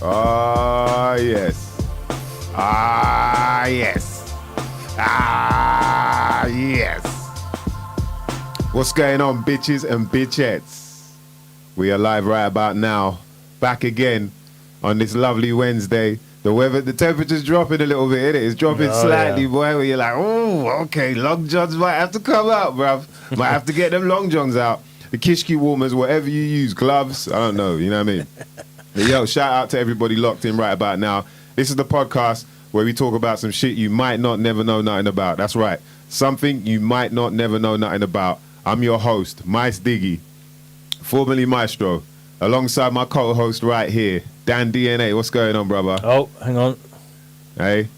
Ah, yes. Ah, yes. Ah, yes. What's going on, bitches and bitchettes? We are live right about now. Back again on this lovely Wednesday. The weather, the temperature's dropping a little bit, innit? It's dropping slightly, boy, where you're like, oh, okay, long johns might have to come out, bruv. Might have to get them long johns out. The kishki warmers, whatever you use, gloves, I don't know, you know what I mean? Yo, shout out to everybody locked in right about now. This is the podcast where we talk about some shit you might not never know nothing about. That's right. Something you might not never know nothing about. I'm your host, Mice Diggy, formerly Maestro, alongside my co-host right here, Dan DNA. What's going on, brother? Oh, hang on. Hey?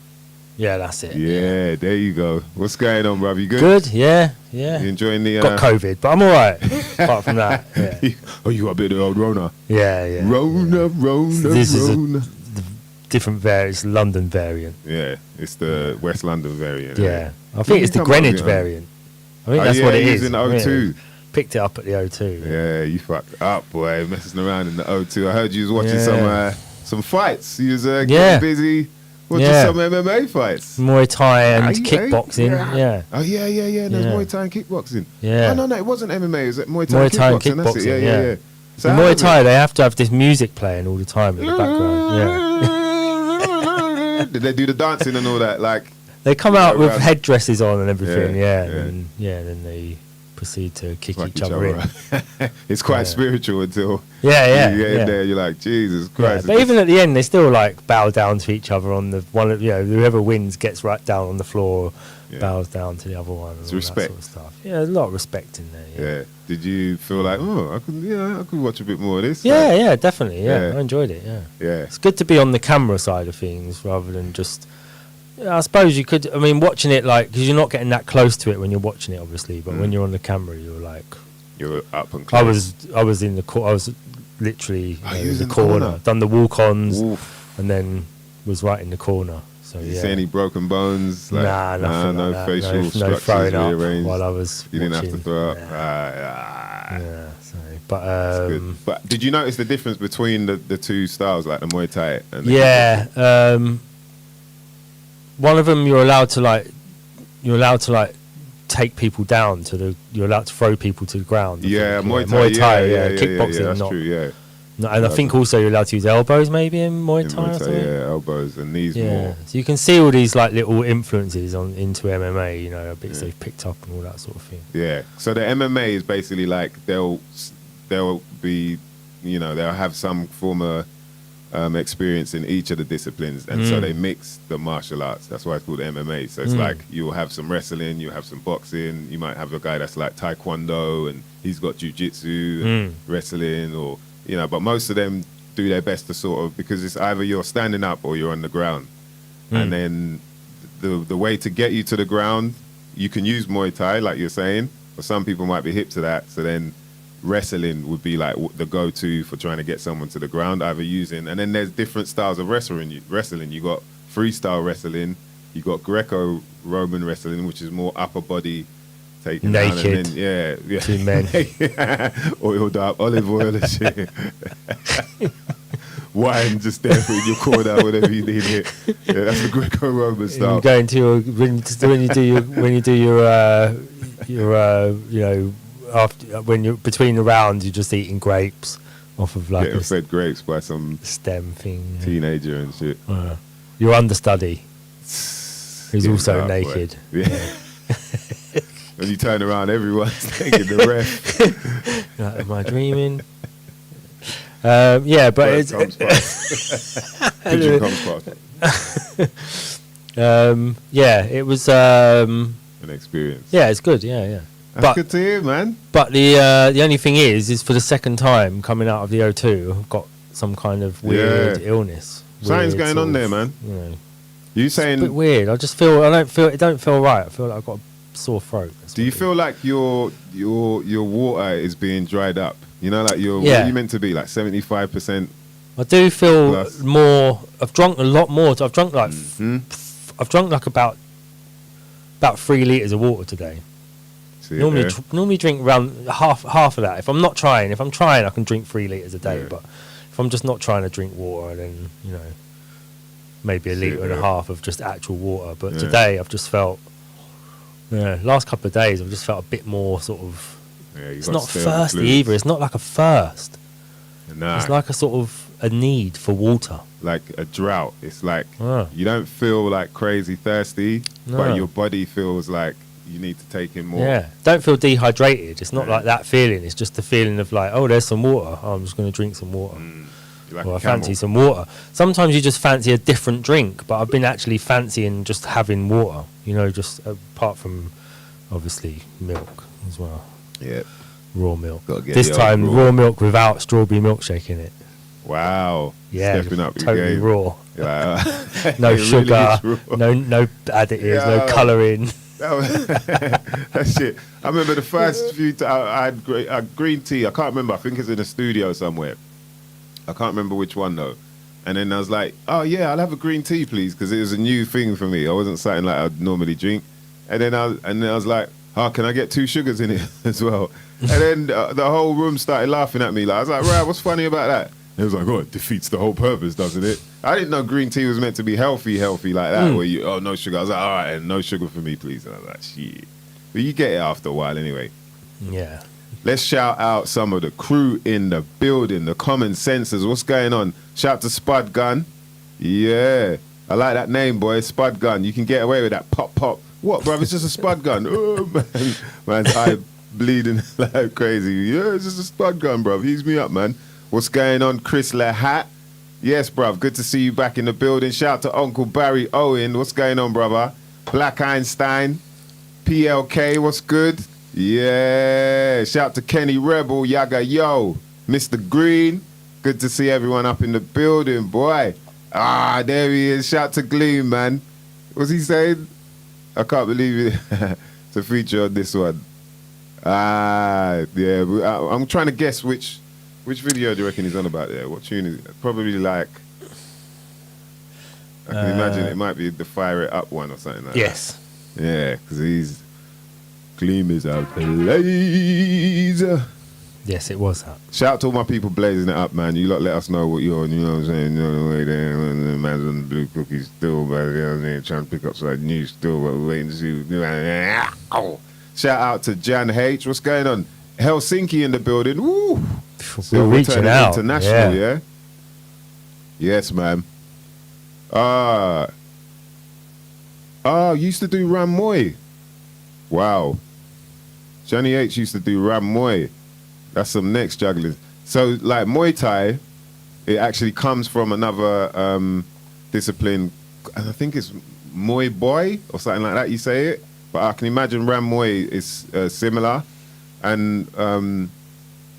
Yeah, that's it. Yeah, there you go. What's going on, brother? You good? Good, yeah. You enjoying the... Got COVID, but I'm all right, apart from that. Yeah. Oh, you got a bit of the old Rona? Yeah. Rona. This is a different variant. It's London variant. Yeah, it's the West London variant. Yeah. I think it's the Greenwich variant. I think that's what it is. In the O2. Really. Picked it up at the O2. Yeah, you fucked up, boy, messing around in the O2. I heard you was watching some fights. You was getting busy watching some MMA fights. Muay Thai and kickboxing. Yeah. Oh, yeah. There's Muay Thai and kickboxing. Yeah. Oh, no, it wasn't MMA. It was Muay Thai and kickboxing. That's it. Yeah. So Muay Thai, they have to have this music playing all the time in the background. Yeah. Did they do the dancing and all that? Like they come out with headdresses on and everything. And then they proceed to kick each other in. It's quite spiritual until you get in there. You're like, Jesus Christ. But even at the end, they still like bow down to each other on the one. Whoever wins gets right down on the floor, bows down to the other one. And it's all respect. That sort of stuff. Yeah, there's a lot of respect in there. Yeah. Did you feel like, I could watch a bit more of this? Yeah, definitely. Yeah, I enjoyed it. Yeah. It's good to be on the camera side of things rather than just. I suppose you could. I mean, watching it because you're not getting that close to it when you're watching it, obviously. But when you're on the camera, you're like. You're up and close. I was in the corner. I was literally in the corner. Done the walk-ons, and then was right in the corner. So Did you see any broken bones? Like, nothing. No like facial structures throwing rearranged. Up while I was. You didn't have to throw up. So, but but did you notice the difference between the two styles, like the Muay Thai and the one of them you're allowed to take people down you're allowed to throw people to the ground. Muay Thai, that's kickboxing not. True, yeah. No, and I think also you're allowed to use elbows maybe in Muay Thai. Elbows and knees more. So you can see all these like little influences into MMA, bits they've picked up and all that sort of thing. Yeah. So the MMA is basically like they'll be, they'll have some form of experience in each of the disciplines, and so they mix the martial arts. That's why it's called MMA. So it's like you'll have some wrestling, you have some boxing, you might have a guy that's like taekwondo and he's got jiu-jitsu and wrestling, or but most of them do their best to sort of, because it's either you're standing up or you're on the ground, and then the way to get you to the ground, you can use Muay Thai like you're saying, but some people might be hip to that, so then wrestling would be like the go-to for trying to get someone to the ground, either using, and then there's different styles of wrestling. You got freestyle wrestling, you got Greco-Roman wrestling, which is more upper body taken naked down, and then, two men oiled up, olive oil and shit. Wine just there for your corner whenever you need it. Yeah, that's the Greco-Roman style. You go into when you do your after when you're between the rounds, you're just eating grapes off of like getting fed grapes by some stem thing, teenager and shit. Your understudy, who's also naked. Boy. Yeah. When you turn around, everyone's taking the ref. Like, am I dreaming? But it's comes past. Pigeon comes past. It was an experience. Yeah, it's good. Yeah. That's good to hear, man. But the only thing is for the second time coming out of the O2, I've got some kind of weird illness. Something's Weird going sort on there, of, man. You know, You it's a bit saying? weird. I just feel it don't feel right. I feel like I've got a sore throat. That's Do what you it is. feel like your water is being dried up? You know, like what Yeah. are you meant to be like 75%? I do feel Plus. more. I've drunk a lot more. I've drunk like I've drunk like about 3 liters of water today. See, Normally drink around half of that. If I'm trying, I can drink 3 liters a day. Yeah. But if I'm just not trying to drink water, then maybe a See, litre and a yeah. half of just actual water. But Yeah. today I've just felt. Last couple of days I've just felt a bit more sort of. Yeah, you It's got not to stay on the thirsty fluids. either. It's not like a thirst. Nah, It's like a sort of a need for water. like a drought. It's like Ah. you don't feel like crazy thirsty, No. but your body feels like you need to take in more. Yeah, don't feel dehydrated. It's not Yeah. like that feeling. It's just the feeling of like, oh, there's some water. Oh, I'm just going to drink some water. You're like Or a I camel. fancy some water. Sometimes you just fancy a different drink, but I've been actually fancying just having water. Just apart from obviously milk as well, Yeah. raw milk. Gotta get This the old time, raw. raw milk without strawberry milkshake in it. Wow. Yeah, Stepping up your totally game. raw. You're like, No it really sugar, is raw. no additives, no Yeah. colouring. That was that shit. I remember the first few I had green tea. I can't remember. I think it's in a studio somewhere. I can't remember which one though. And then I was like, oh yeah, I'll have a green tea, please, because it was a new thing for me. I wasn't something like I'd normally drink. And then I was like, oh, can I get 2 sugars in it as well? And then the whole room started laughing at me. Like I was like, right, what's funny about that? And it was like, oh, it defeats the whole purpose, doesn't it? I didn't know green tea was meant to be healthy like that. Where you, no sugar. I was like, all right, and no sugar for me, please. And I was like, shit. But you get it after a while anyway. Yeah. Let's shout out some of the crew in the building, the common sensors. What's going on? Shout out to Spud Gun. Yeah. I like that name, boy. Spud Gun. You can get away with that pop. What, bruv? It's just a Spud Gun. Oh, man. Man's eye bleeding like crazy. Yeah, it's just a Spud Gun, bruv. Ease me up, man. What's going on? Chris Lahat. Yes, bruv. Good to see you back in the building. Shout out to Uncle Barry Owen. What's going on, brother? Black Einstein. PLK. What's good? Yeah. Shout to Kenny Rebel, Yaga Yo, Mr. Green. Good to see everyone up in the building, boy. Ah, there he is. Shout to Gleam, man. What's he saying? I can't believe it. It's a feature on this one. Ah, yeah. I'm trying to guess which video do you reckon he's on about there? What tune is it? Probably like, I can imagine it might be the Fire It Up one or something like Yes. that. Yeah, because Gleam is out blaze. Yes, it was that. Shout out to all my people blazing it up, man. You lot let us know what you're on, you know what I'm saying? You know the way there, and the man's on the blue cookies still, but you know what I'm saying? Trying to pick up some news still, but we're waiting to see. Shout out to Jan H. What's going on? Helsinki in the building. Woo! We're reaching turning out. international, yeah? Yes, man. Used to do Ram Moy. Wow. Johnny H used to do Ram Moy. That's some next juggling. So, like Muay Thai, it actually comes from another discipline, and I think it's Muay Boy or something like that. You say it, but I can imagine Ram Muay is similar, and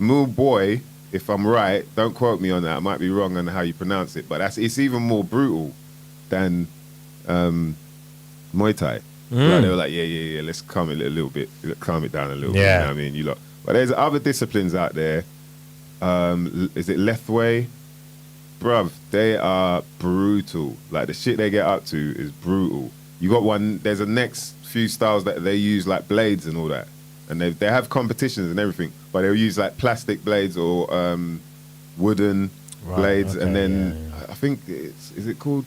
Muay Boy, if I'm right, don't quote me on that. I might be wrong on how you pronounce it, but it's even more brutal than Muay Thai. Like they were like, yeah, let's calm it a little bit, calm it down a little bit. You know what I mean, you lot. But there's other disciplines out there. Is it Lethway? Bruv, they are brutal. Like the shit they get up to is brutal. You got one. There's the next few styles that they use like blades and all that, and they have competitions and everything. But they'll use like plastic blades or wooden blades, and then I think is it called?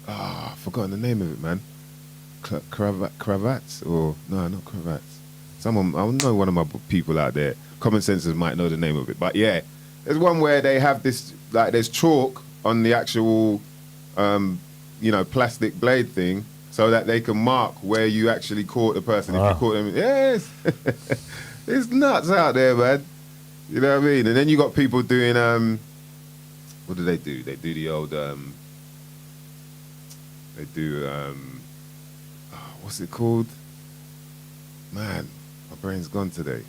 I've forgotten the name of it, man. Cravats or no, not cravats. Someone, I know one of my people out there. Common Sensors might know the name of it, but yeah, there's one where they have this like there's chalk on the actual, plastic blade thing, so that they can mark where you actually caught the person. If you caught them, yes, it's nuts out there, man. You know what I mean? And then you got people doing what do? They do the old what's it called? Man, my brain's gone today.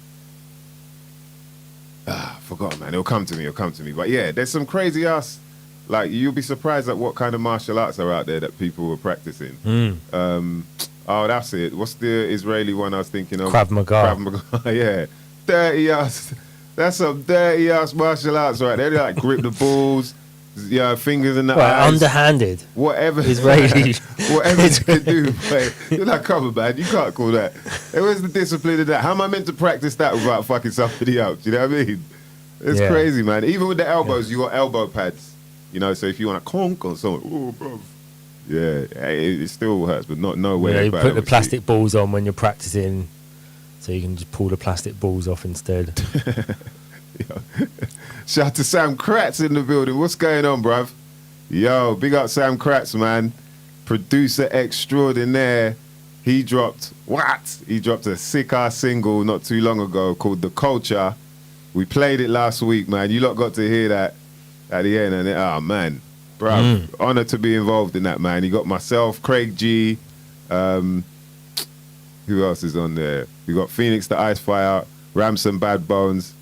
I forgot, man. It'll come to me. But yeah, there's some crazy ass. Like, you'll be surprised at what kind of martial arts are out there that people were practicing. Oh, that's it. What's the Israeli one I was thinking of? Krav Maga. Krav Maga, yeah. Dirty ass. That's some dirty ass martial arts right there. They like grip the balls, fingers in the eyes. Underhanded. Whatever. Israeli. Whatever you can do, mate. You're like, come on, man. You can't call that. Where's the discipline in that? How am I meant to practice that without fucking somebody else? You know what I mean? It's crazy, man. Even with the elbows, you got elbow pads. You know, so if you want to conk on someone, oh, bro. Yeah, it still hurts, but no way. You put the plastic balls on when you're practicing, so you can just pull the plastic balls off instead. Shout out to Sam Kratz in the building. What's going on, bruv? Yo, big up Sam Kratz, man. Producer extraordinaire. He dropped a sick-ass single not too long ago called The Culture. We played it last week, man. You lot got to hear that at the end, and man, bro, honor to be involved in that, man. You got myself, Craig G, who else is on there? We got Phoenix the Icefire, Ramson Bad Bones,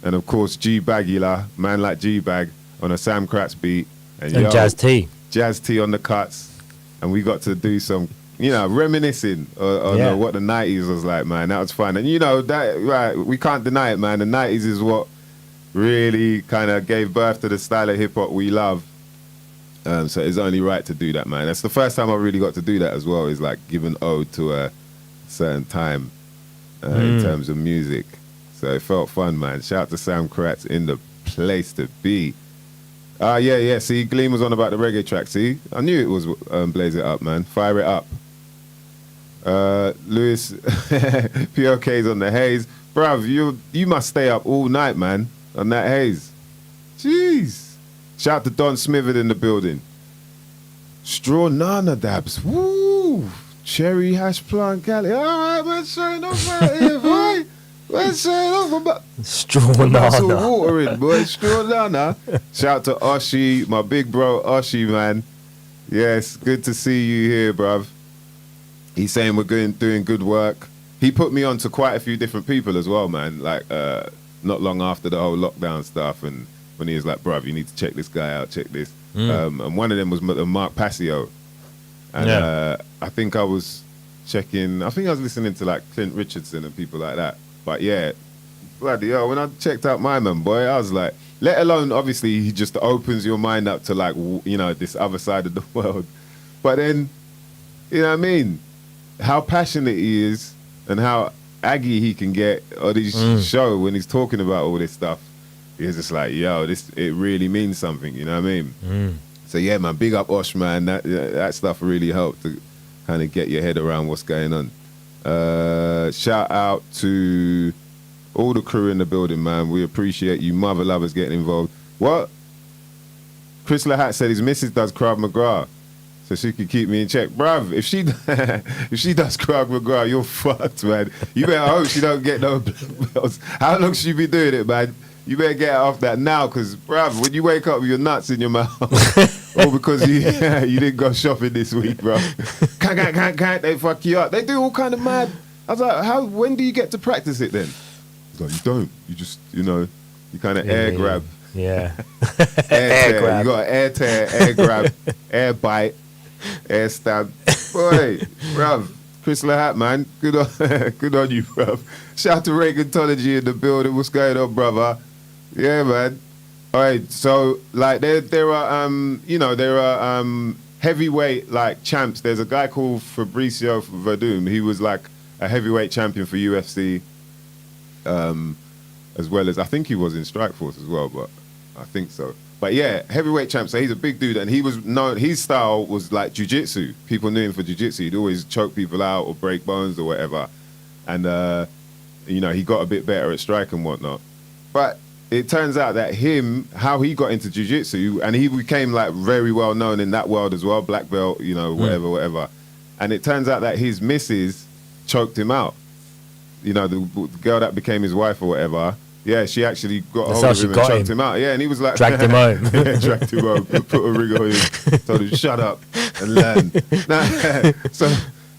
and of course G Bagula, man like G Bag on a Sam Kratz beat, and Jazz T on the cuts, and we got to do some, reminiscing on what the 90s was like, man. That was fun, and that, right, we can't deny it, man. The 90s is what really kind of gave birth to the style of hip-hop we love. So it's only right to do that, man. That's the first time I really got to do that as well, is like give an ode to a certain time in terms of music. So it felt fun, man. Shout out to Sam Kratz in the place to be. Yeah. See, Gleam was on about the reggae track. See, I knew it was Blaze It Up, man. Fire it up. Lewis, POK's on the haze. Bruv, you must stay up all night, man, on that haze. Jeez. Shout out to Don Smither in the building. Straw Nana Dabs. Woo! Cherry hash plant Cali. All right, man, showing off out here, boy. Man, showing off about Straw some Nana. water in, boy. Straw Nana. Shout out to Oshi, my big bro Oshi, man. Yes, good to see you here, bruv. He's saying we're doing good work. He put me on to quite a few different people as well, man. Like, not long after the whole lockdown stuff, and when he was like, bruv, you need to check this guy out, check this. And one of them was Mark Passio. And I think I was listening to like Clint Richardson and people like that. But yeah, bloody hell, when I checked out my man, boy, I was like, let alone, obviously, he just opens your mind up to like, this other side of the world. But then, you know what I mean? How passionate he is and how aggy he can get on his show when he's talking about all this stuff. He's just like, it really means something, you know what I mean? So yeah, man, big up Osh, man. That stuff really helped to kind of get your head around what's going on. Shout out to all the crew in the building, man. We appreciate you mother lovers getting involved. What? Chris Lahat said his missus does Krav Maga, so she can keep me in check. Bruv, if she does Krav Maga, you're fucked, man. You better hope she don't get no black belts. How long should she be doing it, man? You better get off that now, because, bruv, when you wake up with your nuts in your mouth, or because you didn't go shopping this week, bro, can't, they fuck you up. They do all kind of mad. I was like, when do you get to practice it then? He's like, you don't. You just, you kind of air grab. Yeah. Air grab. You got air tear, air grab, air bite, air stab. Boy, bruv. Chris Lahat, man. Good on you, bruv. Shout out to Reagantology in the building. What's going on, brother? Yeah, man. All right, so like there are heavyweight like champs. There's a guy called Fabricio Verdum. He was like a heavyweight champion for UFC, as well as I think he was in Strikeforce as well, but I think so. But yeah, heavyweight champ. So he's a big dude, and he was known. His style was like jiu-jitsu. People knew him for jiu-jitsu. He'd always choke people out or break bones or whatever, and he got a bit better at strike and whatnot. But it turns out that how he got into jiu-jitsu, and he became like very well known in that world as well, black belt, whatever. And it turns out that his missus choked him out. The girl that became his wife or whatever. Yeah, she actually got hold of him and choked him out. Yeah, and he was like... Dragged him home. Yeah, dragged him home, put a ring on him, told him, shut up and learn.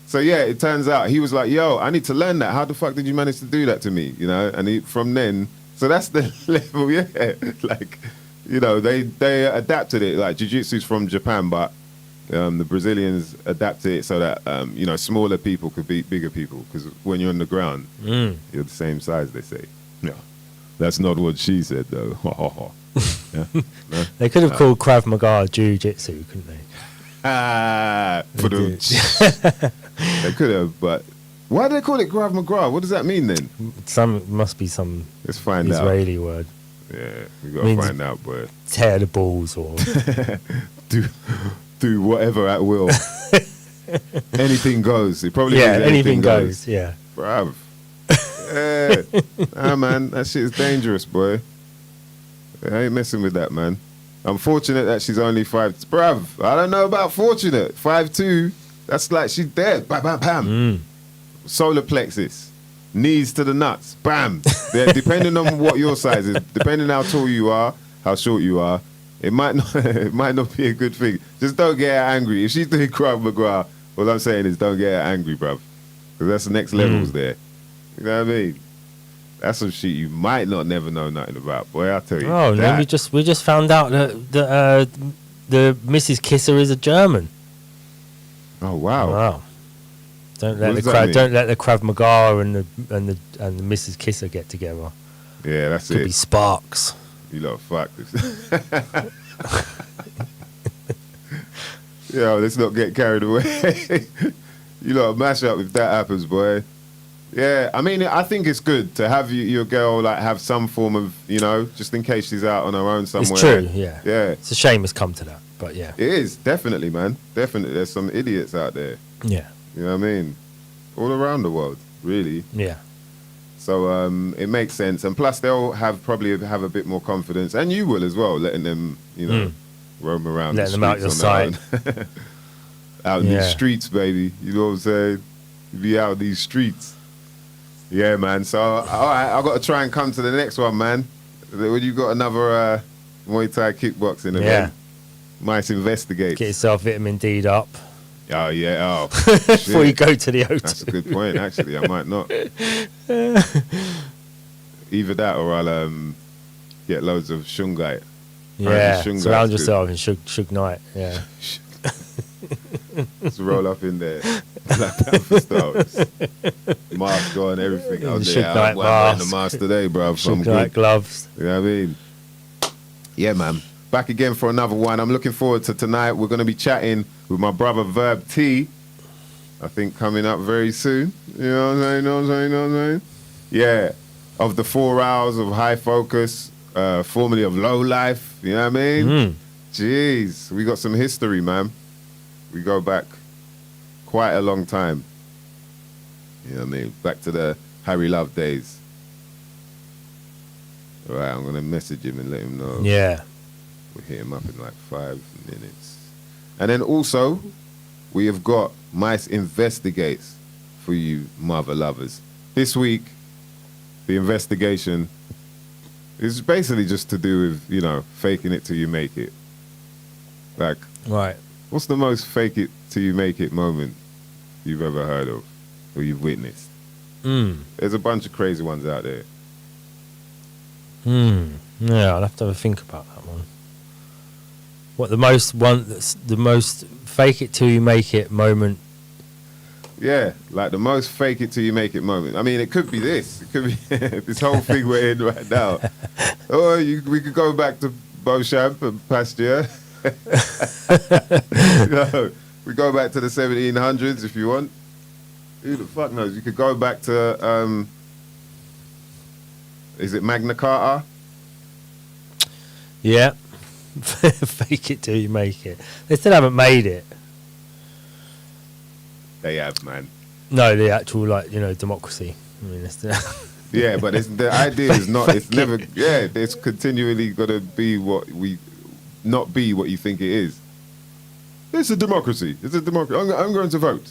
So yeah, it turns out he was like, yo, I need to learn that. How the fuck did you manage to do that to me? And from then, So that's the level, yeah. Like, you know, they adapted it. Like jiu-jitsu's from Japan, but the Brazilians adapted it so that you know, smaller people could beat bigger people, because when you're on the ground, you're the same size. They say, yeah. That's not what she said, though. Yeah? No? They could have called Krav Maga jiu-jitsu, couldn't they? They could have, but why do they call it Krav Maga? What does that mean then? Must be some Let's find out. Israeli word. Yeah, we gotta find out, boy. Tear the balls or do whatever at will. Anything goes. It probably means anything goes. Yeah, bruv. Yeah. Nah, man, that shit is dangerous, boy. I ain't messing with that, man. I'm fortunate that she's only 5. Bruv, I don't know about fortunate. 5'2". That's like she's dead. Bam, bam, bam. Solar plexus. Knees to the nuts. Bam. They're depending on what your size is, depending how tall you are, how short you are, it might not be a good thing. Just don't get her angry. If she's doing Krav Maga, all I'm saying is don't get her angry, bruv. Because that's the next levels there. You know what I mean? That's some shit you might not never know nothing about, boy. I'll tell you. Oh no, we just found out that the Mrs. Kisser is a German. Oh wow! Wow. Don't let the Krav Maga and the Mrs. Kisser get together. Yeah, that's Could be sparks. You lot fuck this. Yo, let's not get carried away. You lot mash up if that happens, boy. Yeah, I mean, I think it's good to have your girl like have some form of, you know, just in case she's out on her own somewhere. It's true, yeah. Yeah. It's a shame it's come to that, but yeah. It is, definitely, man. Definitely. There's some idiots out there. Yeah. You know what I mean? All around the world, really. Yeah. So it makes sense. And plus they'll probably have a bit more confidence. And you will as well, letting them, you know, roam around. Letting them out your sight. Out in these streets, baby. You know what I'm saying? You be out in these streets. Yeah, man. So, all right, I've got to try and come to the next one, man. When you got another Muay Thai kickboxing event, yeah. Might investigate. Get yourself vitamin D'd up. Oh, yeah. Oh, before you go to the O2. That's a good point, actually. I might not. Either that or I'll get loads of shungite. Yeah, surround yourself in Shug Knight. Yeah. Just roll up in there. Black Panther style. Mask on, everything. The I'm Shug wearing Knight the mask today, bro. Shug Knight gloves. You know what I mean? Yeah, man. Back again for another one. I'm looking forward to tonight. We're going to be chatting with my brother Verb T. I think coming up very soon. You know what I'm saying? Yeah. Of the 4 hours of high focus, formerly of low life. You know what I mean? Jeez. We got some history, man. We go back quite a long time. You know what I mean? Back to the Harry Love days. All right, I'm going to message him and let him know. Yeah. We'll hit him up in like 5 minutes. And then also, we have got Mice Investigates for you mother lovers. This week, the investigation is basically just to do with, you know, faking it till you make it. Like, right. What's the most fake it till you make it moment you've ever heard of or you've witnessed? There's a bunch of crazy ones out there. Yeah, I'll have to have a think about that one. What the most fake it till you make it moment? Yeah, like the most fake it till you make it moment. I mean, it could be this. It could be this whole thing we're in right now. Or we could go back to Beauchamp and Pasteur. No, we go back to the 1700s if you want. Who the fuck knows? You could go back to, is it Magna Carta? Yeah. Fake it till you make it. They still haven't made it. They have, man. No, the actual, like, you know, democracy. I mean, it's yeah, but the idea is not, it's never, yeah, it's continually got to be not be what you think it is. It's a democracy. It's a democracy. I'm going to vote.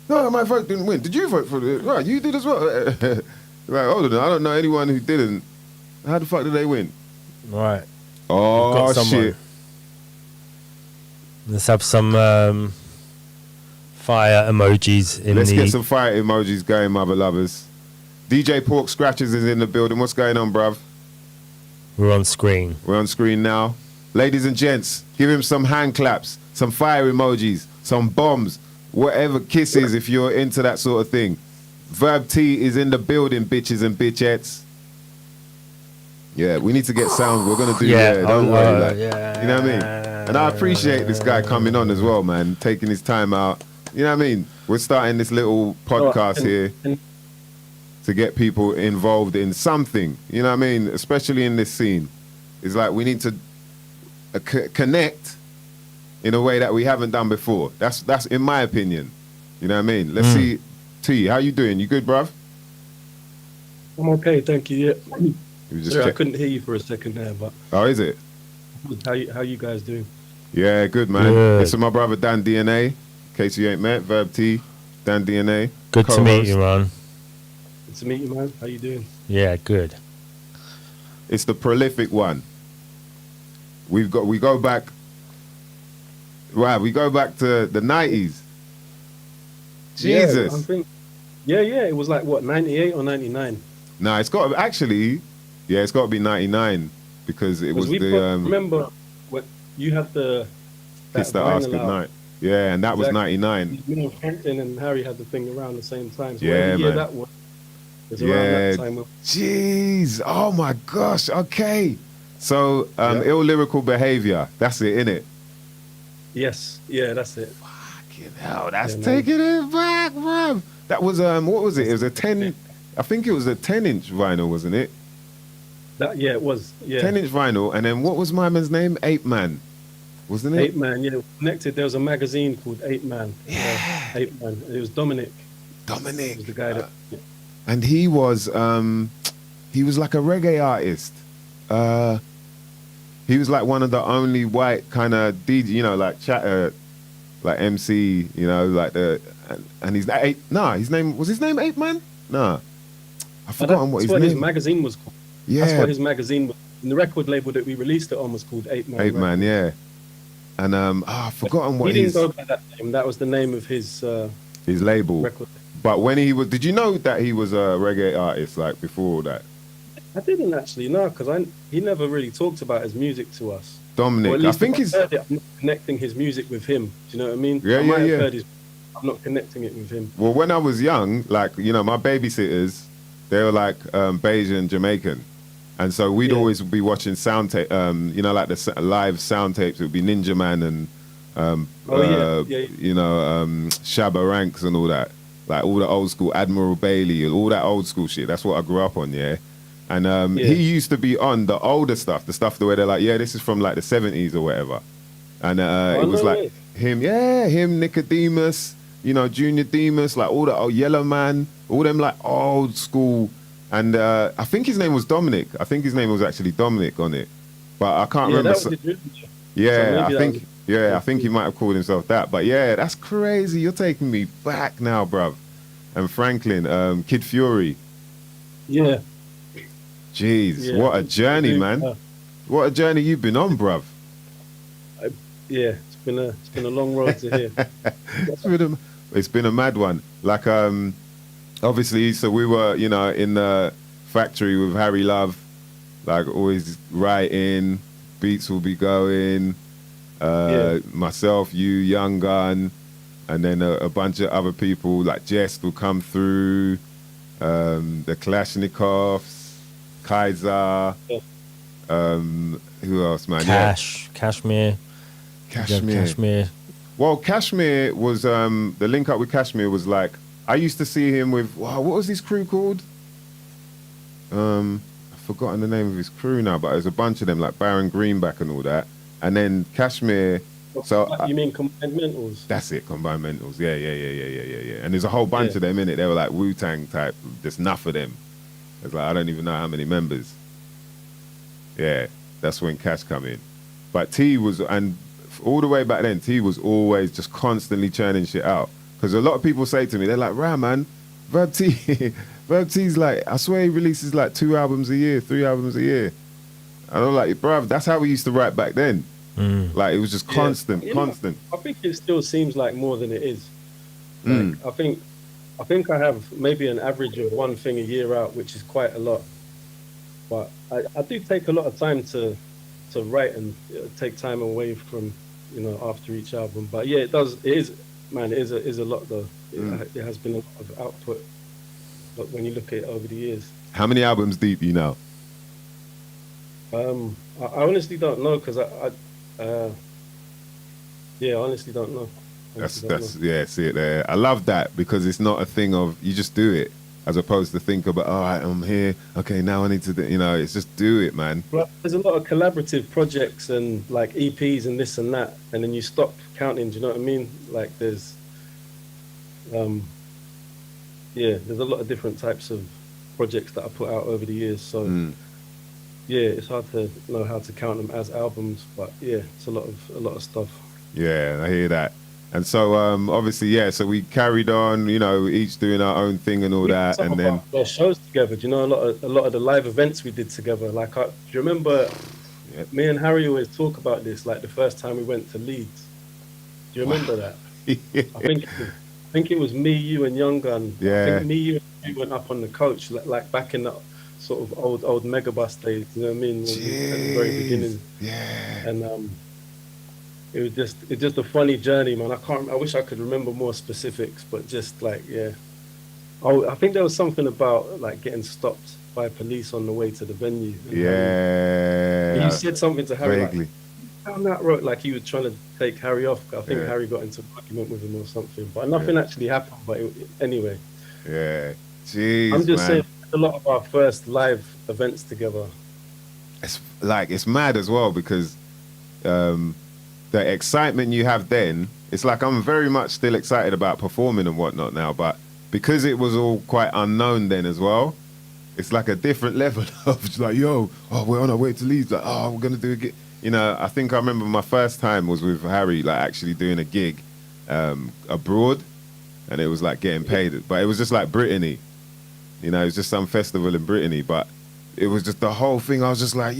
No, my vote didn't win. Did you vote for it? Right, you did as well. Like, hold on, I don't know anyone who didn't. How the fuck did they win? Right. Oh, shit. Let's have some fire emojis in Let's get some fire emojis going, mother lovers. DJ Pork Scratches is in the building. What's going on, bruv? We're on screen. We're on screen now. Ladies and gents, give him some hand claps, some fire emojis, some bombs, whatever, kisses if you're into that sort of thing. Verb T is in the building, bitches and bitchettes. Yeah, we need to get sound. We're going to do, don't worry. Like, you know what I mean? And I appreciate this guy coming on as well, man, taking his time out. You know what I mean? We're starting this little podcast here to get people involved in something. You know what I mean? Especially in this scene. It's like we need to connect in a way that we haven't done before. That's in my opinion. You know what I mean? Let's see. T, how you doing? You good, bruv? I'm okay, thank you. Yeah. Sorry, I check. couldn't hear you for a second there, but Oh, is it? how you guys doing? Yeah, good, man. Good. This is my brother Dan DNA. In case you ain't met, Verb T, Dan DNA. Good to meet co-host. you, man. Good to meet you, man. How you doing? Yeah, good. It's the prolific one. We go back. Wow, we go back to the 90s. Jesus. Yeah, I think, yeah, it was like what, 98 or 99? Nah, it's got to actually. Yeah, it's got to be 99 because it was the. Remember what you had the. Kiss that ass goodnight. Yeah, and that was 99. Me and Franklin and Harry had the thing around the same time. So Yeah, whatever year man. that was around that time. Jeez. Oh my gosh. Okay. So, ill lyrical behavior. That's it, innit? Yes. Yeah, that's it. Fucking hell, that's taking it back, bro. That was what was it? It was a 10. I think it was a 10-inch vinyl, wasn't it? It was. Yeah. 10-inch vinyl, and then what was my man's name? 8 Man, wasn't it? 8 Man. Yeah, connected. There was a magazine called 8 Man. Yeah. 8 Man. It was Dominic. Dominic. He was the guy that. And he was like a reggae artist. He was like one of the only white kind of DJ, you know, like chatter, like MC, you know, like and he's his name was 8 Man? Nah. I've forgotten what his name. His magazine was called. Yeah. That's what his magazine was. And the record label that we released it on was called 8 Man. 8 Man, yeah. And I've forgotten what he didn't go by that name. That was the name of his label. record. But when did you know that he was a reggae artist like before all that? I didn't actually know because he never really talked about his music to us. Dominic, Or at least I think if I heard it, I'm not connecting his music with him. Do you know what I mean? Yeah, I might have yeah. heard I'm not connecting it with him. Well, when I was young, like, you know, my babysitters, they were like Bayesian Jamaican. And so we'd always be watching sound tape, you know, like the live sound tapes. It would be Ninja Man and, you know, Shabba Ranks and all that. Like all the old school, Admiral Bailey, all that old school shit. That's what I grew up on, yeah? And he used to be on the older stuff, the stuff where they're like, yeah, this is from like the 70s or whatever. And it was like him, Nicodemus, you know, Junior Demus, like all the old Yellow Man, all them like old school. And I think his name was Dominic. I think his name was actually Dominic on it. But I can't remember. I think he might have called himself that. But yeah, that's crazy. You're taking me back now, bruv. And Franklin, Kid Fury. Yeah. Jeez, what a journey, man. What a journey you've been on, bruv. It's been a long road to here. It's been a mad one. Like, obviously, so we were, you know, in the factory with Harry Love, like always writing, beats will be going, myself, you, Young Gun, and then a bunch of other people, like Jest will come through, the Kalashnikovs, Kaiser, who else, man? Kashmir. Well, Kashmir was, the link up with Kashmir was like, I used to see him with, what was his crew called? I've forgotten the name of his crew now, but there's a bunch of them, like Baron Greenback and all that. And then Kashmir. So you mean Combined Mentals? That's it, Combined Mentals. Yeah. And there's a whole bunch of them in it. They were like Wu-Tang type. There's enough of them. It's like, I don't even know how many members. Yeah, that's when Cash come in. But T was, and all the way back then, T was always just constantly churning shit out. Because a lot of people say to me, they're like, "Rah, man, Verb T's like, I swear he releases like 2 albums a year, 3 albums a year." And I'm like, bruv, that's how we used to write back then. Like, it was just constant. I think it still seems like more than it is. Like, I think I have maybe an average of 1 thing a year out, which is quite a lot. But I do take a lot of time to write and take time away from, after each album. But yeah, it does. It is, man. It is a lot though. It has been a lot of output. But when you look at it over the years, How many albums deep you now? I honestly don't know because I honestly don't know. That's yeah, see it there. I love that because it's not a thing of you just do it as opposed to think about, all right, I'm here. Okay, now I need to do, it's just do it, man. But there's a lot of collaborative projects and like EPs and this and that, and then you stop counting. Do you know what I mean? Like there's there's a lot of different types of projects that I put out over the years. So yeah, it's hard to know how to count them as albums, but yeah, it's a lot of stuff. Yeah, I hear that. And so obviously, yeah, so we carried on, each doing our own thing and all that, and then our shows together. Do you know a lot of the live events we did together? Like, do you remember? Yep. Me and Harry always talk about this. Like the first time we went to Leeds. Do you remember that? Yeah. I think it was me, you, and Young Gun. Yeah. I think me, you, and you went up on the coach, like back in the sort of old megabus days. You know what I mean? At the very beginning. Yeah. And it's just a funny journey, man. I wish I could remember more specifics, but just like, yeah. Oh, I think there was something about like getting stopped by police on the way to the venue. Yeah. You said something to Harry, Vaguely. like, down that road, like he was trying to take Harry off. I think Yeah. Harry got into an argument with him or something, but nothing actually happened. But anyway, Yeah. Jeez, I'm just man. saying a lot of our first live events together. It's mad as well because the excitement you have then, it's like I'm very much still excited about performing and whatnot now, but because it was all quite unknown then as well, it's like a different level of just like, we're on our way to Leeds, like, we're gonna do a gig. I think I remember my first time was with Harry, like actually doing a gig abroad, and it was like getting paid, but it was just like Brittany, it was just some festival in Brittany, but it was just the whole thing. I was just like,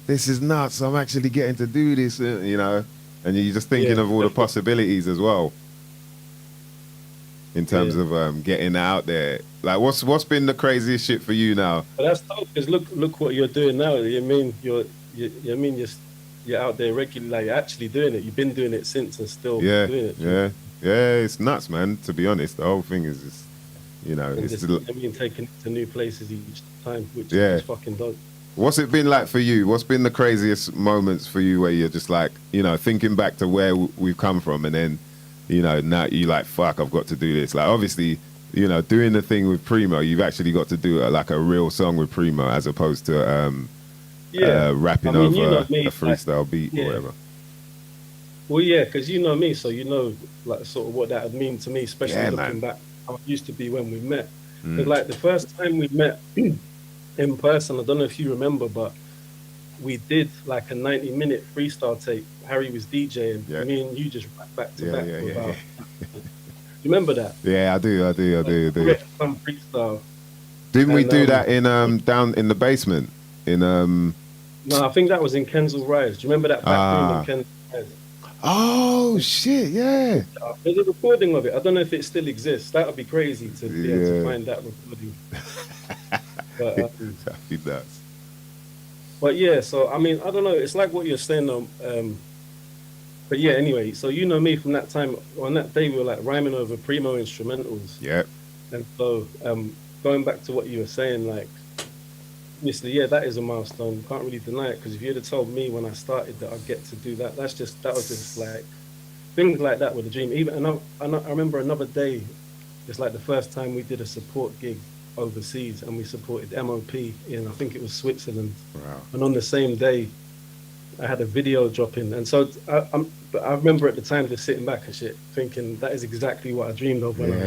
this is nuts. I'm actually getting to do this, and you're just thinking of all the possibilities as well in terms of getting out there. Like, what's been the craziest shit for you now? But that's tough because look what you're doing now. You mean you're out there regularly, like you're actually doing it. You've been doing it since and still doing it. Yeah. It's nuts, man. To be honest, the whole thing is just, it's taking it to new places each time, which is fucking dope. What's it been like for you? What's been the craziest moments for you where you're just like, thinking back to where we've come from, and then, now you like, fuck, I've got to do this. Like, obviously, doing the thing with Primo, you've actually got to do like a real song with Primo as opposed to rapping over a freestyle beat or whatever. Well, yeah, because you know me, so like sort of what that would mean to me, especially looking back how it used to be when we met. Because like the first time we met in person, I don't know if you remember, but we did like a 90-minute freestyle tape. Harry was DJing, me and you just rapped back to back for about. You remember that? Yeah, I do. Some freestyle. Didn't we do that in down in the basement? No, I think that was in Kensal Rise. Do you remember that back room in Kensal Rise? Oh shit, yeah. There's a recording of it. I don't know if it still exists. That would be crazy to be able to find that recording. But, that'd be nuts. But yeah, so I mean, I don't know. It's like what you're saying though. But yeah, anyway, so me from that time. On that day, we were like rhyming over Primo instrumentals. Yep. And so going back to what you were saying, like, obviously, yeah, that is a milestone. You can't really deny it, because if you'd have told me when I started that I'd get to do that, that was just like, things like that were the dream. Even and I remember another day, it's like the first time we did a support gig overseas, and we supported MOP in, I think it was Switzerland. Wow. And on the same day, I had a video dropping, and so I remember at the time just sitting back and shit, thinking that is exactly what I dreamed of when I was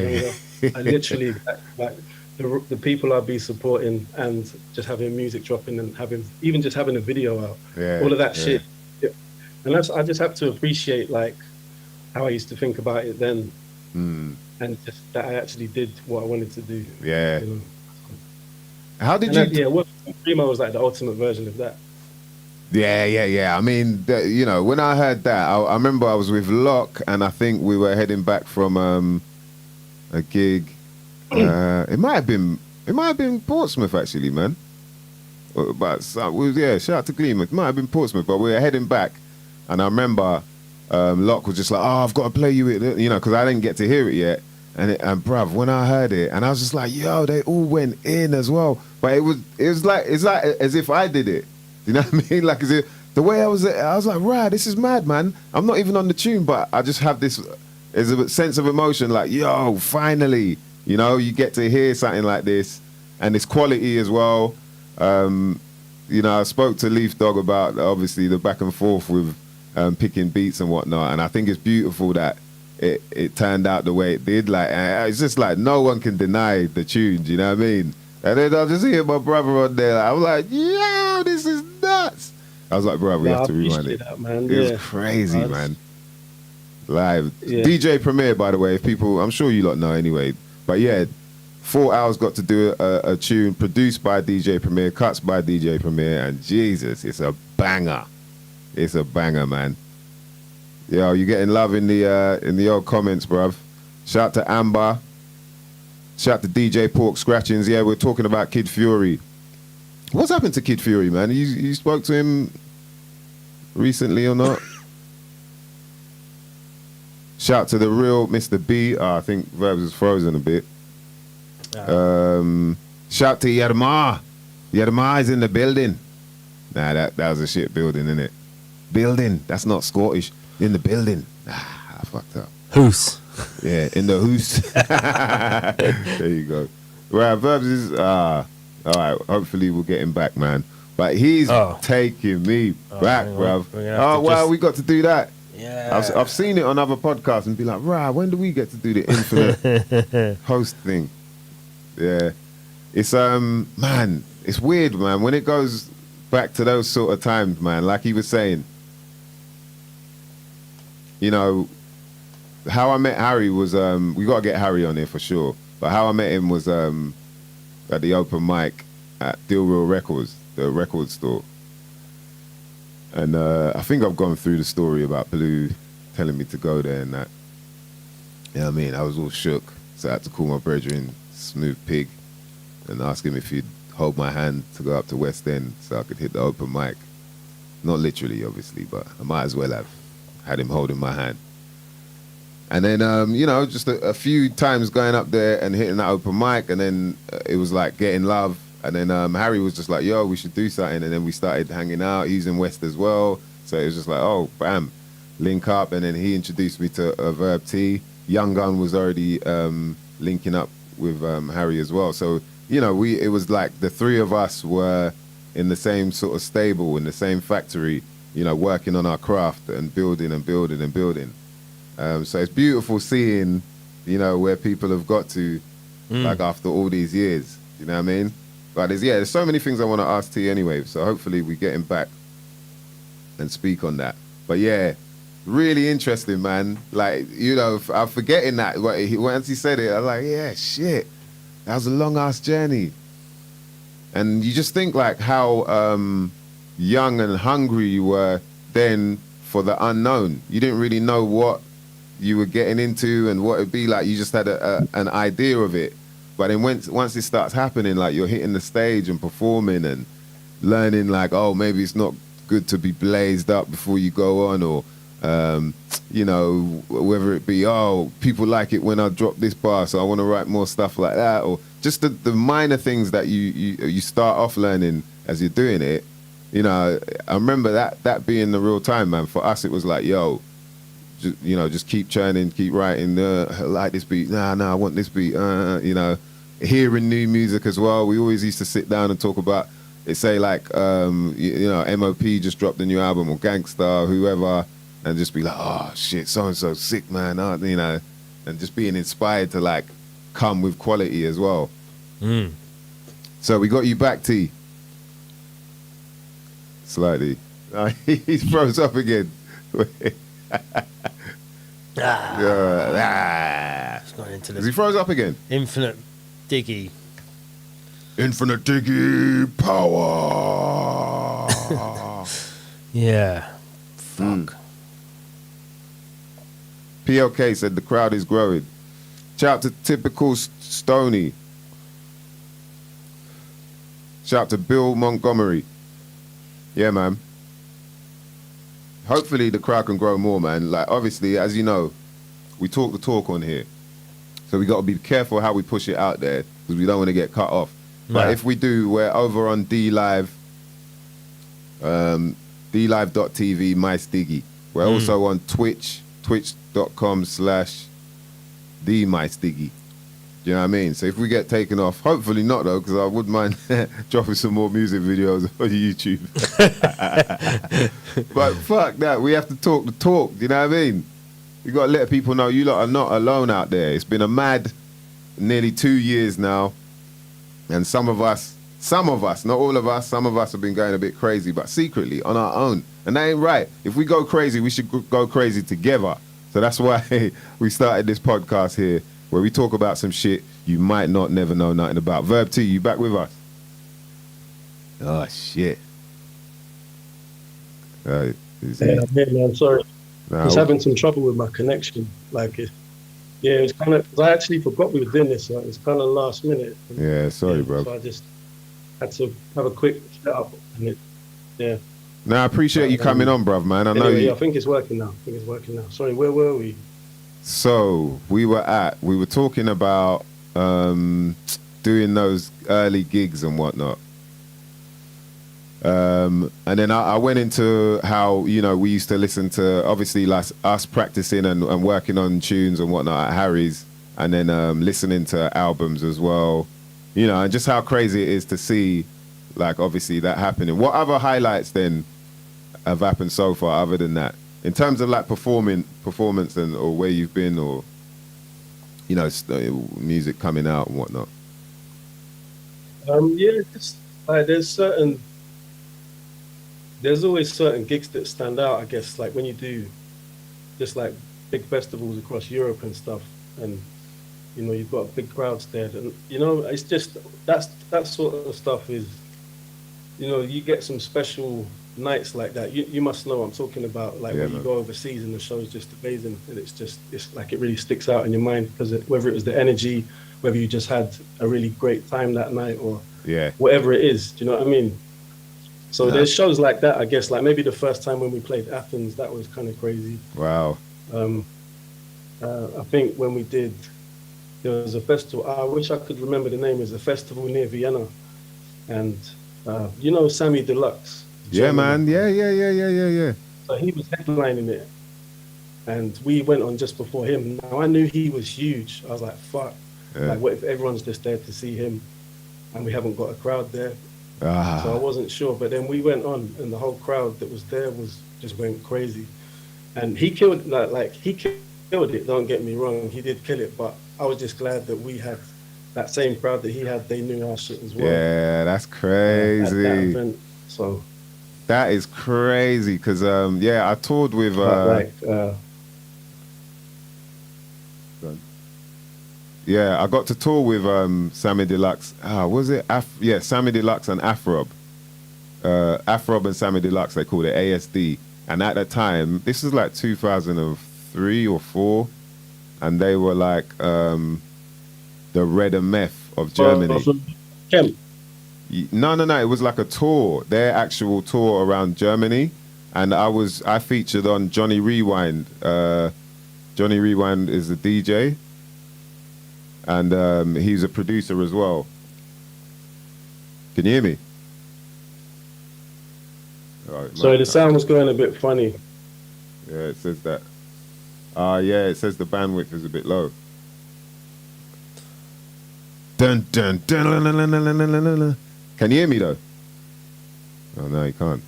younger. I literally like the people I'd be supporting, and just having music dropping, and even just having a video out, all of that shit. Yeah. And I just have to appreciate like how I used to think about it then, and just that I actually did what I wanted to do. Yeah. You know? How did you? Primo was like the ultimate version of that. Yeah. I mean, when I heard that, I remember I was with Locke, and I think we were heading back from a gig. It might have been Portsmouth, actually, man. But shout out to Gleam. It might have been Portsmouth, but we were heading back, and I remember Locke was just like, "Oh, I've got to play you it," because I didn't get to hear it yet. And bruv, when I heard it, and I was just like, "Yo, they all went in as well." But it's like as if I did it. You know what I mean? Like as if the way I was like, "Right, this is mad, man." I'm not even on the tune, but I just have this is a sense of emotion, like, "Yo, finally." You get to hear something like this, and it's quality as well. I spoke to Leaf Dog about obviously the back and forth with picking beats and whatnot, and I think it's beautiful that it turned out the way it did. Like, it's just like no one can deny the tunes, you know what I mean? And then I just hear my brother on there. I was like, "Yo, this is nuts!" I was like, "Bro, we have to rewind it." That, man. It was crazy, man. Live DJ Premier, by the way. If people, I'm sure you lot know anyway. But yeah, 4 hours got to do a tune produced by DJ Premier, cuts by DJ Premier, and Jesus, it's a banger. It's a banger, man. Yo, you getting love in the old comments, bruv. Shout to Amber. Shout to DJ Pork Scratchings. Yeah, we're talking about Kid Fury. What's happened to Kid Fury, man? You spoke to him recently or not? Shout to the real Mr. B. I think Verbs is frozen a bit. Shout to Yerma. Yerma is in the building. Nah, that was a shit building, innit? Building. That's not Scottish. In the building. I fucked up. Hoose. Yeah, in the hoose. There you go. Right, Verbs is all right. Hopefully we'll get him back, man. But he's taking me back, bruv. Oh wow, we got to do that. Yeah, I've seen it on other podcasts and be like, "Right, when do we get to do the infinite host thing?" Yeah, it's man, it's weird, man. When it goes back to those sort of times, man. Like he was saying, how I met Harry was we got to get Harry on here for sure. But how I met him was at the open mic at Deal Real Records, the record store. And I think I've gone through the story about Blue telling me to go there and that. You know what I mean? I was all shook. So I had to call my brethren, Smooth Pig, and ask him if he'd hold my hand to go up to West End so I could hit the open mic. Not literally, obviously, but I might as well have had him holding my hand. And then, just a few times going up there and hitting that open mic, and then it was like getting love. And then Harry was just like, "Yo, we should do something." And then we started hanging out. He's in West as well. So it was just like, oh, bam, link up. And then he introduced me to Verb T. Young Gun was already linking up with Harry as well. So, it was like the three of us were in the same sort of stable, in the same factory, working on our craft and building and building and building. So it's beautiful seeing, where people have got to, like after all these years. You know what I mean? But there's so many things I want to ask T anyway. So hopefully we get him back and speak on that. But yeah, really interesting, man. Like, I'm forgetting that. Once he said it, I was like, yeah, shit. That was a long ass journey. And you just think like how young and hungry you were then for the unknown. You didn't really know what you were getting into and what it'd be like. You just had an idea of it. But then once it starts happening, like you're hitting the stage and performing and learning like, oh, maybe it's not good to be blazed up before you go on, or, whether it be, oh, people like it when I drop this bar, so I want to write more stuff like that, or just the minor things that you start off learning as you're doing it. I remember that being the real time, man. For us, it was like, yo, just keep churning, keep writing. I like this beat. Nah, I want this beat. Hearing new music as well. We always used to sit down and talk about it. Say like, MOP just dropped a new album, or Gangsta, or whoever, and just be like, oh shit, so and so sick, man. And just being inspired to like come with quality as well. So we got you back, T. Slightly. He froze up again. It's gone into Has he froze up again? Infinite diggy power. Yeah. Fuck. PLK said the crowd is growing. Shout out to typical Stony. Shout out to Bill Montgomery. Yeah, man. Hopefully the crowd can grow more, man. Like, obviously, as you know, we talk the talk on here. So we got to be careful how we push it out there because we don't want to get cut off. But if we do, we're over on DLive, DLive.tv, My Stiggy. We're also on Twitch, twitch.com/TheMyStiggy. Do you know what I mean? So if we get taken off, hopefully not though, because I wouldn't mind dropping some more music videos on YouTube. But fuck that, we have to talk the talk. Do you know what I mean? You got to let people know you lot are not alone out there. It's been a mad nearly 2 years now, and some of us, not all of us, some of us have been going a bit crazy, but secretly on our own, and that ain't right. If we go crazy, we should go crazy together. So that's why we started this podcast here, where we talk about some shit you might not never know nothing about. Verb T, you back with us? Oh, shit. Yeah, I'm sorry. I was having some trouble with my connection. It was kind of, I actually forgot we were doing this, so it was kind of last minute. Yeah, sorry, bro. So I just had to have a quick set up. And No, I appreciate you coming on, bruv, man. I know you. Yeah, I think it's working now. Sorry, where were we? So we were talking about doing those early gigs and whatnot. And then I went into how, you know, we used to listen to, obviously, like us practicing and working on tunes and whatnot at Harry's, and then listening to albums as well, you know, and just how crazy it is to see, like, obviously that happening. What other highlights then have happened so far other than that? In terms of like performance and or where you've been, or, you know, music coming out and whatnot. Just like there's always certain gigs that stand out, I guess, like when you do just like big festivals across Europe and stuff, and you know you've got big crowds there, and you know it's just that sort of stuff is, you know, you get some special nights like that. You must know what I'm talking about, like when you go overseas and the show is just amazing, and it's like it really sticks out in your mind because whether it was the energy, whether you just had a really great time that night, or whatever it is, do you know what I mean? So there's shows like that, I guess, like maybe the first time when we played Athens, that was kind of crazy. Wow. I think when we did, there was a festival, I wish I could remember the name, it was a festival near Vienna, and you know Sammy Deluxe. Yeah, man. Yeah. So he was headlining it, and we went on just before him. Now I knew he was huge. I was like, fuck. Like, what if everyone's just there to see him, and we haven't got a crowd there? So I wasn't sure. But then we went on, and the whole crowd that was there just went crazy, and he killed he killed it. Don't get me wrong, he did kill it. But I was just glad that we had that same crowd that he had. They knew our shit as well. Yeah, that's crazy. At that event, so. That is crazy, because I toured with I got to tour with Sammy Deluxe. Was it Sammy Deluxe and Afrob. Afrob and Sammy Deluxe, they called it ASD. And at the time, this was like 2003 or 4, and they were like the Red and Meth of Germany. No, it was like a tour, their actual tour around Germany, and I featured on Johnny Rewind. Johnny Rewind is the DJ, and he's a producer as well. Can you hear me? Right, sorry, the sound was going a bit funny. Yeah, it says that. It says the bandwidth is a bit low. Dun dun dun dun dun dun dun dun dun dun. Can you hear me though? Oh no, you can't.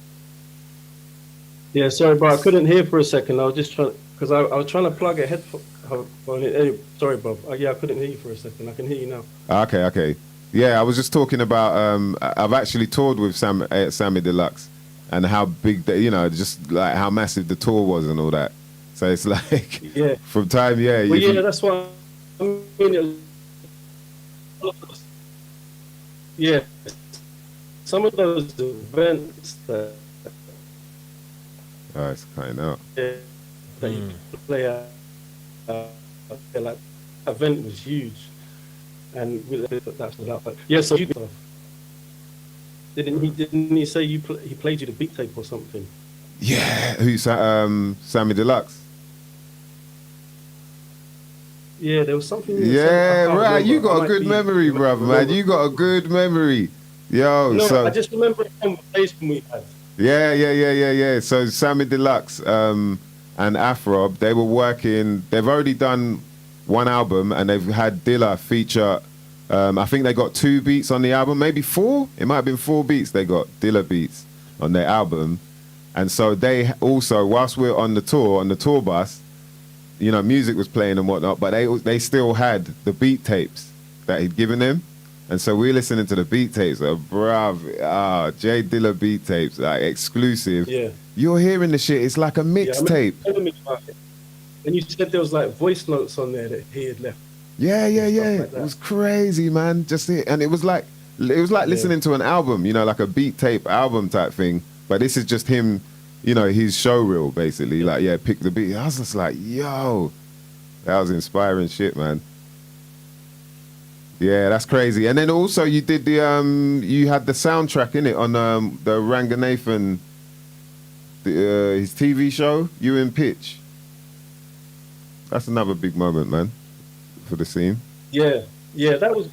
Yeah, sorry, bro. I couldn't hear for a second. I was just trying, because I was trying to plug a headphone in. Hey, sorry, Bob. I couldn't hear you for a second. I can hear you now. Okay. Yeah, I was just talking about. I've actually toured with Sammy Deluxe, and how big just like how massive the tour was and all that. So it's like from time, Well, that's what I mean. Yeah, some of those events that it's cutting out. That you play at, like, event was huge, and that's without. So you. Didn't he say he played you the beat tape or something? Yeah, who's Sammy Deluxe? Yeah, there was something. Yeah, I can't right. remember. You I got a might good be- memory, brother, man. You got a good memory. Yo, No, so I just remember a conversation we had. yeah. So Sammy Deluxe and Afrob, they were working. They've already done one album, and they've had Dilla feature. I think they got 2 beats on the album, maybe 4. It might have been 4 beats. They got Dilla beats on their album, and so they also, whilst we're on the tour bus, you know, music was playing and whatnot, but they still had the beat tapes that he'd given them. And so we're listening to the beat tapes. Bruv, Jay Dilla beat tapes, like exclusive. Yeah. You're hearing the shit. It's like a Yeah, I mixtape. remember you telling me about it. And you said there was like voice notes on there that he had left. Yeah. like It that. was crazy, man. And it was like listening to an album, you know, like a beat tape album type thing. But this is just him, you know, his show reel basically. Like, yeah, pick the beat. I was just like, yo, that was inspiring shit, man. Yeah, that's crazy. And then also you did the you had the soundtrack in it on the Ranganathan, his TV show, You in Pitch. That's another big moment, man, for the scene. Yeah, that was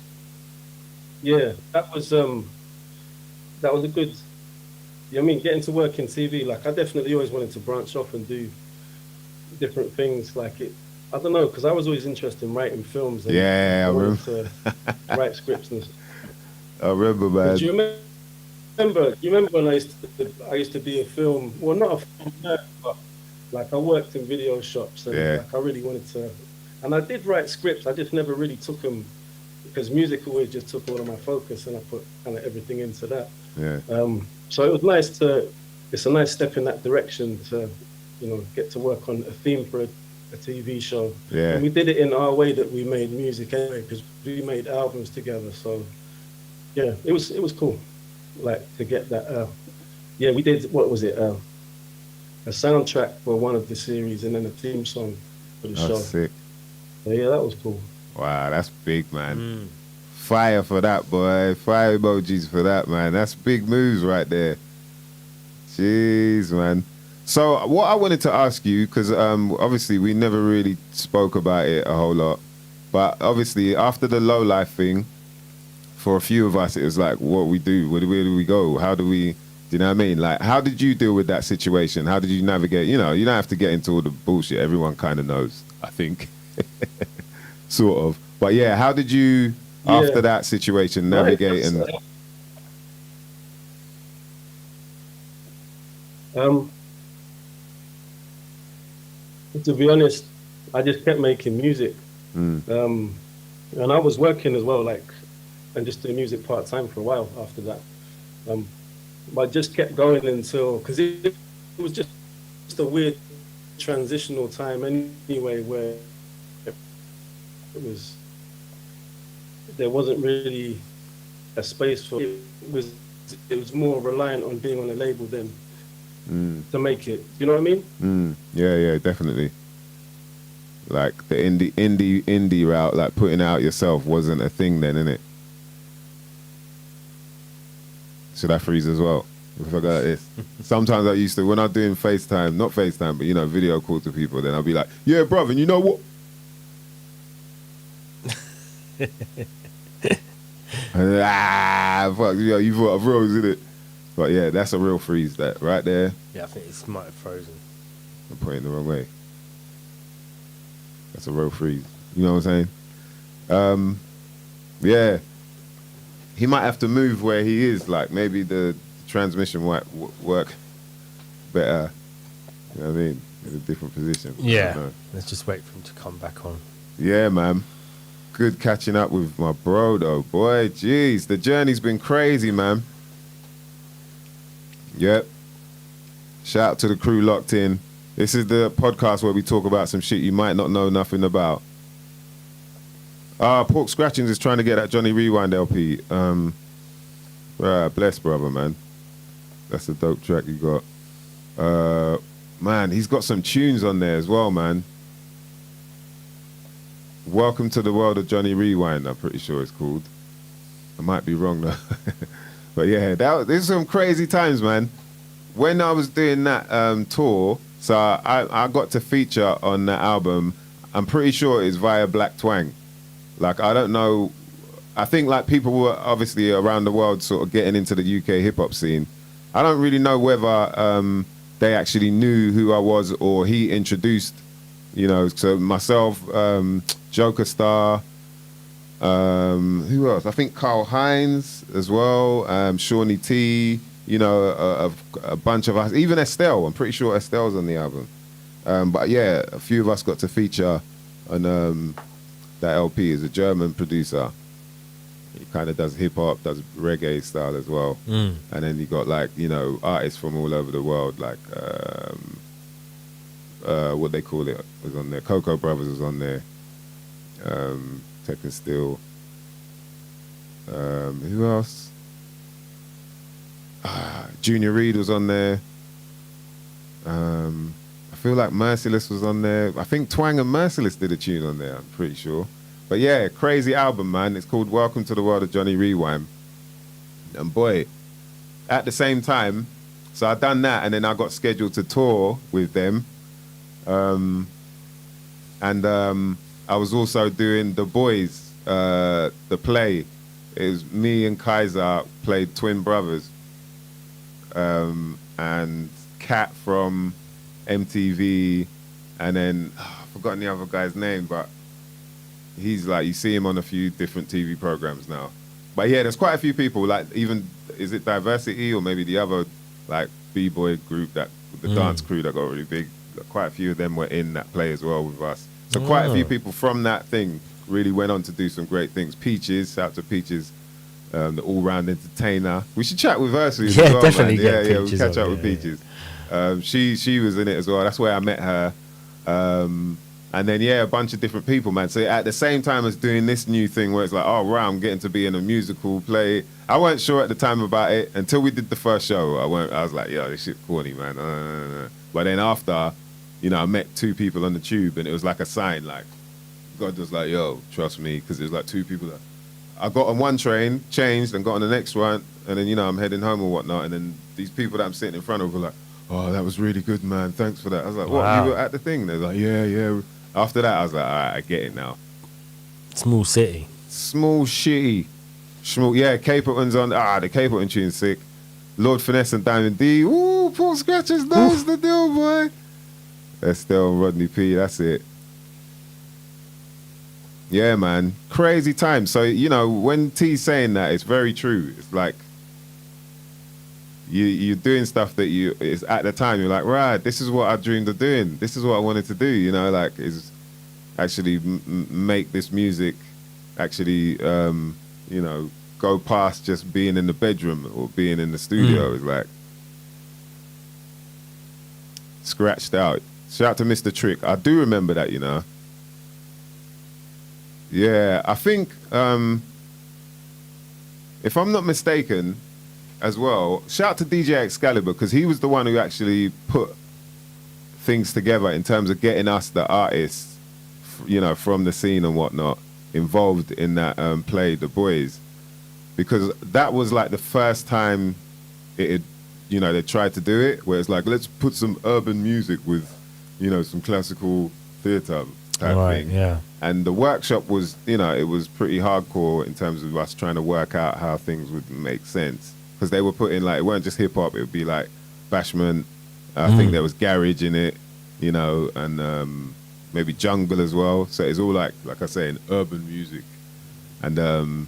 a good. I mean, getting to work in TV, like I definitely always wanted to branch off and do different things. Like I don't know, because I was always interested in writing films. And Yeah, I wanted to write scripts and stuff. I remember, man. Do you remember when I used to be a film? Well, not a film nerd, but like I worked in video shops, and Yeah. like I really wanted to. And I did write scripts. I just never really took them because music always just took all of my focus, and I put kind of everything into that. Yeah. So it was nice to. It's a nice step in that direction to, you know, get to work on a theme for a TV show. Yeah. And we did it in our way that we made music anyway, because we made albums together. So yeah, it was cool, like to get that. Yeah, we did. What was it? A soundtrack for one of the series, and then a theme song for the show. That's sick. So, yeah, that was cool. Wow, that's big, man. Fire for that, boy. Fire emojis for that, man. That's big moves right there. Jeez, man. So what I wanted to ask you, because obviously we never really spoke about it a whole lot, but obviously after the low life thing, for a few of us, it was like, what we do, where do we go? How do we, do you know what I mean? Like, how did you deal with that situation? How did you navigate? You know, you don't have to get into all the bullshit. Everyone kind of knows, I think. Sort of. But yeah, how did you, after that situation, navigate and... To be honest, I just kept making music. And I was working as well, like, and just doing music part-time for a while after that. But I just kept going until, because it was just a weird transitional time anyway, where there wasn't really a space for it. It was more reliant on being on a label than to make it. You know what I mean? Yeah, definitely. Like the indie route, like putting out yourself wasn't a thing then, innit? Should I freeze as well? I forgot this. Sometimes I used to, when I'm doing FaceTime, not FaceTime, but you know, video call to people, then I'll be like, yeah, brother, and you know what? Fuck, you thought I froze, innit? But yeah, that's a real freeze, that right there. Yeah, I think it might have frozen. I'm putting it the wrong way. That's a real freeze. You know what I'm saying? Yeah. He might have to move where he is. Like maybe the transmission might work better. You know what I mean? In a different position. Yeah. Let's just wait for him to come back on. Yeah, man. Good catching up with my bro, though. Boy, jeez. The journey's been crazy, man. Yep. Shout out to the crew locked in. This is the podcast where we talk about some shit you might not know nothing about. Pork Scratchings is trying to get that Johnny Rewind LP. Bless, brother, man. That's a dope track you got. Man, he's got some tunes on there as well, man. Welcome to the World of Johnny Rewind, I'm pretty sure it's called. I might be wrong, though. But yeah, this is some crazy times, man. When I was doing that tour, so I got to feature on that album. I'm pretty sure it's via Black Twang. Like, I don't know. I think like people were obviously around the world sort of getting into the UK hip hop scene. I don't really know whether they actually knew who I was or he introduced, you know, so myself, Joker Star, who else? I think Carl Hines as well, Shawnee T, you know, a bunch of us, even Estelle. I'm pretty sure Estelle's on the album. But yeah, a few of us got to feature on that LP. Is a German producer. He kind of does hip hop, does reggae style as well. And then you got like, you know, artists from all over the world, like what they call it was on there. Coco Brothers was on there. Tech and Steel. Who else? Junior Reid was on there. I feel like Merciless was on there. I think Twang and Merciless did a tune on there, I'm pretty sure. But yeah, crazy album, man. It's called Welcome to the World of Johnny Rewind. And boy, at the same time, so I done that and then I got scheduled to tour with them. And I was also doing The Boys, the play. It was me and Kaiser played twin brothers. And Kat from MTV, and then I've forgotten the other guy's name, but he's like, you see him on a few different TV programs now. But yeah, there's quite a few people, like even, is it Diversity or maybe the other like B-boy group, that the dance crew that got really big, quite a few of them were in that play as well with us. So quite a few people from that thing really went on to do some great things. Peaches, shout out to Peaches, the all-round entertainer. We should chat with her soon as well, definitely. Man. Yeah, we'll catch up with Peaches. She was in it as well. That's where I met her. And then, yeah, a bunch of different people, man. So at the same time as doing this new thing where it's like, oh, right, I'm getting to be in a musical play. I weren't sure at the time about it until we did the first show. I was like, yo, this shit's corny, man. But then after, you know, I met two people on the tube and it was like a sign, like, God was like, yo, trust me, because it was like two people that I got on one train, changed, and got on the next one, and then, you know, I'm heading home or whatnot, and then these people that I'm sitting in front of were like, oh, that was really good, man, thanks for that. I was like, what, you were at the thing? They're like, yeah. After that, I was like, all right, I get it now. Small city. Small, shitty. Yeah, Capleton's on, the Capleton tune's sick. Lord Finesse and Diamond D, ooh, Paul Scratchers knows the deal, boy. Estelle and Rodney P, that's it. Yeah, man. Crazy time. So, you know, when T's saying that, it's very true. It's like you're doing stuff that it's at the time, you're like, right, this is what I dreamed of doing. This is what I wanted to do, you know, like, is actually make this music actually, you know, go past just being in the bedroom or being in the studio. It's like scratched out. Shout out to Mr. Trick. I do remember that, you know. Yeah, I think, if I'm not mistaken, as well, shout out to DJ Excalibur, because he was the one who actually put things together in terms of getting us, the artists, you know, from the scene and whatnot, involved in that play, The Boys. Because that was like the first time it had, you know, they tried to do it, where it's like, let's put some urban music with, you know, some classical theatre type thing. Yeah. And the workshop was, you know, it was pretty hardcore in terms of us trying to work out how things would make sense. Because they were putting, like, it weren't just hip-hop, it would be like bashment. I think there was garage in it, you know, and maybe jungle as well. So it's all like I say, in urban music. And,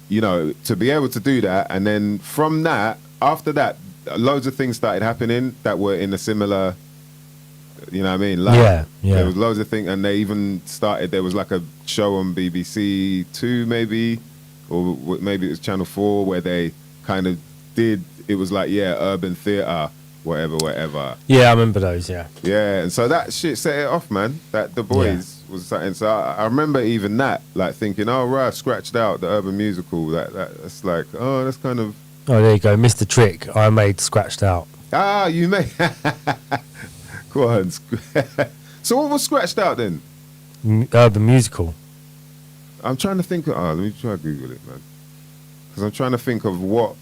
you know, to be able to do that, and then from that, after that, loads of things started happening that were in a similar, you know what I mean? Like, yeah. There was loads of things, and they even started, there was like a show on BBC 2 maybe, or maybe it was Channel 4, where they kind of did, it was like, yeah, urban theatre, whatever. Yeah, I remember those, yeah. Yeah, and so that shit set it off, man. That The Boys was something. So I remember even that, like thinking, oh, right, scratched out the urban musical. That's like, oh, that's kind of... Oh, there you go. Mr. Trick, I made Scratched Out. Ah, you made... Go on. So what was scratched out then? Urban musical. I'm trying to think. Let me try to Google it, man. Because I'm trying to think of what.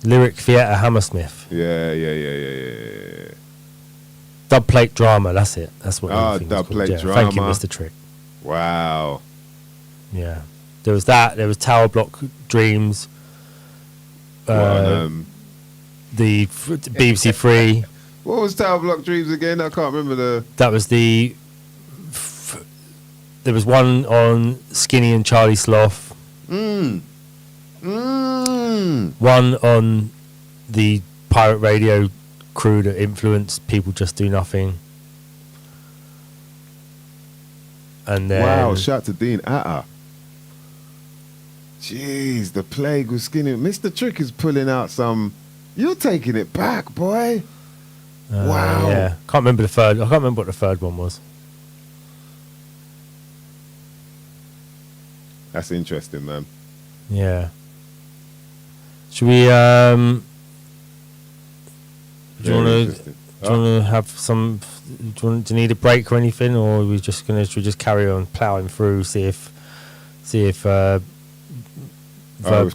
Lyric Theatre Hammersmith. Yeah. Dub plate drama, that's it. That's what everything was dub called, plate yeah. drama. Thank you, Mr. Trick. Wow. Yeah. There was that. There was Tower Block Dreams. Well, The BBC Three. what was Tower Block Dreams again? I can't remember the. That was the. There was one on Skinny and Charlie Sloth. One on the pirate radio crew that influenced People Just Do Nothing. And then Wow, shout to Dean Atta. Jeez, the plague was skinny. Mr. Trick is pulling out some. You're taking it back, boy. Wow. Yeah, can't remember the third. I can't remember what the third one was. That's interesting, man. Yeah. Should we? Do you want Interesting. to have some? Do you need a break or anything, or are we just gonna? Should we just carry on ploughing through? See if Verb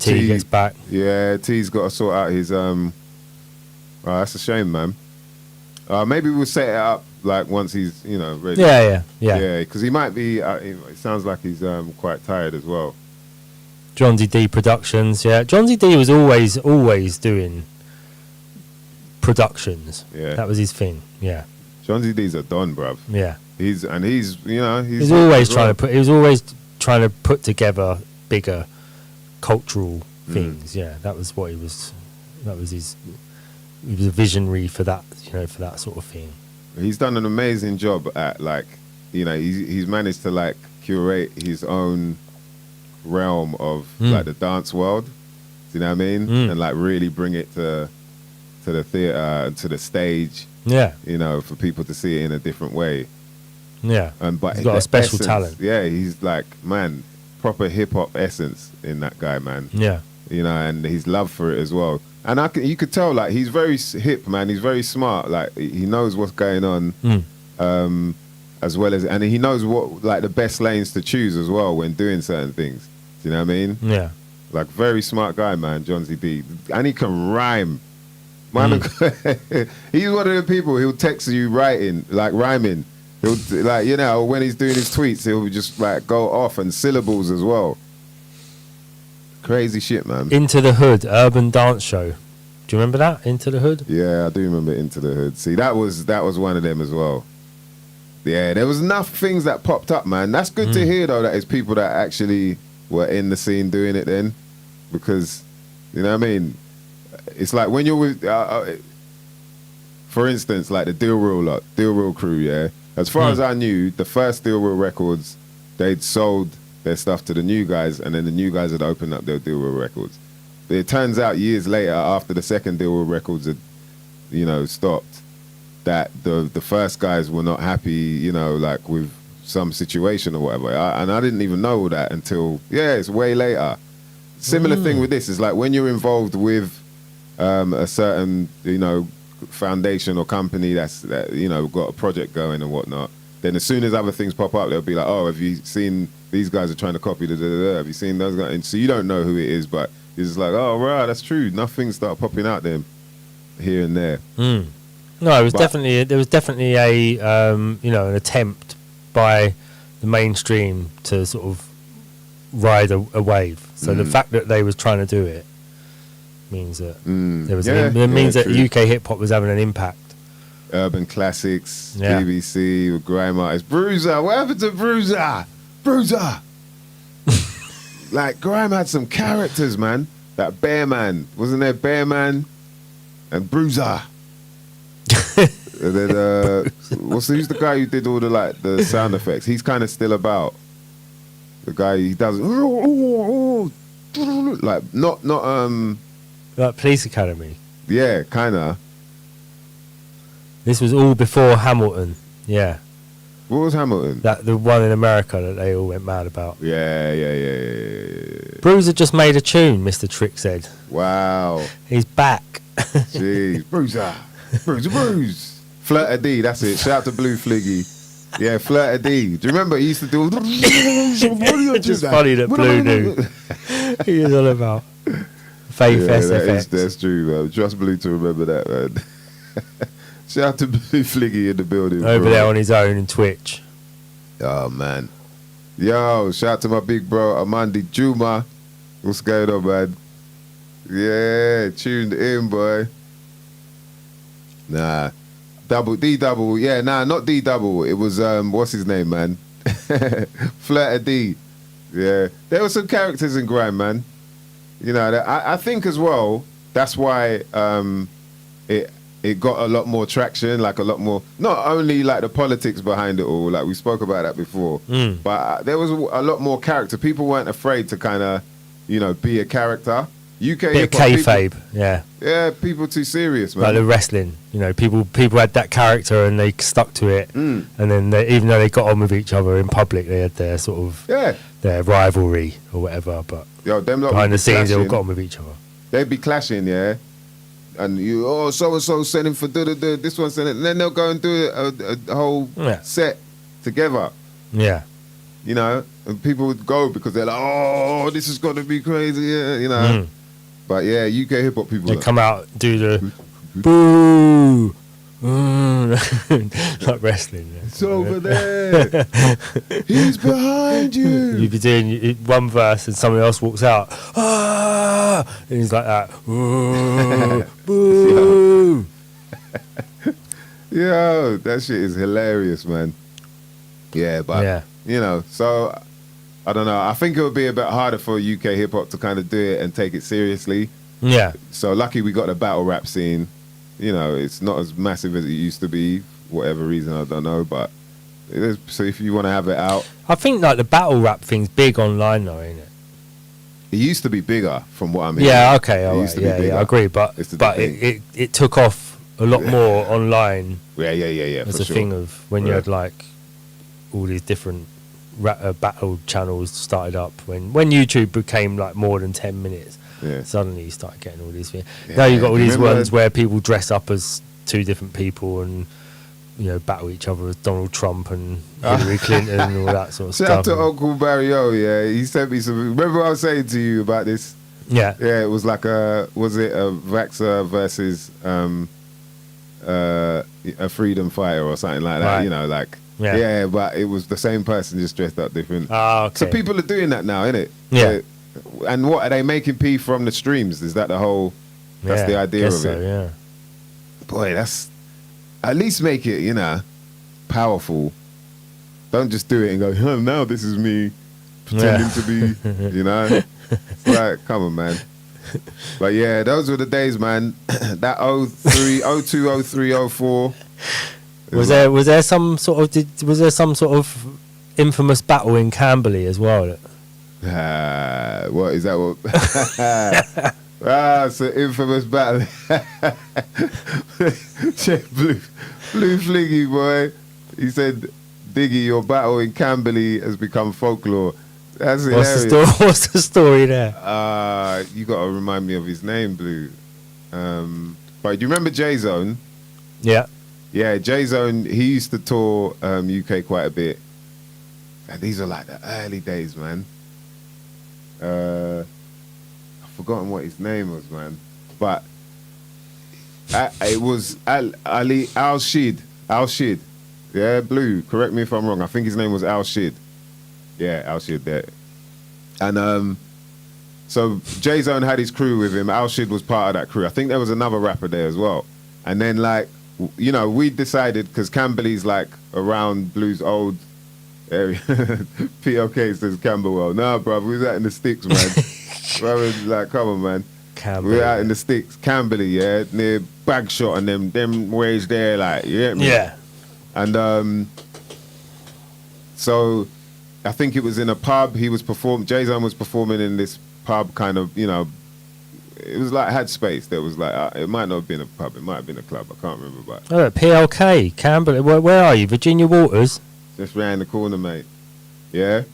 T T gets back. Yeah, T's got to sort out his. Oh, that's a shame, man. Maybe we'll set it up like once he's ready. Yeah. Yeah, because he might be. It sounds like he's quite tired as well. John D Productions. Yeah, John D was always doing productions. Yeah. That was his thing. Yeah. John D's a don, bruv. Yeah. He's He was always trying to put together bigger cultural things. Yeah, that was what he was. That was his. He was a visionary for that. For that sort of thing. He's done an amazing job at he's managed to like curate his own realm of like the dance world. Do you know what I mean? And like really bring it to the theater and to the stage. Yeah. For people to see it in a different way. Yeah. But he's got a special talent. Yeah, he's like, man, proper hip hop essence in that guy, man. Yeah. And his love for it as well. And you could tell, like, he's very hip, man. He's very smart. Like, he knows what's going on, as well as, and he knows what, like, the best lanes to choose as well when doing certain things. Do you know what I mean? Yeah. Like, very smart guy, man, John D. And he can rhyme. Man, he's one of the people, he'll text you rhyming. He'll, like, when he's doing his tweets, he'll just, like, go off and syllables as well. Crazy shit, man. Into the Hood, urban dance show. Do you remember that? Into the Hood? Yeah, I do remember Into the Hood. See, that was one of them as well. Yeah, there was enough things that popped up, man. That's good to hear, though, that it's people that actually were in the scene doing it then. Because, you know what I mean? It's like when you're with, for instance, like the Deal Real crew, yeah? As far as I knew, the first Deal Real records, they'd sold their stuff to the new guys, and then the new guys had opened up their Deal Real records. But it turns out years later, after the second Deal Real records had, stopped, that the first guys were not happy, like with some situation or whatever. And I didn't even know that until, it's way later. Similar thing with this is like when you're involved with a certain, foundation or company that got a project going and whatnot, then as soon as other things pop up, they'll be like, oh, have you seen these guys are trying to copy have you seen those guys? And so you don't know who it is, but it's just like, oh, right, that's true. Nothing start popping out there here and there. No, there was definitely a an attempt by the mainstream to sort of ride a wave. So the fact that they was trying to do it means that there was that UK hip hop was having an impact. Urban Classics, BBC, with grime artists. Bruiser, what happened to Bruiser? Bruiser! Like, grime had some characters, man. That Bear Man. Wasn't there Bear Man? And Bruiser. And then, who's the guy who did all the sound effects? He's kind of still about. The guy, he does... Like, not... Like Police Academy. Yeah, kind of. This was all before Hamilton. Yeah. What was Hamilton? The one in America that they all went mad about. Yeah. Bruiser just made a tune, Mr. Trick said. Wow. He's back. Jeez. Bruiser. Flirter D, that's it. Shout out to Blue Fliggy. Yeah, Flirter D. Do you remember he used to do... It's just funny that Blue knew. He is all about Faith SFX. That's true, man. Trust Blue to remember that, man. Shout out to Blue Fliggy in the building. Over bro. there on his own in Twitch. Oh, man. Yo, shout out to my big bro, Amandi Juma. What's going on, man? Yeah, tuned in, boy. Nah. D-double. Yeah, nah, not D-double. It was, what's his name, man? Flirter D. Yeah. There were some characters in Grime, man. You know, I think as well, that's why it got a lot more traction, like a lot more, not only like the politics behind it all, like we spoke about that before, but there was a lot more character. People weren't afraid to kind of, you know, be a character. UK Bit of hip-hop, kayfabe, yeah. Yeah, people too serious, man. Like the wrestling, you know, people had that character and they stuck to it, and then even though they got on with each other in public, they had their sort of their rivalry or whatever. But yo, them lot behind would the be scenes, they all clashing. got on with each other. They'd be clashing, yeah. And you, so and so sending for this one sending, and then they'll go and do a whole set together. Yeah, you know, and people would go because they're like, oh, this is going to be crazy, yeah, you know. But yeah, UK hip hop people they come out, do the boo, like wrestling. Yeah. It's over there. He's behind you. You'd be doing one verse and someone else walks out, and he's like that, boo. Yo, that shit is hilarious, man. Yeah, but you know, so I don't know. I think it would be a bit harder for UK hip hop to kind of do it and take it seriously. Yeah. So lucky we got the battle rap scene. You know, it's not as massive as it used to be, whatever reason, I don't know. But it is, so if you want to have it out. I think like the battle rap thing's big online though, ain't it? It used to be bigger from what I'm hearing. Yeah, okay, all It right. used to be bigger. I agree. But it took off a lot more online. Yeah. As for a sure. thing of when you had like all these different battle channels started up. When YouTube became like more than 10 minutes, suddenly you started getting all these things. Now you've got all these ones where people dress up as two different people and, you know, battle each other as Donald Trump and Hillary Clinton and all that sort of Shout stuff. out to Uncle Barry O, yeah. He sent me some. Remember what I was saying to you about this? Yeah. Yeah, it was like was it a Vaxxer versus a freedom fighter or something like that, Right. you know, like. Yeah. But it was the same person just dressed up different. Ah, okay. So people are doing that now, innit? Yeah. And what are they making P from the streams? Is that the whole? That's the idea of guess it. so, yeah. Boy, that's at least make it, you know, powerful. Don't just do it and go, oh, now this is me pretending to be, you know. It's like, come on, man. But yeah, those were the days, man. That 03, 02, 03, 04. Was there some sort of infamous battle in Camberley as well? What is that? What? It's an infamous battle. Check Blue Fliggy, boy. He said, Diggy, your battle in Camberley has become folklore. That's hilarious. What's the story there? You got to remind me of his name, Blue. But do you remember J-Zone? Yeah. Yeah, J-Zone, he used to tour UK quite a bit. And these are like the early days, man. I've forgotten what his name was, man. But it was Ali Al-Shid. Al-Shid. Yeah, Blue. Correct me if I'm wrong. I think his name was Al-Shid. Yeah, Al-Shid there. And so J-Zone had his crew with him. Al-Shid was part of that crew. I think there was another rapper there as well. And then, like, you know, we decided, because Camberley's like around Blue's old area. POK says Camberwell. Nah, bro, we was out in the sticks, man. Bro, was like, come on, man. We were out in the sticks. Camberley, yeah, near Bagshot and them ways there, like, you get me? Yeah. And so I think it was in a pub. He was J-Zone was performing in this pub, kind of, you know. It was like had space. There was like it might not have been a pub. It might have been a club. I can't remember. But PLK, Camberley. Where are you? Virginia Waters. Just round the corner, mate. Yeah.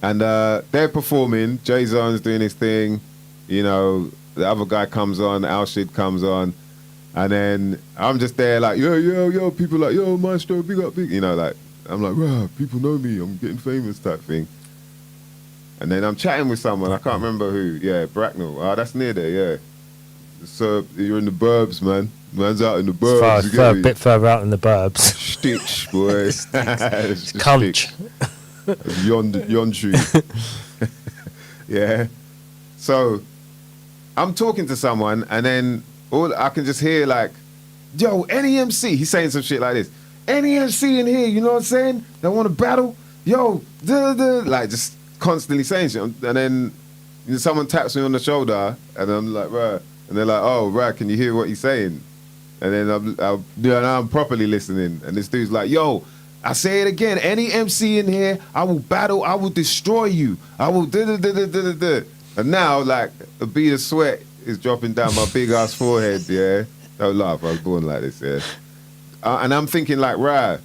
And they're performing. J-Zone's doing his thing. You know, the other guy comes on. Al-Shid comes on. And then I'm just there like, yo. People like, yo, Maestro, big up, big. You know, like, I'm like, wow, people know me. I'm getting famous type thing. And then I'm chatting with someone, I can't remember who. Yeah, Bracknell. Oh, that's near there, yeah. So you're in the burbs, man. Man's out in the burbs. It's a bit further out in the burbs. Stitch, boy. Cunch. Yon tree. Yeah. So I'm talking to someone, and then all I can just hear like, yo, any MC. He's saying some shit like this. Any MC in here, you know what I'm saying? They want to battle? Yo, like just constantly saying shit. And then someone taps me on the shoulder, and I'm like, right. And they're like, oh, right, can you hear what he's saying? And then I'm properly listening. And this dude's like, yo, I say it again. Any MC in here, I will battle. I will destroy you. I will da-da-da-da-da-da. And now, like, a bead of sweat is dropping down my big-ass forehead, yeah? Don't laugh, I was born like this, yeah? And I'm thinking, like, right,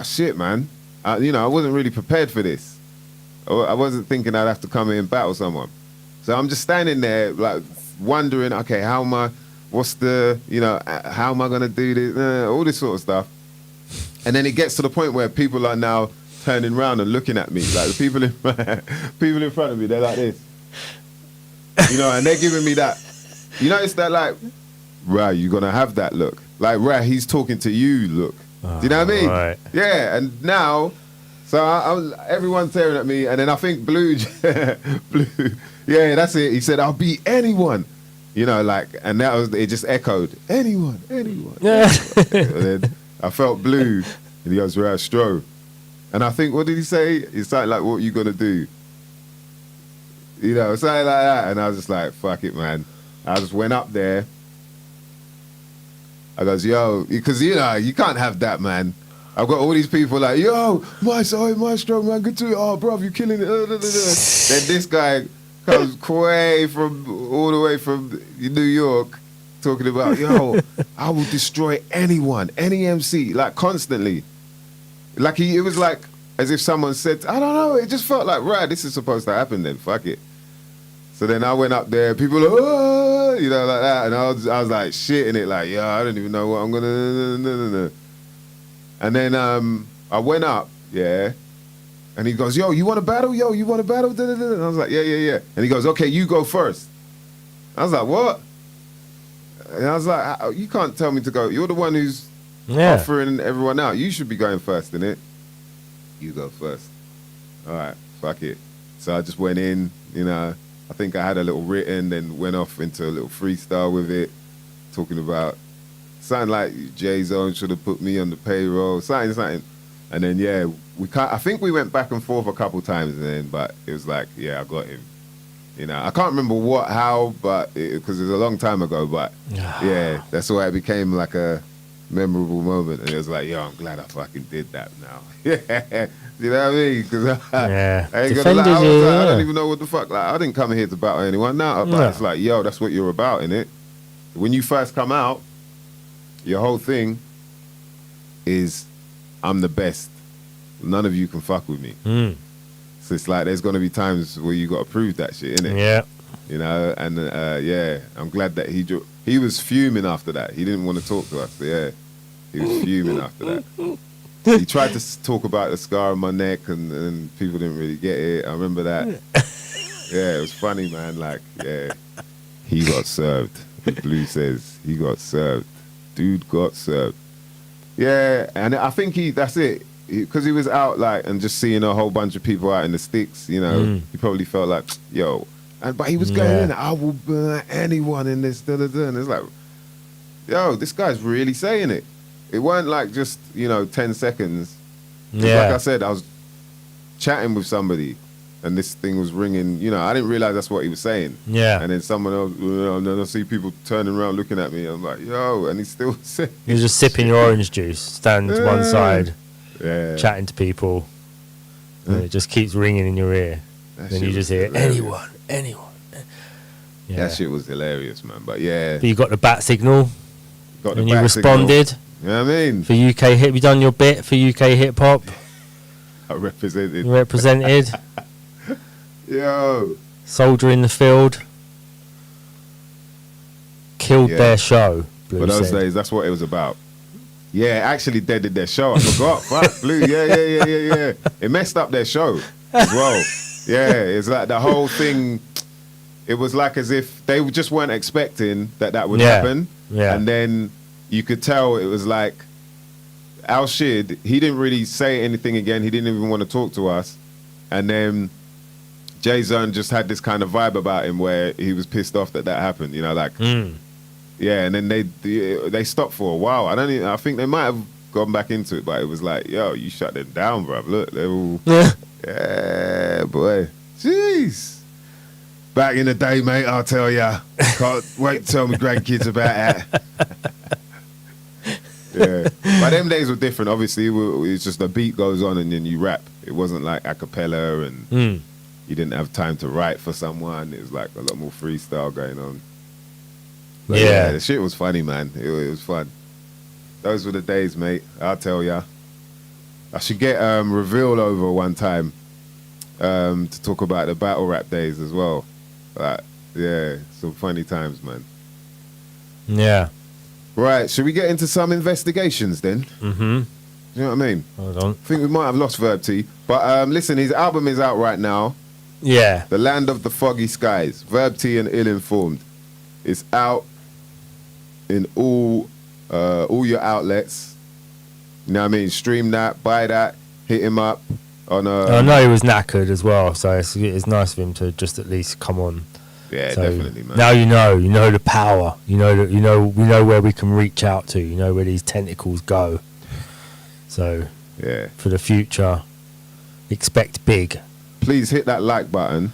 shit, man. I wasn't really prepared for this. I wasn't thinking I'd have to come in and battle someone. So I'm just standing there, like, wondering, okay, how am I going to do this? All this sort of stuff. And then it gets to the point where people are now turning around and looking at me. Like, the people in front of me, they're like this. And they're giving me that. You notice that, like, right, you're going to have that look. Like, right, he's talking to you look. Do you know what I mean? Right. Yeah, and now, so everyone's staring at me, and then I think Blue, yeah, that's it. He said, I'll beat anyone. And that was, it just echoed, anyone. Yeah. And then I felt Blue, and he goes, right, Stro. And I think, what did he say? It's like, what you gonna do? Something like that. And I was just like, fuck it, man. I just went up there. I goes, yo, because, you can't have that, man. I've got all these people like, yo, Maestro, man, good to you. Oh, bro, you're killing it. Then this guy comes all the way from New York, talking about, yo, I will destroy anyone, any MC, like constantly. Like it was like as if someone said, I don't know, it just felt like, right, this is supposed to happen then, fuck it. So then I went up there, people were like, oh, like that, and I was like shitting it, like, I don't even know what I'm gonna. And then I went up, yeah, and he goes, yo, you want to battle? Yo, you want to battle? And I was like, yeah. And he goes, okay, you go first. I was like, what? And I was like, you can't tell me to go. You're the one who's offering everyone out. You should be going first, innit? You go first. All right, fuck it. So I just went in, I think I had a little written, then went off into a little freestyle with it, talking about something like J-Zone should have put me on the payroll, something. And then, I think we went back and forth a couple times, but it was like, I got him. I can't remember how, but because it was a long time ago, but that's why it became like a memorable moment. And it was like, I'm glad I fucking did that now. Yeah. You know what I mean? Because I ain't gonna lie, I don't even know what the fuck. Like, I didn't come here to battle anyone. Now, but it's like, that's what you're about, innit? When you first come out, your whole thing is, I'm the best. None of you can fuck with me. So it's like there's gonna be times where you gotta prove that shit, innit? Yeah. And I'm glad that he was fuming after that. He didn't want to talk to us. So he was fuming after that. He tried to talk about the scar on my neck, and people didn't really get it. I remember that. Yeah, it was funny, man. Like, he got served. Blue says he got served. Dude got served. Yeah, and I think that's it. Because he was out, like, and just seeing a whole bunch of people out in the sticks, he probably felt like, but he was going in, I will burn anyone in this, and it's like, this guy's really saying it. It weren't like just, 10 seconds. Like I said, I was chatting with somebody and this thing was ringing, I didn't realize that's what he was saying. Yeah. And then someone else, and then I see people turning around looking at me. I'm like, and he's still saying. You're just sipping your orange juice, standing to one side, chatting to people. And it just keeps ringing in your ear. Then you just hear, anyone. Yeah. That shit was hilarious, man. But But you got the bat signal. And you responded. Signal. You know what I mean? For UK hip, you done your bit for UK hip hop. I represented. Yo. Soldier in the field. Killed their show. Blue For those said. days, that's what it was about. Yeah, actually deaded their show. I forgot. Fuck, Blue. Yeah. It messed up their show. as well. Yeah, it's like the whole thing. It was like as if they just weren't expecting that would happen. Yeah. And then you could tell it was like Al Shid, he didn't really say anything again. He didn't even want to talk to us. And then Jay-Zone just had this kind of vibe about him where he was pissed off that happened, you know, like, yeah. And then they stopped for a while. I think they might have gone back into it, but it was like, yo, you shut them down, bruv. Look, they're all, yeah, boy. Jeez. Back in the day, mate, I'll tell ya. Can't wait to tell my grandkids about that. Yeah. But them days were different. Obviously, it's just the beat goes on and then you rap. It wasn't like a cappella and you didn't have time to write for someone. It was like a lot more freestyle going on. But yeah, the shit was funny, man. It was fun. Those were the days, mate. I'll tell ya. I should get Reveal over one time to talk about the battle rap days as well. But yeah, some funny times, man. Yeah. Right, should we get into some investigations then? Mm-hmm. You know what I mean? Hold on. I think we might have lost Verb T. But listen, his album is out right now. Yeah. The Land of the Foggy Skies. Verb T and Ill Informed. It's out in all your outlets. You know what I mean? Stream that, buy that, hit him up on I know he was knackered as well, so it's nice of him to just at least come on. Yeah, So definitely, man. now you know the power. We know where we can reach out to. You know where these tentacles go. So Yeah. for the future, expect big. Please hit that like button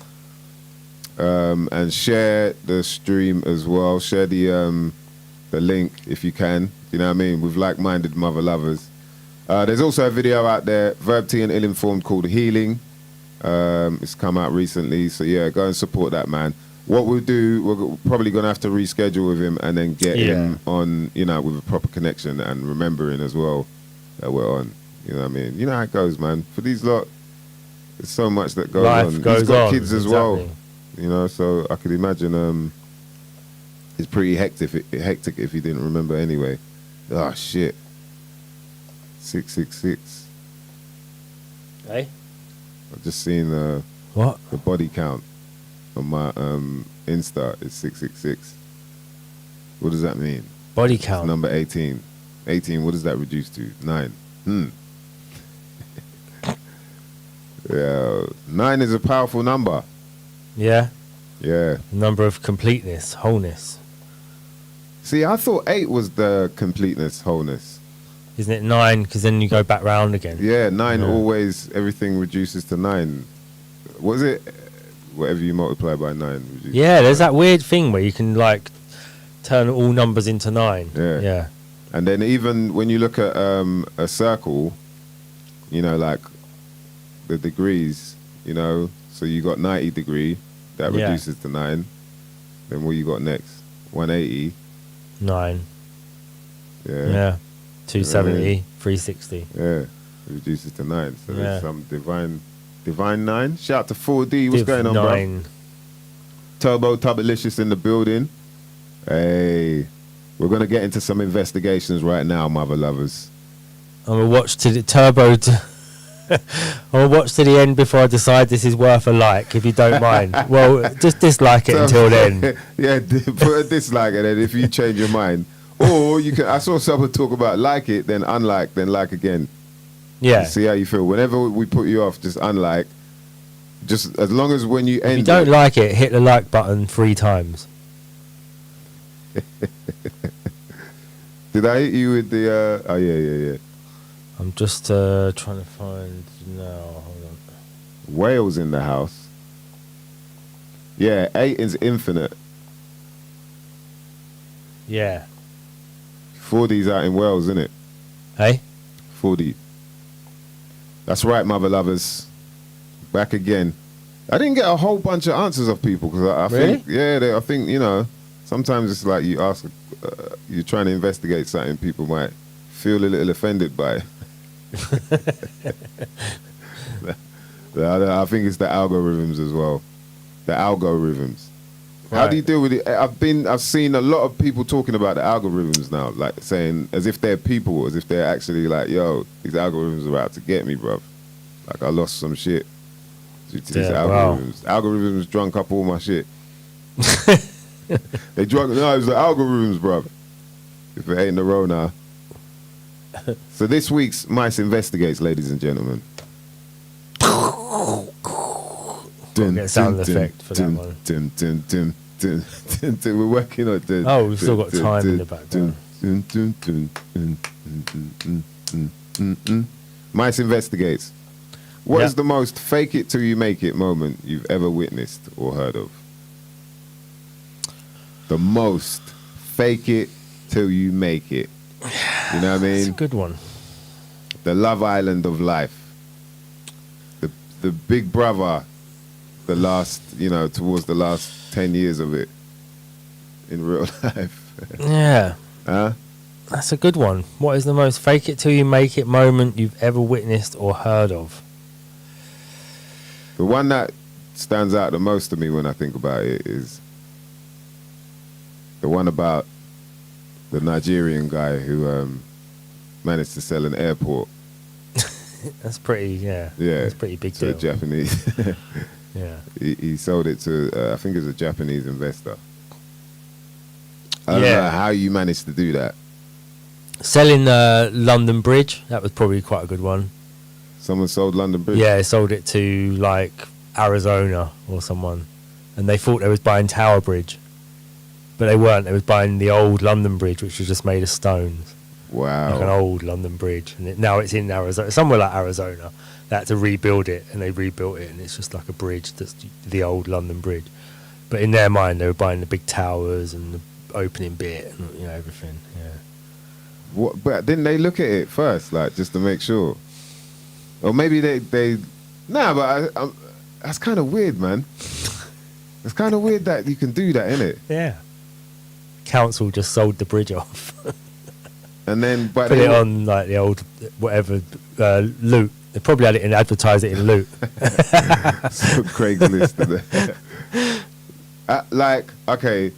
and share the stream as well. Share the link if you can. You know what I mean? With like-minded mother lovers. There's also a video out there, Verb T and Ill Informed, called Healing. It's come out recently, so yeah, go and support that, man. What we'll do, we're probably going to have to reschedule with him and then get him on, you know, with a proper connection and remembering as well that we're on. You know what I mean? You know how it goes, man. For these lot, there's so much that goes Life on. goes He's got on, kids as exactly. well, you know, so I could imagine it's pretty hectic if he didn't remember anyway. Oh, shit. 666. Hey? I've just seen What? the body count on my Insta is 666. What does that mean? Body It's count. number 18. 18, what does that reduce to? 9. Yeah, 9 is a powerful number. Yeah. Yeah. Number of completeness, wholeness. See, I thought 8 was the completeness, wholeness. Isn't it 9? Because then you go back round again. Yeah, 9 Yeah. always, everything reduces to 9. What is it? Whatever you multiply by 9. reduces Yeah, to there's 9. that weird thing where you can like turn all numbers into 9. Yeah. Yeah. And then even when you look at a circle, you know, like the degrees, you know, so you got 90 degree, that Yeah. reduces to 9. Then what you got next? 180. 9. Yeah. Yeah. 270, Yeah. 360. Yeah. It reduces to 9. So Yeah. there's some divine 9. Shout out to 4D. What's Div going on, bro? 9. Turbo Tubelicious in the building. Hey. We're going to get into some investigations right now, mother lovers. I'm gonna watch to the turbo. I'm gonna watch to the end before I decide this is worth a like. If you don't mind, well, just dislike it until then. Yeah, put a dislike and then if you change your mind. Or you can, I saw someone talk about like it, then unlike, then like again. Yeah. See how you feel. Whenever we put you off, just unlike. Just as long as when you If end you don't it, like it, hit the like button 3 times. Did I hit you with the oh yeah. I'm just trying to find now. Hold on. Wales in the house. Yeah, 8 is infinite. Yeah. 4D's out in Wales, isn't it? Hey. 4D. That's right, mother lovers. Back again. I didn't get a whole bunch of answers of people because I Really? think, I think, you know, sometimes it's like you ask, you're trying to investigate something, people might feel a little offended by. I think it's the algorithms as well. The algorithms. How do you deal with it? I've seen a lot of people talking about the algorithms now, like saying as if they're people, as if they're actually like, yo, these algorithms are out to get me, bruv. Like I lost some shit. Due to these Yeah, wow. algorithms. Algorithms drunk up all my shit. They drunk. No, it was the algorithms, bruv. If it ain't the Rona. So this week's Mice Investigates, ladies and gentlemen. Get a sound effect for that one. We're working on it. Oh, we've still got time in the background. Mice Investigates. What is Yeah. the most fake it till you make it moment you've ever witnessed or heard of? The most fake it till you make it. You know what I It's a mean? good one. The Love Island of life. The Big Brother, the last, towards the last 10 years of it in real life. Yeah. Huh? That's a good one. What is the most fake it till you make it moment you've ever witnessed or heard of? The one that stands out the most to me when I think about it is the one about the Nigerian guy who managed to sell an airport. That's pretty, yeah. Yeah, That's pretty big to deal. a Japanese. Yeah. he sold it to, I think it was a Japanese investor. I don't Yeah. know how you managed to do that. Selling London Bridge, that was probably quite a good one. Someone sold London Bridge. Yeah, sold it to like Arizona or someone, and they thought they was buying Tower Bridge, but they weren't. They was buying the old London Bridge, which was just made of stones, like an Wow. old London Bridge. And now it's in Arizona, somewhere like Arizona. They had to rebuild it, and they rebuilt it, and it's just like a bridge that's the old London Bridge. But in their mind, they were buying the big towers and the opening bit, and everything. Yeah. What, but didn't they look at it first, like just to make sure? Or maybe they nah, but that's kind of weird, man. It's kind of weird that you can do that, innit? Yeah. Council just sold the bridge off. And then, but Put they it on like the old whatever loot. They probably had it and advertised it in loot. Craigslist. Okay,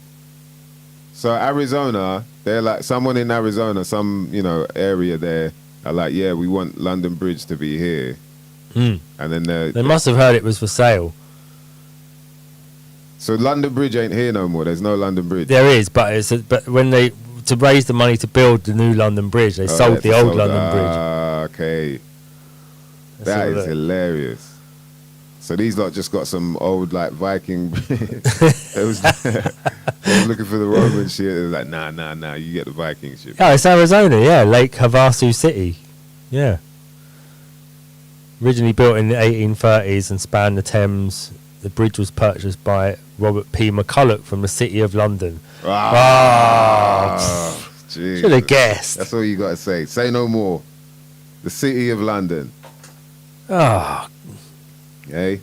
so Arizona, they're like someone in Arizona, some area there are like, yeah, we want London Bridge to be here, Mm. and then They must have heard it was for sale. so London Bridge ain't here no more. There's no London Bridge. There is, but but when they to raise the money to build the new London Bridge, they sold the old London Bridge. Okay, Let's that have a is look. hilarious. So these lot just got some old like Viking. They was looking for the Roman shit. It was like, nah, you get the Viking shit. Oh, it's Arizona, yeah, Lake Havasu City, yeah. Originally built in the 1830s and spanned the Thames, the bridge was purchased by Robert P. McCulloch from the City of London. Jeez. Should have guessed. That's all you got to say. Say no more. The City of London. Oh, Okay,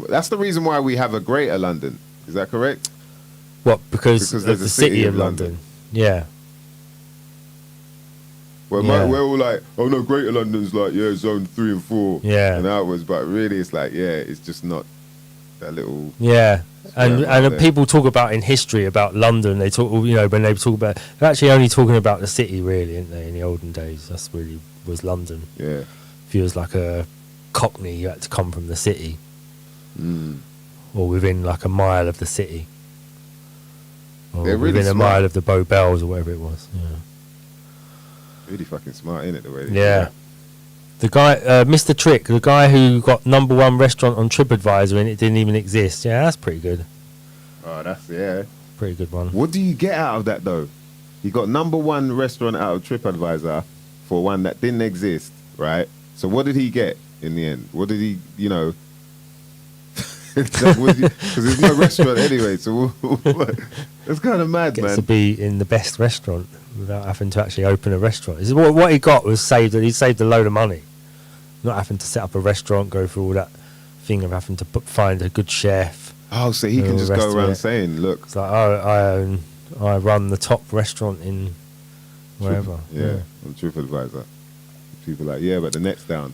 that's the reason why we have a Greater London. Is that correct? what? Because Because of there's the a City of London. Yeah. Well, Yeah. we're all like, oh no, Greater London's like, yeah, zone 3 and 4. Yeah. And outwards, but really it's like, yeah, it's just not that little. Yeah, and Yeah, right there. people talk about in history about London. They talk, when they talk about, they're actually only talking about the city, really, aren't they? In the olden days, that's really was London. Yeah. If you was like a Cockney, you had to come from the city, Mm. or within like a mile of the city, or They're really within a smart. mile of the Bow Bells or whatever it was. Yeah. Really fucking smart, innit, the way they do Yeah. that. The guy, Mr. Trick, the guy who got #1 restaurant on TripAdvisor and it didn't even exist. Yeah, that's pretty good. Oh, that's, yeah. Pretty good one. What do you get out of that, though? You got *1 restaurant out of TripAdvisor for one that didn't exist, right? So what did he get in the end? What did he, because there's no restaurant anyway, so that's kind of mad, Gets man. to be in the best restaurant without having to actually open a restaurant. What he got was he saved a load of money, not having to set up a restaurant, go through all that thing of having to find a good chef. Oh, so he and can all just the rest go of around it. saying, look, It's like, oh, I run the top restaurant in wherever. Yeah, on TripAdvisor. People are like, yeah, but the net's down.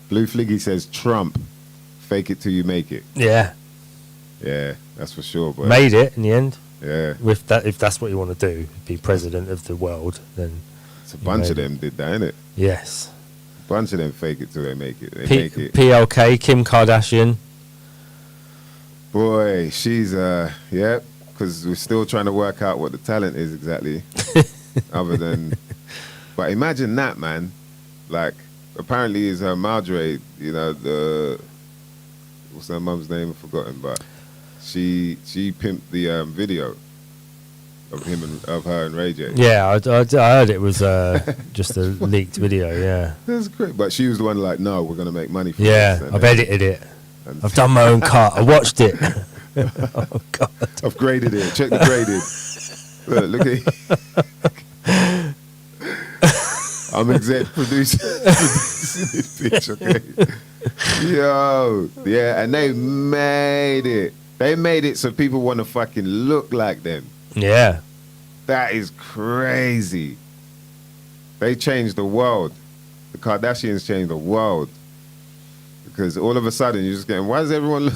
Blue Fliggy says, Trump, fake it till you make it. Yeah. Yeah, that's for sure, boy. Made it in the end. Yeah, With that, if that's what you want to do, be president of the world, then it's a bunch of made them did that, innit? yes. A bunch of them fake it till they make it. They make it. PLK, Kim Kardashian, Boy, she's yep. Because we're still trying to work out what the talent is exactly. Other than, but imagine that, man. Like, apparently, is her Marjorie. You know the what's her mum's name? I've forgotten, but she pimped the video of him and of her and Ray J. Yeah, I heard it was just a leaked video. Yeah, That's great. But she was the one like, no, we're gonna make money from yeah. this. I've edited it. And I've done my own cut. I watched it. Oh God. I've graded it. Check the graded. Look at I'm exec producer this bitch, okay? Yo. Yeah, and they made it. They made it so people want to fucking look like them. Yeah. That is crazy. They changed the world. The Kardashians changed the world. Because all of a sudden you're just getting, why does everyone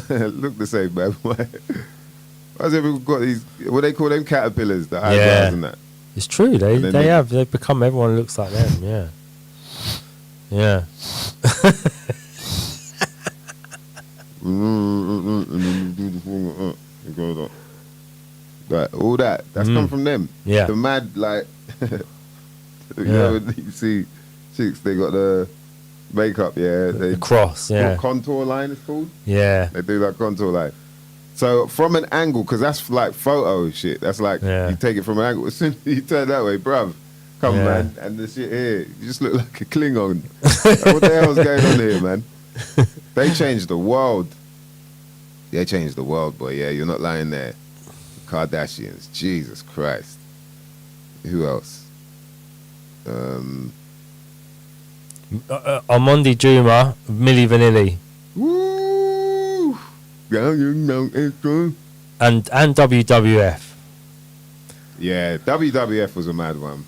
look the same, man? Why has everyone got these, what they call them, caterpillars, the eyebrows and that? It's true. They've become, everyone looks like them. Yeah. Yeah. Like, all that. That's come from them. Yeah. The mad, like, you know, when you see chicks, they got the makeup, yeah. The cross, yeah. What contour line is called? Yeah. They do that contour line. So from an angle, because that's like photo shit. That's like, you take it from an angle. As soon as you turn that way, bruv, come man. And the shit here, you just look like a Klingon. Like, what the hell's going on here, man? They changed the world. They changed the world, boy. Yeah, you're not lying there. Kardashians, Jesus Christ. Who else? Armandi Juma, Milli Vanilli. Woo! And WWF. Yeah, WWF was a mad one.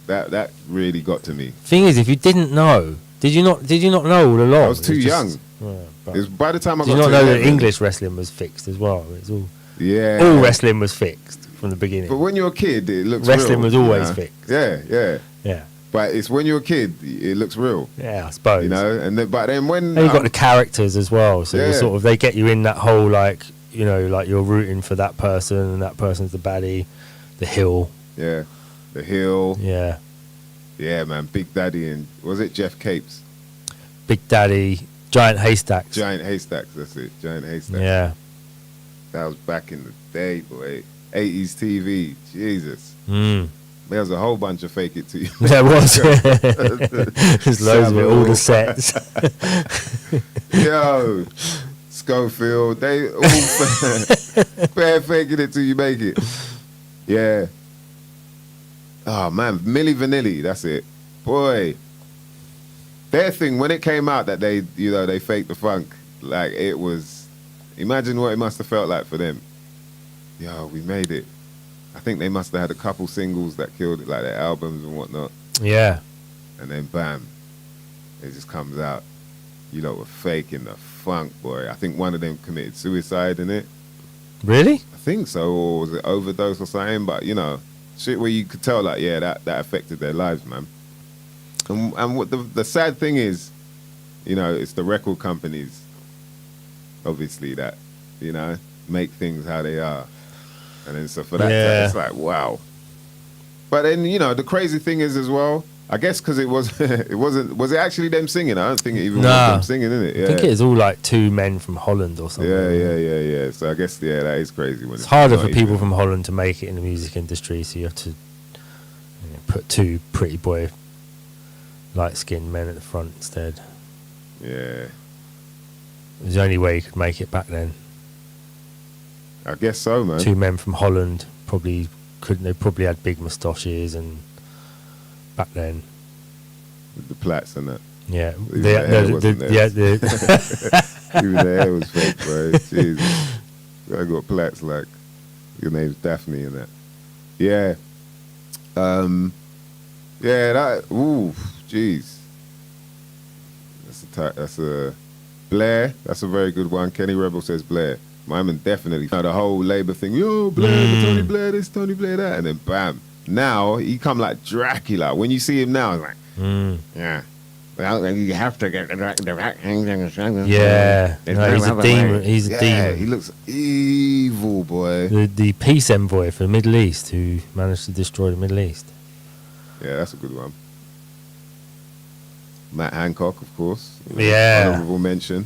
That really got to me. Thing is, if you didn't know, did you not know all along? I was too young. It was by the time I got to did you not know that 11. English wrestling was fixed as well? It's all all wrestling was fixed from the beginning. But when you're a kid, it looks wrestling real, was always fixed. Yeah. But it's when you're a kid, it looks real. Yeah, I suppose. You know, but then when you've got the characters as well, so you're sort of, they get you in that whole, like, you know, like you're rooting for that person, and that person's the baddie, the heel. Yeah, the heel. Yeah. Yeah, man, Big Daddy and was it Jeff Capes? Big Daddy, Giant Haystacks. Giant Haystacks, that's it. Giant Haystacks. Yeah. That was back in the day, boy. 80s TV, Jesus. There was a whole bunch of fake it to you. There was. There's loads of it, all the sets. Yo, Schofield, they all fair faking it till you make it. Yeah. Oh man, Milli Vanilli, that's it. Boy, their thing when it came out that they, you know, they faked the funk, like it was. Imagine what it must have felt like for them. Yo, we made it. I think they must have had a couple singles that killed it, like their albums and whatnot. Yeah. And then bam, it just comes out. You know, we're faking the funk, boy. I think one of them committed suicide in it. Really? I think so, or was it overdose or something? But you know, shit where you could tell, like, yeah, that affected their lives, man. And what the sad thing is, you know, it's the record companies, obviously, that, you know, make things how they are. And then so for that, it's like, wow. But then, you know, the crazy thing is as well, I guess because it was, was it actually them singing? I don't think it even was them singing, innit? Yeah. I think it is all like two men from Holland or something. Yeah. So I guess, that is crazy. When it's harder for people from Holland to make it in the music industry, so you have to put two pretty boy, light-skinned men at the front instead. Yeah. It was the only way you could make it back then. I guess so, man. Two men from Holland probably couldn't. They probably had big moustaches, and back then, with the plaits and that. Yeah, even the hair wasn't there. Even the hair was fake, bro. Jesus, I got plaits like your name's Daphne and that. Yeah, that. Ooh, jeez. That's a Blair. That's a very good one. Kenny Rebel says Blair. My man definitely. You know, the whole Labour thing. Yo, Blair, Tony Blair this, Tony Blair that, and then bam. Now he come like Dracula. When you see him now, it's like, yeah, Well, you have to get the right thing. Yeah, no, he's a demon. He's a Yeah, demon. he looks evil, boy. The peace envoy for the Middle East who managed to destroy the Middle East. Yeah, that's a good one. Matt Hancock, of course. Yeah. Honorable mention.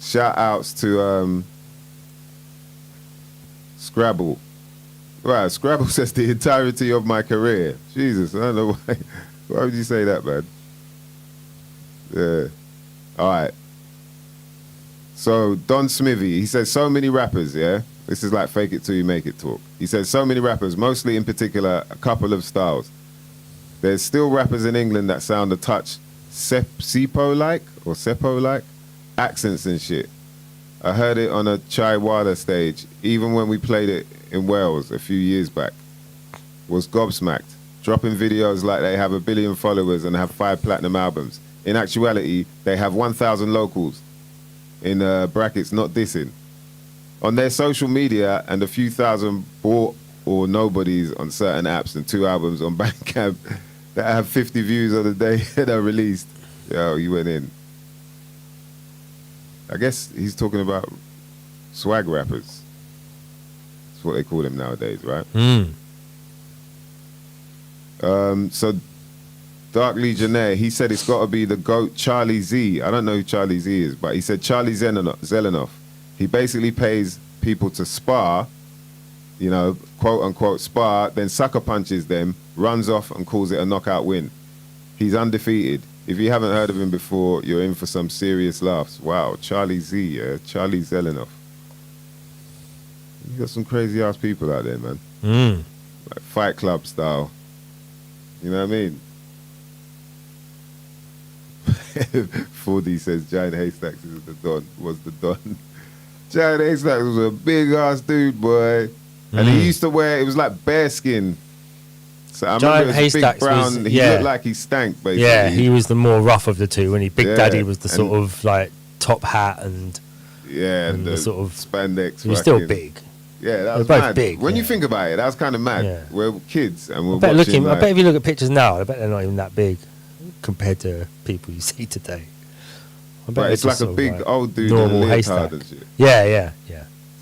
Shout outs to Scrabble. Right, Scrabble says the entirety of my career. Jesus, I don't know why. Why would you say that, man? Yeah. All right. So, Don Smithy, he says, so many rappers, yeah? This is like fake it till you make it talk. He says, so many rappers, mostly in particular, a couple of styles. There's still rappers in England that sound a touch Seppo-like or Seppo-like accents and shit. I heard it on a Chai Wada stage, even when we played it in Wales a few years back. Was gobsmacked, dropping videos like they have 1 billion followers and have 5 platinum albums. In actuality, they have 1,000 locals. In brackets, not dissing. On their social media and a few thousand bought or nobodies on certain apps and 2 albums on Bandcamp that have 50 views on the day they're released. Yo, you went in. I guess he's talking about swag rappers. That's what they call them nowadays, right? So Dark Legionnaire, he said it's got to be the GOAT Charlie Z. I don't know who Charlie Z is, but he said Charlie Zelenoff. He basically pays people to spar, you know, quote unquote spar, then sucker punches them, runs off and calls it a knockout win. He's undefeated. If you haven't heard of him before, you're in for some serious laughs. Wow, Charlie Z, yeah, Charlie Zelenoff. You got some crazy ass people out there, man. Like Fight Club style. You know what I mean? 4D says Giant Haystacks is the Don. Was the Don? Giant Haystacks was a big ass dude, boy, and he used to wear. It was like bearskin. So I Giant remember it was Haystacks big brown. was- He yeah. looked like he stank, basically. Yeah, he was the more rough of the two. When Big Yeah, Daddy was the and- sort of like top hat and Yeah, and and the the sort of- spandex. he was still fucking- big. Yeah, that They're was both mad. big, When you yeah. think about it, that was kind of mad. Yeah. We're kids and we're I bet watching. I bet if you look at pictures now, I bet they're not even that big compared to people you see today. I bet But they're it's like just a sort of big like old dude in a normal leotard haystack. and shit. Yeah.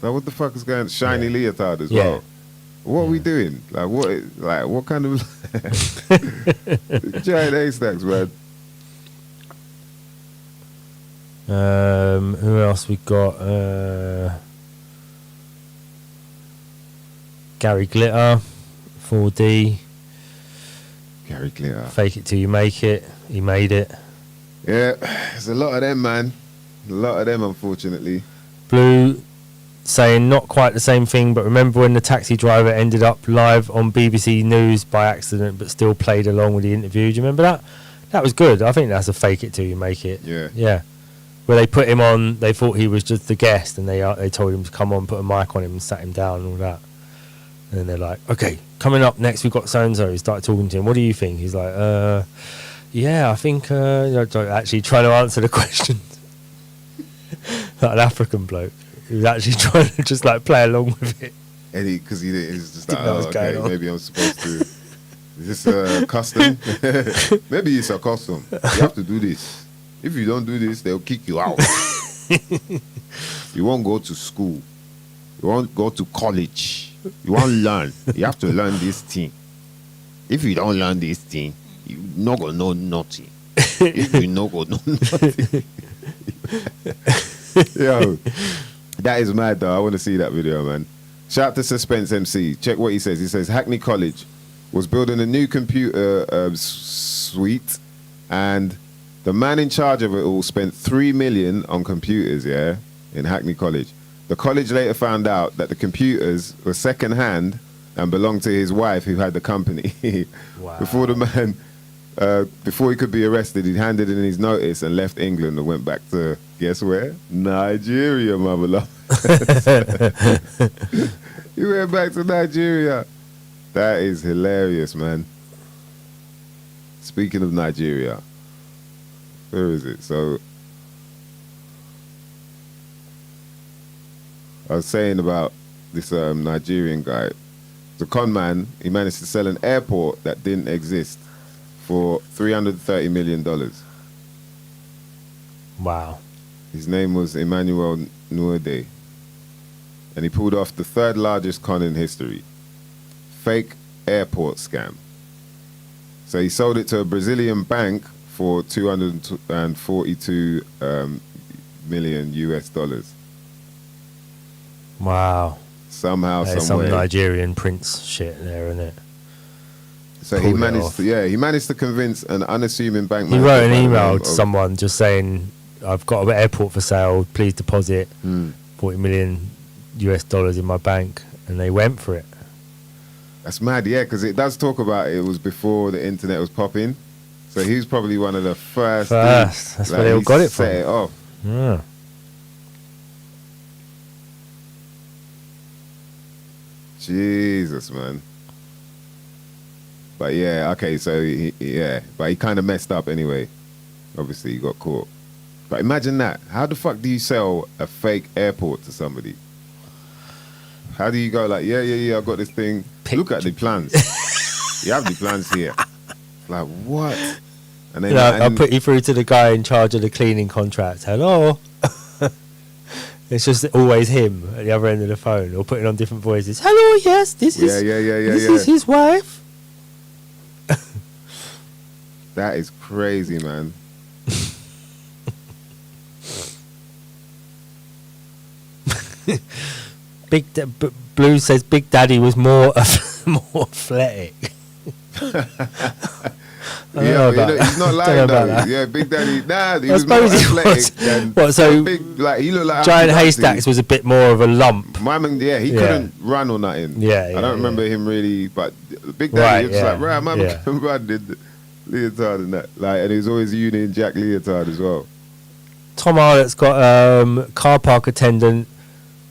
So what the fuck is going? Shiny Yeah. leotard as Yeah. well. What are we doing? Like what kind of giant haystacks, man? Who else we got? Gary Glitter, 4D. Gary Glitter. Fake it till you make it. He made it. Yeah, there's a lot of them, man. A lot of them, unfortunately. Blue saying not quite the same thing, but remember when the taxi driver ended up live on BBC News by accident, but still played along with the interview? Do you remember that? That was good. I think that's a fake it till you make it. Yeah. Where they put him on, they thought he was just the guest, and they told him to come on, put a mic on him, and sat him down and all that. And then they're like, okay, coming up next, we've got so and so. He started talking to him. What do you think? He's like, yeah, I think actually trying to answer the questions. Like an African bloke. He was actually trying to just like play along with it. And because he was just like, Didn't know what was going on. maybe I'm supposed to. Is this a custom? Maybe it's a custom. You have to do this. If you don't do this, they'll kick you out. You won't go to school. You won't go to college. You won't learn. You have to learn this thing. If you don't learn this thing, you not gonna know nothing. If you not gonna know nothing. Yo, that is mad though. I want to see that video, man. Shout out to Suspense MC. Check what he says. He says Hackney College was building a new computer suite, and the man in charge of it all spent 3 million on computers, yeah, in Hackney College. The college later found out that the computers were second-hand and belonged to his wife, who had the company. Wow. Before the man, before he could be arrested, he handed in his notice and left England and went back to, guess where? Nigeria, mother love. He went back to Nigeria. That is hilarious, man. Speaking of Nigeria, where is it? So, I was saying about this Nigerian guy. The con man, he managed to sell an airport that didn't exist for $330 million. Wow. His name was Emmanuel Nuerde. And he pulled off the third largest con in history. Fake airport scam. So he sold it to a Brazilian bank for 242 million US dollars. Wow. Somehow, There's some way. some Nigerian prince shit there, isn't it? So Pulled he it managed off. he managed to convince an unassuming bank He manager wrote an by the email name to of- someone just saying, I've got an airport for sale, please deposit Hmm. 40 million US dollars in my bank. And they went for it. That's mad, yeah, because it does talk about it was before the internet was popping. So he was probably one of the first. First. That's where they all he got it set from. it off. Yeah. Jesus, man. But yeah, okay, so but he kind of messed up anyway. Obviously, he got caught. But imagine that. How the fuck do you sell a fake airport to somebody? How do you go like, yeah, I got this thing. Look at the plans. You have the plans here. Like, what? And then I'll put you through to the guy in charge of the cleaning contract. Hello? It's just always him at the other end of the phone, or putting on different voices. Hello, yes, this is this is his wife. That is crazy, man. Blue says Big Daddy was more more athletic. He's not lying though. that. Yeah, Big Daddy. Nah, he I was more suppose he athletic was. than What, so big. Like he looked like Giant Humpty Haystacks Dumpty. was a bit more of a lump. My man, yeah, he Yeah. couldn't run or nothing. Yeah, I don't remember him really, but Big Daddy, Right, he was just yeah, like, right, my man yeah. can run in the leotard and that. Like, and he was always a Union Jack leotard as well. Tom Arlett's got car park attendant,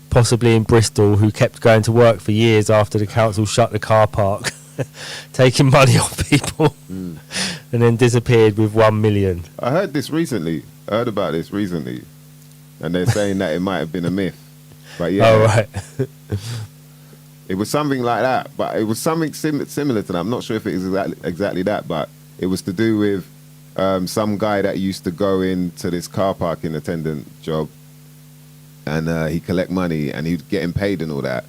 possibly in Bristol, who kept going to work for years after the council shut the car park, taking money off people, and then disappeared with 1 million. I heard this recently. I heard about this recently, and they're saying that it might have been a myth. But yeah, Oh right. it was something like that. But it was something similar to that. I'm not sure if it is exactly that, but it was to do with some guy that used to go into this car parking attendant job, and he'd collect money and he'd getting paid and all that.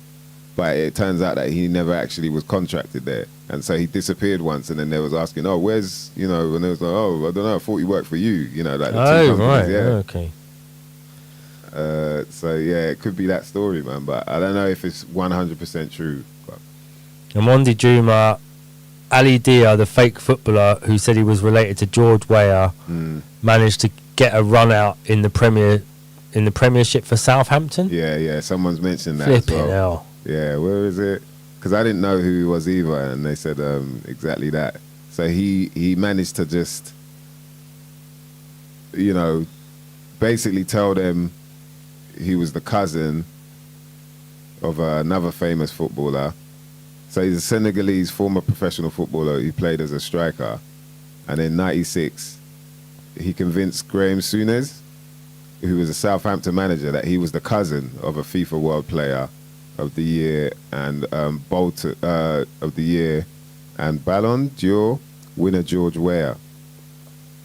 But it turns out that he never actually was contracted there. And so he disappeared once, and then they was asking, oh, where's, and they was like, oh, I don't know, I thought he worked for you, like the two Oh companies, right. yeah. Okay. So yeah, it could be that story, man, but I don't know if it's 100% true. But Amondi Juma, Ali Dia, the fake footballer who said he was related to George Weah, managed to get a run out in the Premiership for Southampton. yeah, someone's mentioned that Flipping as well. hell. Yeah, where is it? Because I didn't know who he was either, and they said exactly that. So he managed to just, basically tell them he was the cousin of another famous footballer. So he's a Senegalese former professional footballer who played as a striker. And in '96, he convinced Graham Souness, who was a Southampton manager, that he was the cousin of a FIFA World Player of the Year and Bolt of the Year and Ballon d'Or winner George Weah.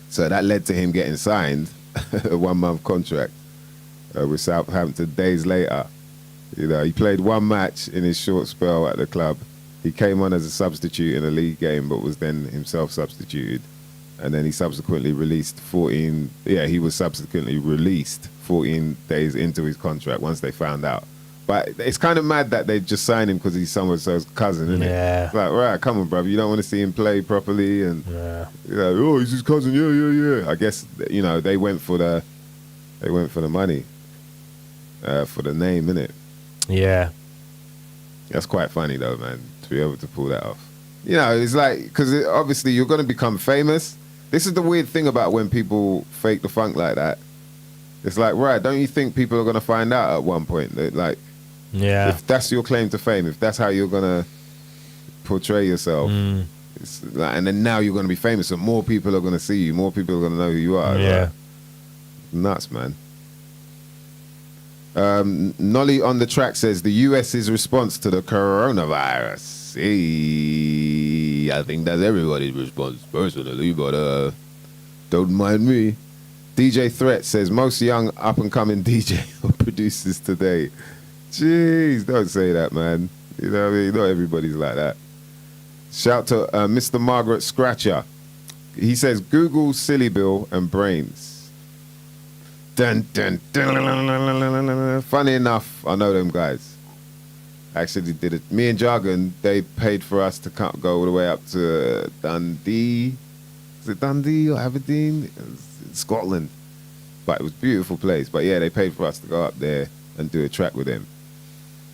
So that led to him getting signed a 1-month contract with Southampton days later. He played one match in his short spell at the club. He came on as a substitute in a league game, but was then himself substituted. And then he subsequently released 14... Yeah, he was subsequently released 14 days into his contract once they found out. But it's kind of mad that they just signed him because he's someone's cousin, isn't Yeah. it? It's like, right, come on, brother. You don't want to see him play properly, and Yeah. oh, he's his cousin. Yeah. I guess they went for the money, for the name, innit? Yeah. That's quite funny though, man, to be able to pull that off. It's like, because obviously you're going to become famous. This is the weird thing about when people fake the funk like that. It's like, right, don't you think people are going to find out at one point that, like, Yeah. if that's your claim to fame, if that's how you're going to portray yourself, it's like, and then now you're going to be famous, so more people are going to see you, more people are going to know who you are. It's Yeah. like, nuts, man. Nolly on the track says the US's response to the coronavirus. Hey. I think that's everybody's response personally, but don't mind me. DJ Threat says most young up and coming DJ or producers today. Jeez, don't say that, man. You know what I mean? Not everybody's like that. Shout to Mr. Margaret Scratcher. He says Google Silly Bill and Brains. Dun, dun, dun. Funny enough, I know them guys. Actually did it. Me and Jargon, they paid for us to go all the way up to Dundee. Is it Dundee or Aberdeen? Scotland. But it was a beautiful place. But yeah, they paid for us to go up there and do a track with them.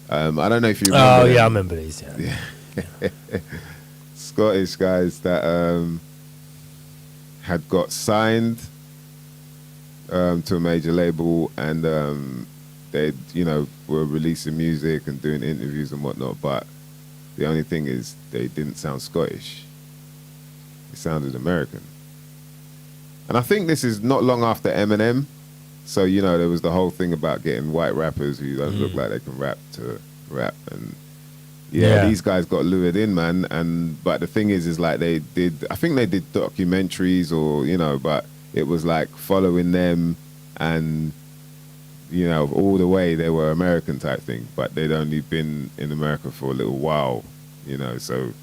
I don't know if you remember. Oh, them. yeah, I remember these, yeah. Scottish guys that had got signed to a major label, and they, were releasing music and doing interviews and whatnot. But the only thing is, they didn't sound Scottish. It sounded American. And I think this is not long after Eminem. So, there was the whole thing about getting white rappers who don't look like they can rap to rap. And yeah, these guys got lured in, man. But the thing is like I think they did documentaries or, but it was like following them and, all the way they were American type thing. But they'd only been in America for a little while, so...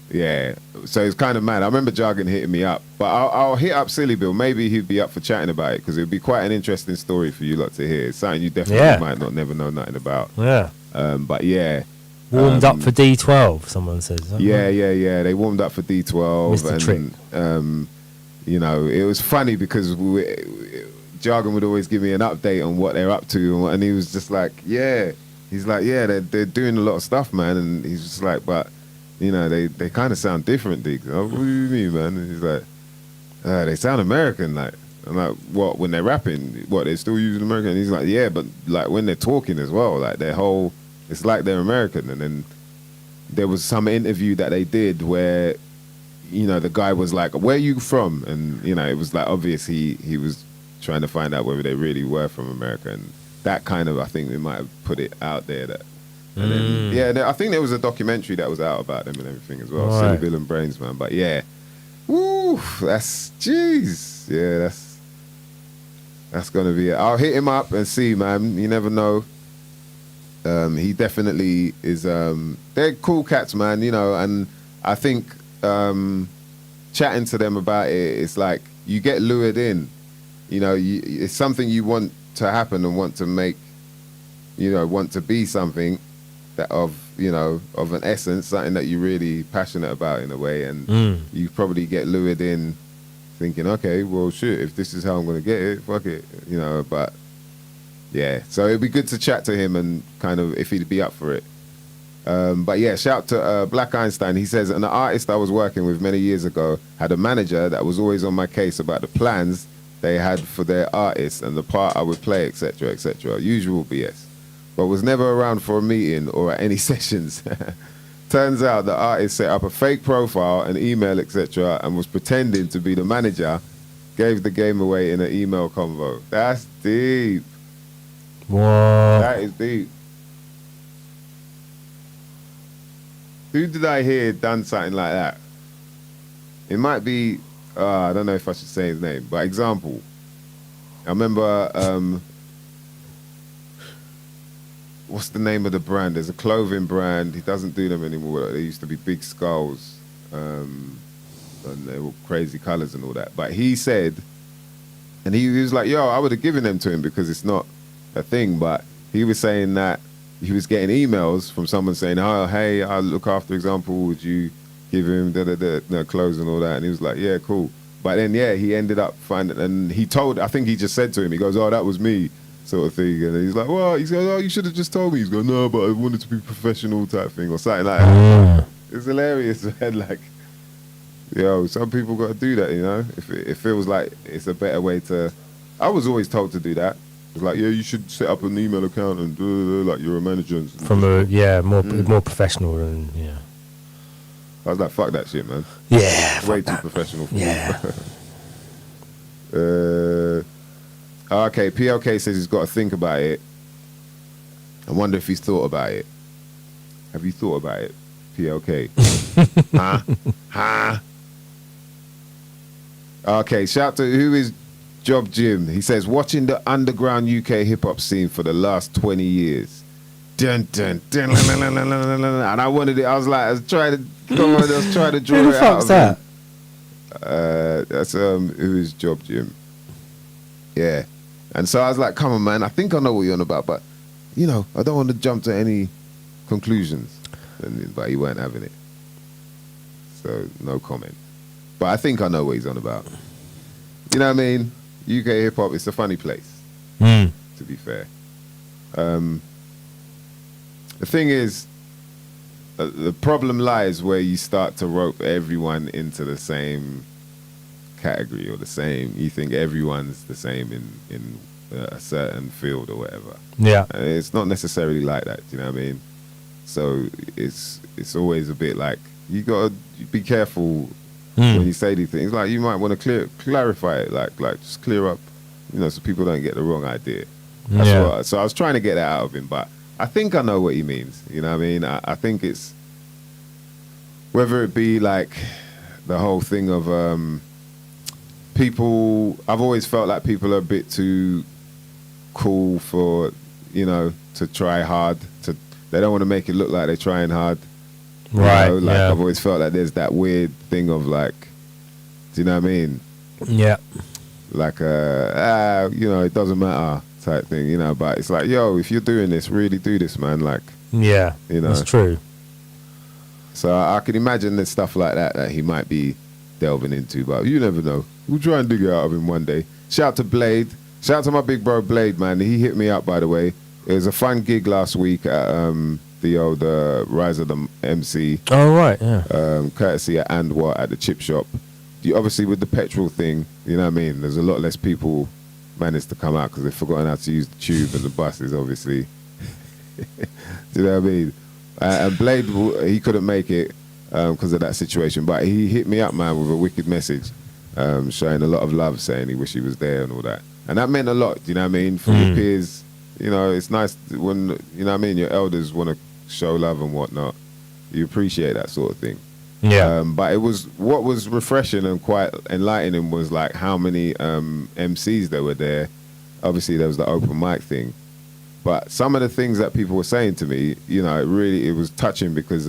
Yeah, so it's kind of mad. I remember Jargon hitting me up, but I'll hit up Silly Bill. Maybe he'd be up for chatting about it because it would be quite an interesting story for you lot to hear. It's something you definitely might not never know nothing about. Yeah. But yeah. Warmed up for D12, someone says. Yeah. They warmed up for D12. Mr. Trick. And, it was funny because Jargon would always give me an update on what they're up to. And he was just like, yeah. He's like, yeah, they're doing a lot of stuff, man. And he's just like, but... they kind of sound different, Diggs. Oh, what do you mean, man? And he's like, they sound American. Like, I'm like, what, when they're rapping? What, they're still using American? And he's like, yeah, but like when they're talking as well, like their whole, it's like they're American. And then there was some interview that they did where, the guy was like, where are you from? And, it was like obvious he was trying to find out whether they really were from America. And that kind of, I think we might have put it out there that, and then, I think there was a documentary that was out about them and everything as well. Silly Bill and Brains, man. But yeah, jeez. Yeah, that's gonna be it. I'll hit him up and see, man. You never know. He definitely is. They're cool cats, man. And I think chatting to them about it, it's like you get lured in. It's something you want to happen and want to make. Want to be something. That of an essence, something that you're really passionate about in a way, and you probably get lured in thinking, okay, well shit, if this is how I'm gonna get it, fuck it, but yeah, so it'd be good to chat to him and kind of if he'd be up for it. But yeah, shout to Black Einstein. He says, an artist I was working with many years ago had a manager that was always on my case about the plans they had for their artist and the part I would play, etc., etc. Usual BS. But was never around for a meeting or at any sessions. Turns out the artist set up a fake profile, an email, etc., and was pretending to be the manager, gave the game away in an email convo. That's deep. What? That is deep. Who did I hear done something like that? It might be, I don't know if I should say his name, but example. I remember... what's the name of the brand? There's a clothing brand. He doesn't do them anymore. They used to be big skulls, and they were crazy colors and all that. But he said, and he was like, yo, I would have given them to him because it's not a thing. But he was saying that he was getting emails from someone saying, oh, hey, I'll look after example. Would you give him clothes and all that? And he was like, yeah, cool. But then, yeah, he ended up finding, and I think he just said to him, he goes, oh, that was me. Sort of thing, and he's like, "Well," he goes, "Oh, you should have just told me." He's going, "No, but I wanted to be professional," type thing, or something like that. It's hilarious, man. Like, some people got to do that, If it feels like it's a better way to. I was always told to do that. It's like, yeah, you should set up an email account and like you're a manager. And from more professional than I was like, fuck that shit, man. Yeah, way too professional for me. Okay, PLK says he's got to think about it. I wonder if he's thought about it. Have you thought about it, PLK? Huh? Okay, shout to who is Job Jim. He says, watching the underground UK hip hop scene for the last 20 years. Dun, dun, dun, la, la, la, la, la, la. And I wanted it. I was like, I was trying to draw Who it the out. fuck's that? That's who is Job Jim. Yeah. And so I was like, come on, man, I think I know what you're on about, but I don't want to jump to any conclusions. But he weren't having it. So no comment. But I think I know what he's on about. You know what I mean? UK hip hop, it's a funny place, to be fair. The thing is, the problem lies where you start to rope everyone into the same category or the same. You think everyone's the same in a certain field or whatever. Yeah. And it's not necessarily like that. Do you know what I mean? So it's always a bit like you gotta be careful when you say these things. Like you might want to clarify it, like just clear up, so people don't get the wrong idea. So I was trying to get that out of him, but I think I know what he means. You know what I mean? I think it's whether it be like the whole thing of people. I've always felt like people are a bit too cool for to try hard. They don't want to make it look like they're trying hard. Right. I've always felt like there's that weird thing of like, do you know what I mean? Yeah. Like it doesn't matter type thing, but it's like, yo, if you're doing this, really do this, man. Like, yeah, that's true. So I can imagine there's stuff like that he might be delving into, but you never know. We'll try and dig it out of him one day. Shout to Blade. Shout to my big bro Blade, man. He hit me up, by the way. It was a fun gig last week at the old Rise of the MC. Oh, right, yeah. Courtesy at Andwar at the chip shop. Obviously, with the petrol thing, you know what I mean? There's a lot less people managed to come out because they've forgotten how to use the tube and the buses, obviously. Do you know what I mean? And Blade, he couldn't make it because of that situation, but he hit me up, man, with a wicked message showing a lot of love, saying he wish he was there and all that. And that meant a lot, do you know what I mean? For your peers, it's nice when, you know what I mean, your elders want to show love and whatnot. You appreciate that sort of thing. Yeah. But what was refreshing and quite enlightening was like how many MCs there were there. Obviously, there was the open mic thing. But some of the things that people were saying to me, it was touching because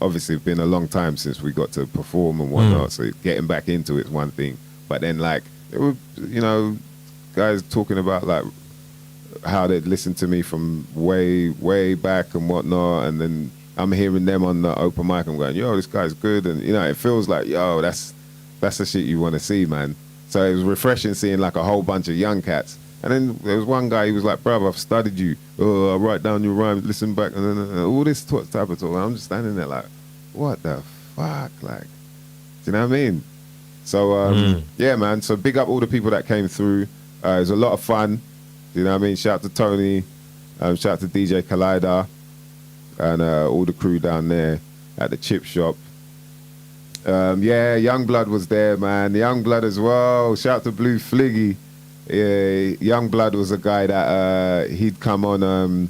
obviously it's been a long time since we got to perform and whatnot. So getting back into it's one thing. But then like, it was, guys talking about like how they'd listened to me from way, way back and whatnot. And then I'm hearing them on the open mic. I'm going, yo, this guy's good. And, it feels like, yo, that's the shit you want to see, man. So it was refreshing seeing like a whole bunch of young cats. And then there was one guy, he was like, bruv, I've studied you. Oh, I write down your rhymes, listen back. And then all this type of talk. And I'm just standing there like, what the fuck? Like, do you know what I mean? So, yeah, man. So big up all the people that came through. It was a lot of fun. You know what I mean? Shout out to Tony. Shout out to DJ Collider. And all the crew down there at the chip shop. Yeah, Youngblood was there, man. Youngblood as well. Shout out to Blue Fliggy. Yeah, Youngblood was a guy that he'd come on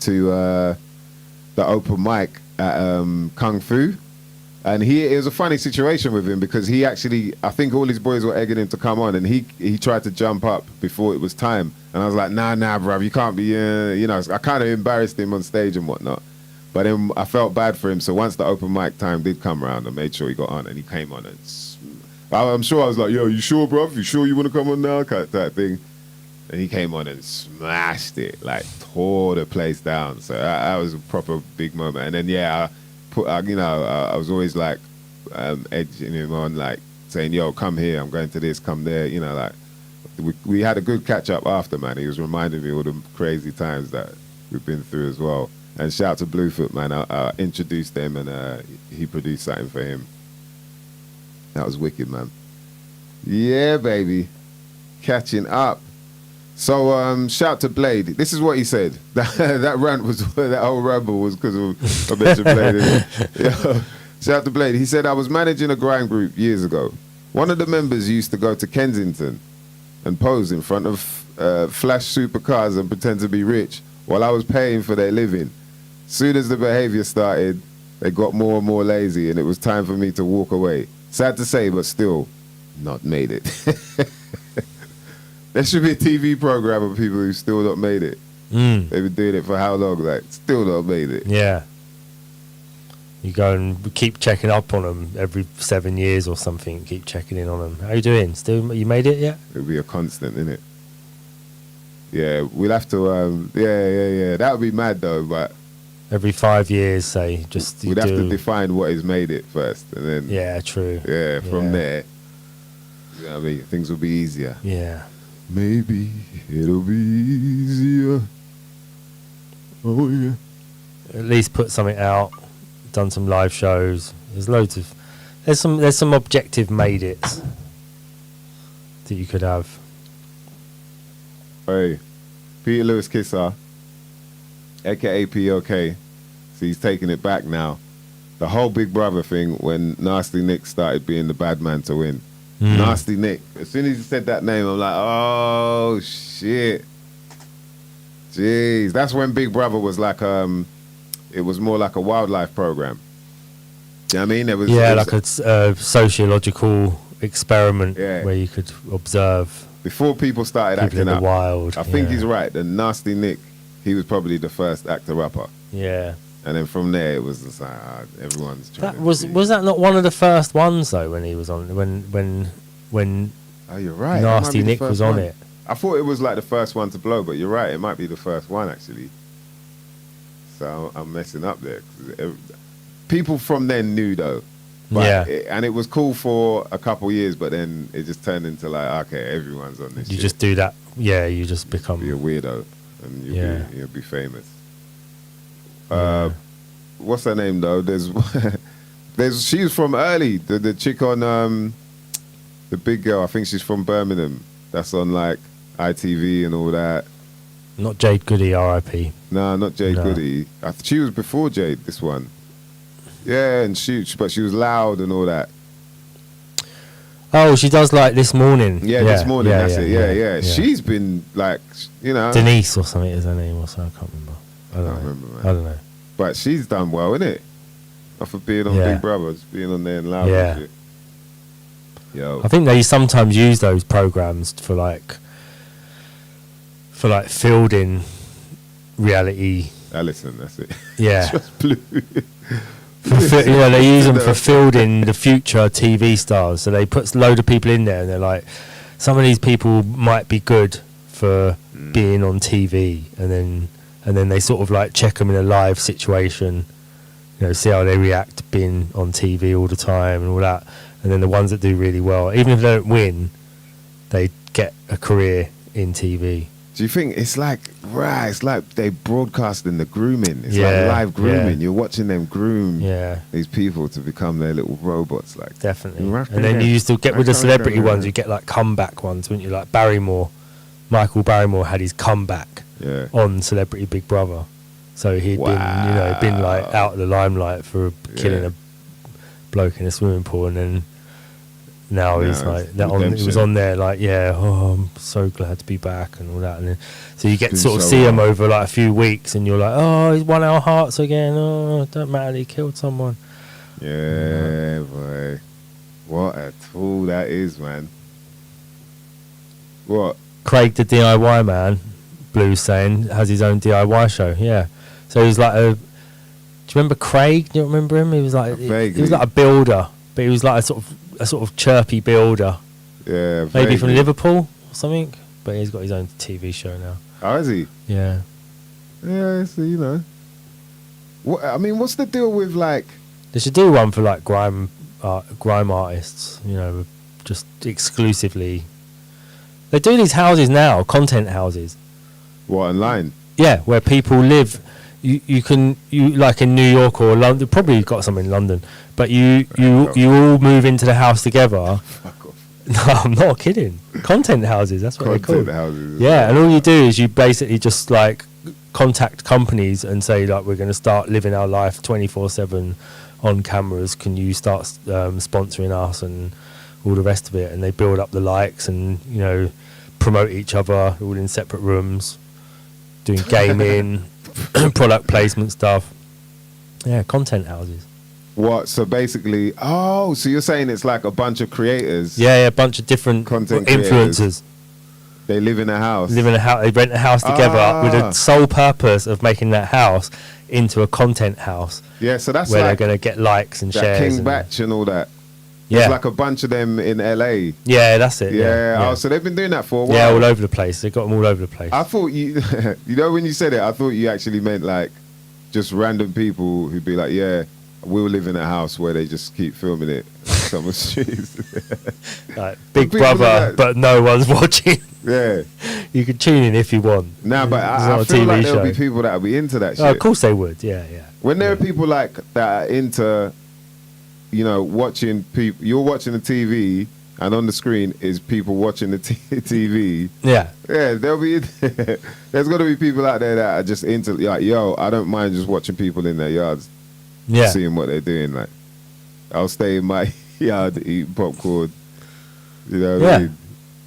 to the open mic at Kung Fu. And it was a funny situation with him because he actually, I think all his boys were egging him to come on, and he tried to jump up before it was time. And I was like, nah, bruv, you can't be, I kind of embarrassed him on stage and whatnot. But then I felt bad for him. So once the open mic time did come around, I made sure he got on, and he came on. And I'm sure I was like, yo, you sure, bruv? You sure you want to come on now? That thing. And he came on and smashed it, like tore the place down. So that was a proper big moment. And then, yeah, I was always like edging him on, like saying, yo, come here, I'm going to this, come there. Like we had a good catch up after, man. He was reminding me all the crazy times that we've been through as well. And shout out to Bluefoot, man. I introduced him and he produced something for him. That was wicked, man. Yeah, baby. Catching up. So, shout to Blade. This is what he said. That rant was, that whole ramble was because of I mentioned Blade. Yeah. Shout to Blade. He said, I was managing a grime group years ago. One of the members used to go to Kensington and pose in front of flash supercars and pretend to be rich while I was paying for their living. Soon as the behavior started, they got more and more lazy, and it was time for me to walk away. Sad to say, but still, not made it. There should be a TV program of people who still not made it. They've been doing it for how long? Like, still not made it. Yeah. You go and keep checking up on them every 7 years or something. Keep checking in on them. How you doing? Still, you made it yet? It'll be a constant, innit? Yeah, we'll have to. Yeah. That would be mad though, but Every 5 years, say, just we'd have to define what has made it first, and then Yeah, true. yeah, from Yeah. there, you know what I mean, things will be easier. Yeah. Maybe it'll be easier. Oh yeah. At least put something out. Done some live shows. There's loads of. There's some objective made it's that you could have. Hey, Peter Lewis Kisser, aka POK, so he's taking it back now. The whole Big Brother thing, when Nasty Nick started being the bad man to win. Nasty Nick. As soon as he said that name, I'm like, oh shit. Jeez, that's when Big Brother was like, it was more like a wildlife program. Do you know what I mean? It was Like a sociological experiment Yeah. where you could observe before people started people acting in the up. wild. I think yeah. he's right. The Nasty Nick, he was probably the first actor upper. Yeah. And then from there, it was just like everyone's trying. That was that not one of the first ones though when he was on when Oh, you're right. That might Nasty be the Nick first was on one. it. I thought it was like the first one to blow, but you're right. It might be the first one actually. So I'm messing up there. 'Cause people from then knew though. But Yeah. and it was cool for a couple years, but then it just turned into like, okay, everyone's on this. You shit. just do that. Yeah, you just become. Be a weirdo, and you'll be famous. Yeah. What's her name though? She was from early. The chick on the big girl. I think she's from Birmingham. That's on like ITV and all that. Not Jade Goody, R.I.P. No, not Jade No. Goody. She was before Jade. This one. Yeah, and but she was loud and all that. Oh, she does like This Morning. Yeah, This Morning. That's it. Yeah. yeah. She's been like, you know. Denise or something is her name or something. I can't remember. I don't know. remember, man. I don't know. But she's done well, innit? Not for being on Yeah. Big Brother, just being on there and loud Yeah. and shit. Yo. I think they sometimes use those programs for fielding reality. Alison, that's it. Yeah. Just blue. They use them for fielding the future TV stars. So they put a load of people in there, and they're like, some of these people might be good for being on TV, and then they sort of like check them in a live situation, see how they react being on TV all the time and all that. And then the ones that do really well, even if they don't win, they get a career in TV. Do you think it's like they broadcasting the grooming? It's Yeah, like live grooming. yeah. You're watching them groom Yeah, these people to become their little robots. Like definitely. And then you used to get with the celebrity ones, you get like comeback ones, wouldn't you? Like Michael Barrymore had his comeback yeah. on Celebrity Big Brother. So he'd been like out of the limelight for killing Yeah. a bloke in a swimming pool, and then now he's Now like it's that on. It was redemption. on there like, I'm so glad to be back and all that. And then, so you get to Doing sort of so see him well. over like a few weeks, and you're like, he's won our hearts again. Oh, don't matter, he killed someone. Yeah, boy. What a tool that is, man. What? Craig the DIY man, Blue's saying, has his own DIY show. Yeah, so he's like do you remember Craig? Do you remember him? He was like he was like a builder, but he was like a sort of chirpy builder. Yeah, Maybe from vaguely. Liverpool or something. But he's got his own TV show now. Oh, is he? Yeah. Yeah, so What I mean, what's the deal with like? They should do one for like grime artists, just exclusively. They do these houses now, content houses. What, online? Yeah, where people live. You can like in New York or London. Probably got some in London, but you all move into the house together. Fuck off. No, I'm not kidding. Content houses. That's what they're Content called. houses. Yeah, and all you do is you basically just like contact companies and say like, we're going to start living our life 24/7 on cameras. Can you start sponsoring us and all the rest of it? And they build up the likes and promote each other all in separate rooms, doing gaming, product placement stuff. Yeah, content houses. What? So basically, so you're saying it's like a bunch of creators. Yeah, a bunch of different Content influencers They live in a house. live in a house. They rent a house together with the sole purpose of making that house into a content house. Yeah, so that's where like they're going to get likes and that shares. King and Batch and all that. Yeah, There's like a bunch of them in LA. yeah, that's it. Yeah. Oh, so they've been doing that for a while. Yeah, all over the place. They got them all over the place. I thought you, you know, when you said it, I thought you actually meant like just random people who'd be like, yeah, we'll live in a house where they just keep filming it on summer streets. Like Big people Brother, like but no one's watching. Yeah. You can tune in if you want. Nah, but It's I not a feel like TV there'll be show. people that'll be into that shit. Oh, of course they would. Yeah. When there are people like that are into, you know, watching people, you're watching the TV and on the screen is people watching the TV. Yeah. Yeah, there'll be, there's got to be people out there that are just into, like, yo, I don't mind just watching people in their yards, Yeah. seeing what they're doing. Like, I'll stay in my yard eating popcorn, you know what I mean?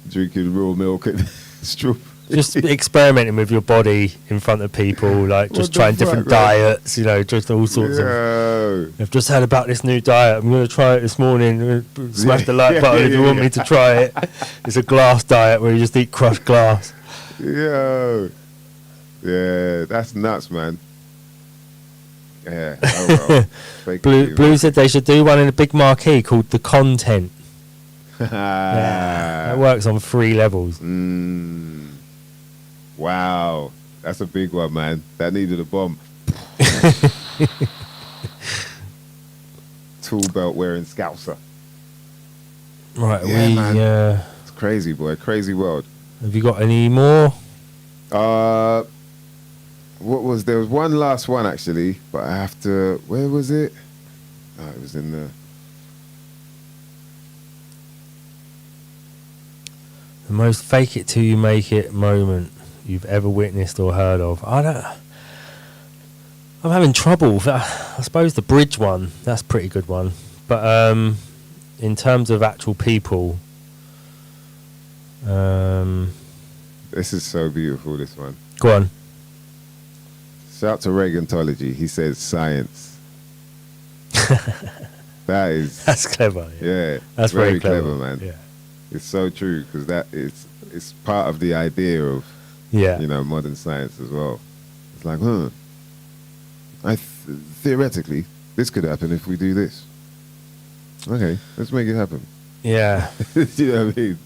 Drinking raw milk and strawberries. Just experimenting with your body in front of people, like just What the trying fuck, different man? diets, you know, just all sorts of. Yo. I've just heard about this new diet. I'm going to try it this morning. Smash the like button if you want me to try it. It's a glass diet where you just eat crushed glass. Yo. Yeah, that's nuts, man. Yeah. Oh, well. Fake TV, Blue said they should do one in a big marquee called The Content. man. That works on 3 levels. Wow. That's a big one, man. That needed a bomb. Tool belt wearing scouser. Right, Yeah, man. have It's crazy, boy. Crazy world. you got any more? There was one last one actually, but I have to, where was it? Oh, it was in the The most fake it till you make it moment you've ever witnessed or heard of. I'm having trouble. I suppose the bridge one, that's a pretty good one. But in terms of actual people, this is so beautiful, this one. go on. Shout to Reagantology. He says science. That is, That's clever. yeah, That's very clever, man. Yeah. It's so true because it's part of the idea of, Yeah. you know, modern science as well. It's like, theoretically, this could happen if we do this. Okay, let's make it happen. Yeah. You know what I mean?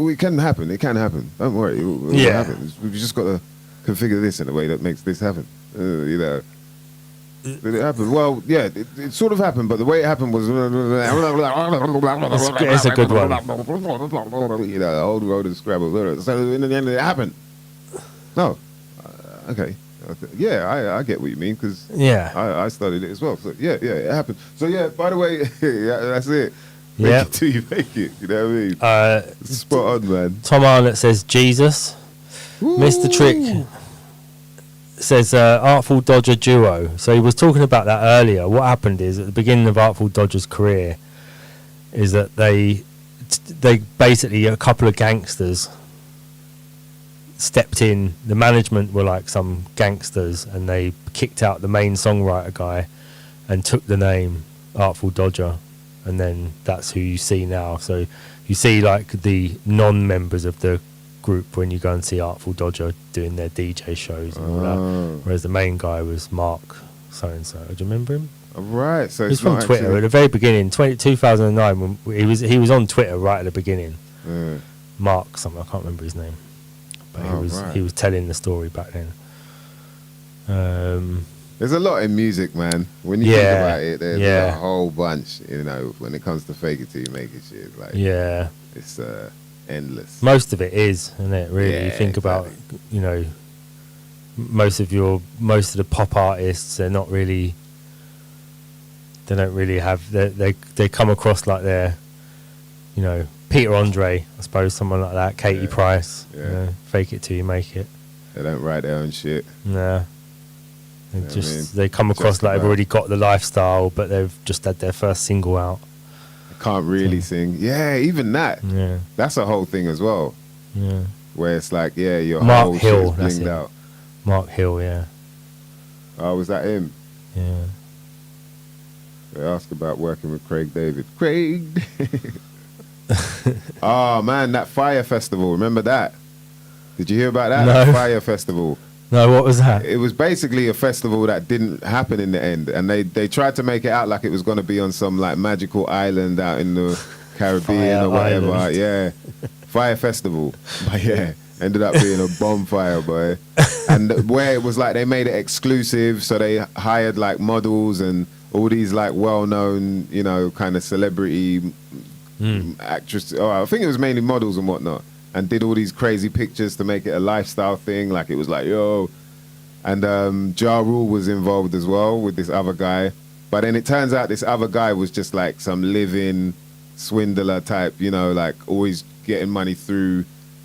It can happen. It can happen. Don't worry. It will Yeah. happen. We've just got to configure this in a way that makes this happen. You know. Did it happen? Well, yeah, it sort of happened, but the way it happened was... It's a good one. You know, the whole road is scrabble. So in the end, it happened. No. Okay. Yeah, I get what you mean, because Yeah. I studied it as well. So, yeah, it happened. So, yeah, by the way, yeah, that's it. Make Yeah. it till you make it. You know what I mean? Spot on, man. Tom Arnott says Jesus. Mr. Trick says Artful Dodger duo. So he was talking about that earlier. What happened is at the beginning of Artful Dodger's career is that they basically, a couple of gangsters stepped in. The management were like some gangsters, and they kicked out the main songwriter guy and took the name Artful Dodger, and then that's who you see now. So you see like the non-members of the group when you go and see Artful Dodger doing their DJ shows and all that, whereas the main guy was Mark so and so. Do you remember him? Right, so He's it's from not Twitter actually- at the very beginning, 2009. When he was on Twitter right at the beginning. Yeah. Mark something, I can't remember his name, but Oh, right. he was telling the story back then. There's a lot in music, man. When you think Yeah, about it, there's yeah. a whole bunch. You know, when it comes to fake it till you make it, shit. Like, Yeah, it's endless. most of it is, isn't it? Really, Yeah, you think about, exactly. you know, most of the pop artists, they're not really. They don't really have. They come across like they're, you know, Peter Andre, I suppose, someone like that. Katie Yeah, Price. yeah. You know, fake it till you make it. They don't write their own shit. Nah. Yeah, I mean, They come across just like they've about. already got the lifestyle, but they've just had their first single out. I can't really sing. Yeah, even that. Yeah, That's a whole thing as well. yeah. Where it's like, yeah, your Mark whole Hill, shit's that's blinged it. out. Mark Hill, yeah. Oh, was that him? Yeah. They ask about working with Craig David. Craig. Oh man, that Fire Festival. Remember that? Did you hear about that? No. That Fire Festival. No, what was that? It was basically a festival that didn't happen in the end, and they tried to make it out like it was going to be on some like magical island out in the Caribbean Fire or whatever. Island. Yeah, Fire Festival. But yeah, ended up being a bonfire, boy. And where it was like they made it exclusive, so they hired like models and all these like well-known, you know, kind of celebrity actresses. Oh, I think it was mainly models and whatnot. And did all these crazy pictures to make it a lifestyle thing. Like it was like, yo. And Ja Rule was involved as well with this other guy. But then it turns out this other guy was just like some living swindler type, you know, like always getting money through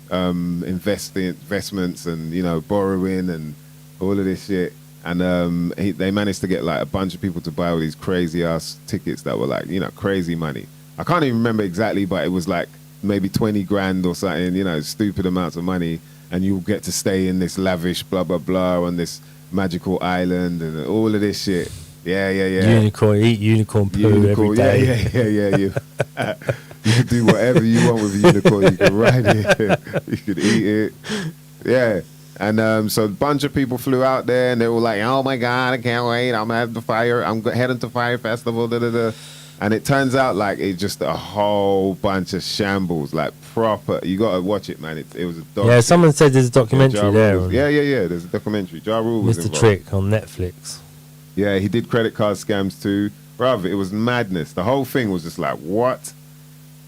investments and, you know, borrowing and all of this shit. And they managed to get like a bunch of people to buy all these crazy ass tickets that were like, you know, crazy money. I can't even remember exactly, but it was like maybe 20 grand or something, you know, stupid amounts of money, and you'll get to stay in this lavish blah blah blah on this magical island and all of this shit. Yeah. Eat unicorn poo every day. Yeah. You can do whatever you want with a unicorn. You can ride it, you can eat it. Yeah. And so a bunch of people flew out there, and they were like, "Oh my god, I can't wait! I'm at the fire. I'm heading to Fire Festival." Da, da, da. And it turns out like it's just a whole bunch of shambles, like proper. You gotta watch it, man. It was a dog. Yeah, shit. someone said there's a documentary there. Yeah. There's a documentary. Ja Rule was Mr. involved. Trick on Netflix. Yeah, he did credit card scams too. Bruv, it was madness. The whole thing was just like, what?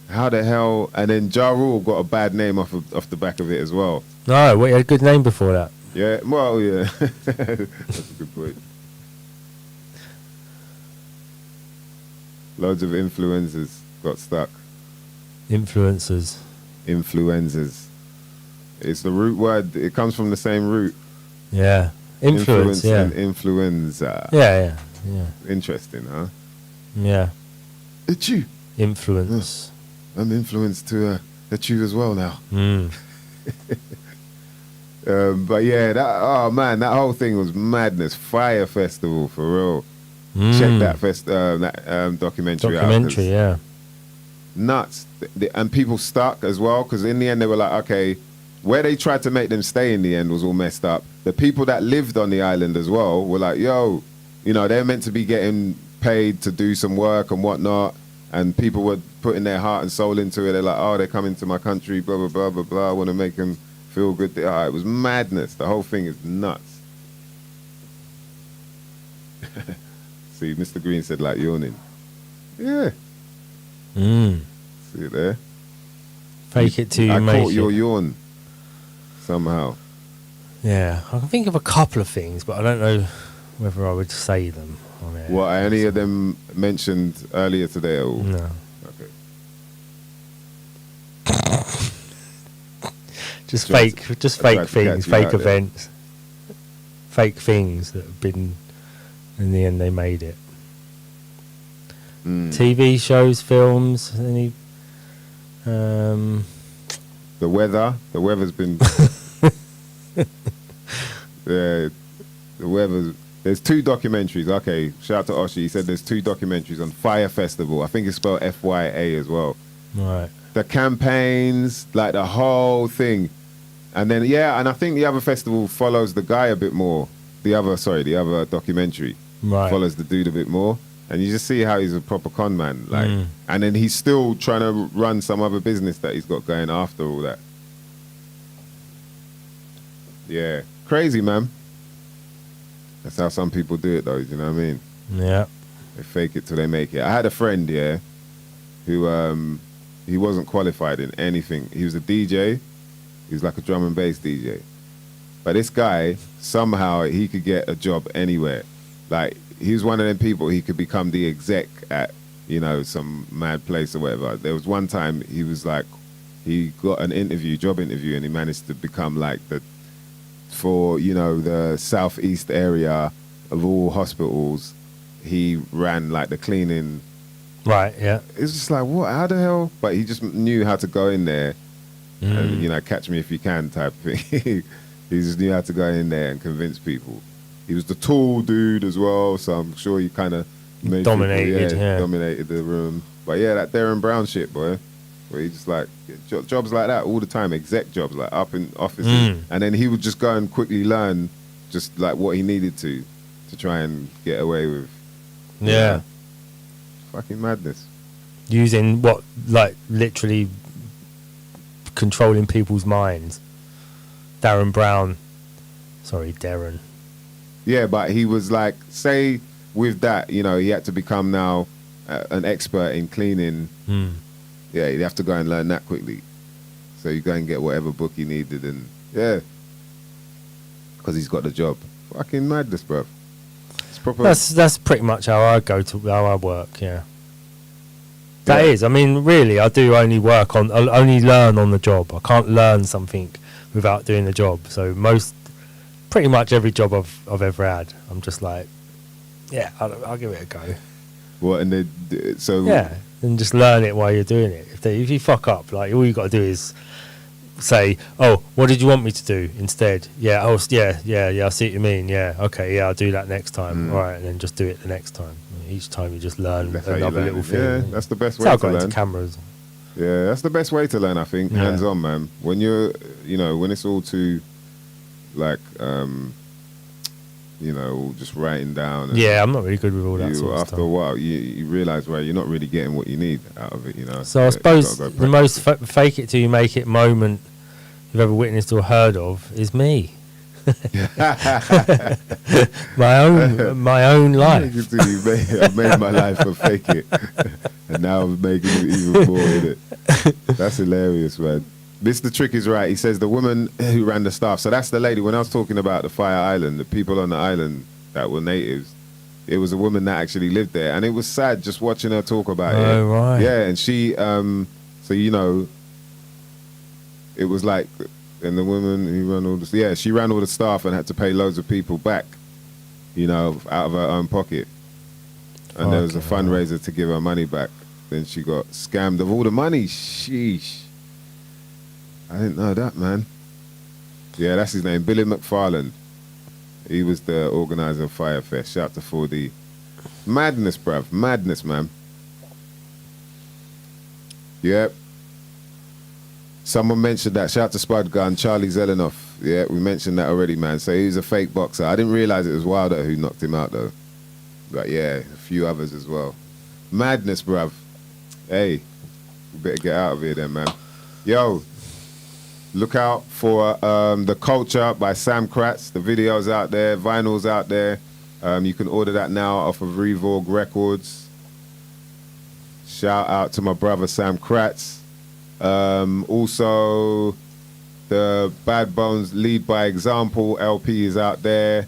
How the hell? And then Ja Rule got a bad name off the back of it as well. No, wait, he had a good name before that. Yeah, well, yeah. That's a good point. Loads of influencers got stuck. Influencers. Influenzas. It's the root word. It comes from the same root. Yeah. Influence, yeah. and influenza. Yeah. Interesting, huh? Yeah. It's you. Influence. I'm influenced to you as well now. But yeah, that whole thing was madness. Fire Festival for real. Check that documentary out. Documentary, yeah. Nuts. And people stuck as well, because in the end they were like, okay, where they tried to make them stay in the end was all messed up. The people that lived on the island as well were like, yo, you know, they're meant to be getting paid to do some work and whatnot, and people were putting their heart and soul into it. They're like, oh, they're coming to my country, blah, blah, blah, blah, blah. I want to make them feel good. It was madness. The whole thing is nuts. See, Mr. Green said like yawning. Yeah. See it there? Fake it till you I make caught it. your yawn somehow. Yeah, I can think of a couple of things, but I don't know whether I would say them on air. What, any of them mentioned earlier today at all? No. Okay. Just Tried fake to things, catch you fake out there. events, fake things that have been. In the end, they made it. TV shows, films, any. The weather's been. Yeah, the weather. There's 2 documentaries. Okay, shout out to Oshi. He said there's 2 documentaries on Fire Festival. I think it's spelled FYA as well. Right. The campaigns, like the whole thing. And then, and I think the other festival follows the guy a bit more. The other documentary follows the dude a bit more. And you just see how he's a proper con man. Like, and then he's still trying to run some other business that he's got going after all that. Yeah. Crazy, man. That's how some people do it, though. You know what I mean? Yeah. They fake it till they make it. I had a friend, who he wasn't qualified in anything. He was a DJ. He was like a drum and bass DJ. But this guy, somehow he could get a job anywhere. Like, he was one of them people, he could become the exec at, you know, some mad place or whatever. There was one time he was like, he got an job interview, and he managed to become like for, you know, the southeast area of all hospitals, he ran like the cleaning. Right, yeah. It's just like, what? How the hell? But he just knew how to go in there and, you know, catch me if you can type thing. He just knew how to go in there and convince people. he was the tall dude as well, so I'm sure he kind of Dominated, dominated the room. But yeah, that Darren Brown shit, boy, where he just like jobs like that all the time, exec jobs like up in offices, and then he would just go and quickly learn just like what he needed to try and get away with. Yeah. Fucking madness. Using what, like, literally controlling people's minds. Darren Brown. Sorry, Darren. Yeah, but he was like, say with that, you know, he had to become now an expert in cleaning. Yeah, he'd have to go and learn that quickly. So you go and get whatever book he needed, and yeah, because he's got the job. Fucking madness, bruv. It's proper. That's pretty much how I work. Yeah. That Yeah. is. I mean, really, I do only only learn on the job. I can't learn something without doing the job. So pretty much every job I've ever had, I'm just like, yeah, I'll give it a go. What and so Yeah, and just learn it while you're doing it. If you fuck up, like, all you got to do is say, oh, what did you want me to do instead? Yeah, I see what you mean. Yeah, okay, yeah, I'll do that next time. All right, and then just do it the next time. Each time you just learn That's how you another learn little it. thing. Yeah, that's the best That's way how I to got learn. into cameras. Yeah, that's the best way to learn, I think. Yeah. Hands on, man. When you're, you know, when it's all too, like, you know, all just writing down. And Yeah, I'm not really good with all that you, sort of after stuff. a while, you realise, well, you're not really getting what you need out of it, you know. So I Yeah, suppose you've gotta go the most practice fake it till you make it moment you've ever witnessed or heard of is me. my own life. I've made my life a fake it, and now I'm making it even more in it. That's hilarious, man. Mr. Trick is right. He says the woman who ran the staff. So that's the lady. When I was talking about the Fire Island, the people on the island that were natives, it was a woman that actually lived there, and it was sad just watching her talk about it. Oh, right. Yeah, and she, so you know, it was like. And the woman who ran all the, yeah, she ran all the staff and had to pay loads of people back, you know, out of her own pocket. And there was a fundraiser to give her money back. Then she got scammed of all the money. Sheesh. I didn't know that, man. Yeah, that's his name, Billy McFarland. He was the organizer of Firefest. Shout out to 4D. Madness, bruv. Madness, man. Yep. Someone mentioned that. Shout out to Spud Gun, Charlie Zelenoff. Yeah, we mentioned that already, man. So he's a fake boxer. I didn't realize it was Wilder who knocked him out, though. But yeah, a few others as well. Madness, bruv. Hey, we better get out of here then, man. Yo, look out for The Culture by Sam Kratz. The video's out there, vinyl's out there. You can order that now off of Revogue Records. Shout out to my brother Sam Kratz. Also, the Bad Bones Lead by Example LP is out there.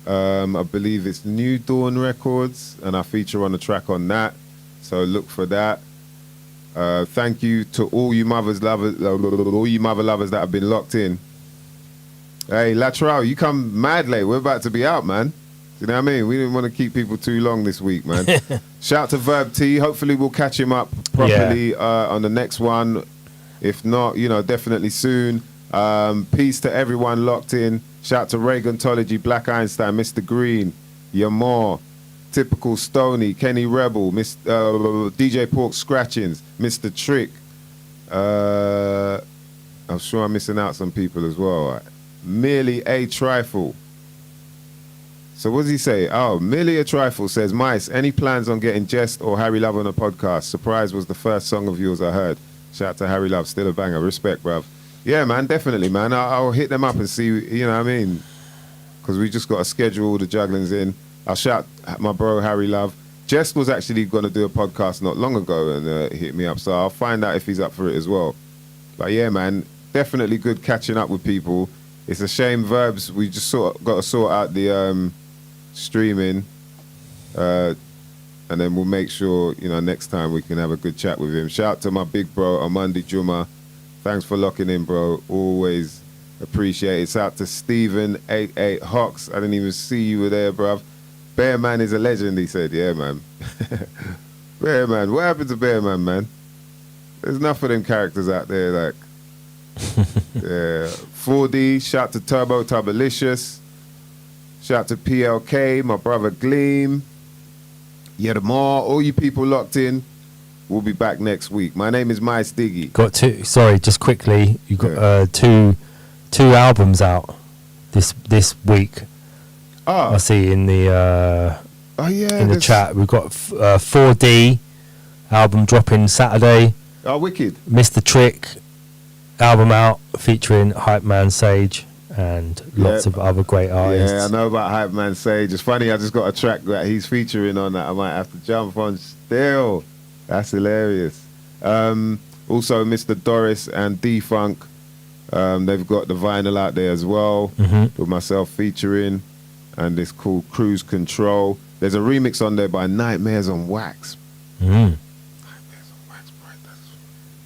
I believe it's New Dawn Records, and I feature on the track on that. So look for that. Thank you to all you mother lovers that have been locked in. Hey, Lateral, you come mad late. We're about to be out, man. You know what I mean? We didn't want to keep people too long this week, man. Shout out to Verb T. Hopefully we'll catch him up properly on the next one. If not, you know, definitely soon. Peace to everyone locked in. Shout out to Reagantology, Black Einstein, Mr. Green, Yamor, Typical Stony, Kenny Rebel, DJ Pork Scratchings, Mr. Trick. I'm sure I'm missing out some people as well. Right. Merely a Trifle. So what does he say? Oh, Merely a Trifle says, Mice, any plans on getting Jest or Harry Love on a podcast? Surprise was the first song of yours I heard. Shout out to Harry Love, still a banger. Respect, bruv. Yeah, man, definitely, man. I'll hit them up and see, you know what I mean? Because we just got to schedule all the jugglings in. I'll shout my bro, Harry Love. Jest was actually going to do a podcast not long ago and hit me up, so I'll find out if he's up for it as well. But yeah, man, definitely good catching up with people. It's a shame Verbs, we just got to sort out the streaming, and then we'll make sure, you know, next time we can have a good chat with him. Shout out to my big bro, Amandi Juma. Thanks for locking in, bro. Always appreciate it. Shout out to Stephen88 Hawks. I didn't even see you were there, bruv. Bearman is a legend, he said. Yeah, man. Bearman. What happened to Bearman, man? There's enough of them characters out there, like. Yeah. 4D. Shout out to Turbo Turbolicious. Shout out to PLK, my brother Gleam. Yedamar, all you people locked in. We'll be back next week. My name is My Stiggy. Got two. Sorry, just quickly. You got two albums out this week. Oh, I see in the in the chat. We've got 4D album dropping Saturday. Oh, wicked. Mr. Trick album out featuring Hype Man Sage and lots of other great artists. Yeah, I know about Hype Man Sage. It's funny, I just got a track that he's featuring on that I might have to jump on still. That's hilarious. Also, Mr. Doris and D-Funk. They've got the vinyl out there as well, with myself featuring, and it's called Cruise Control. There's a remix on there by Nightmares on Wax. Nightmares on Wax,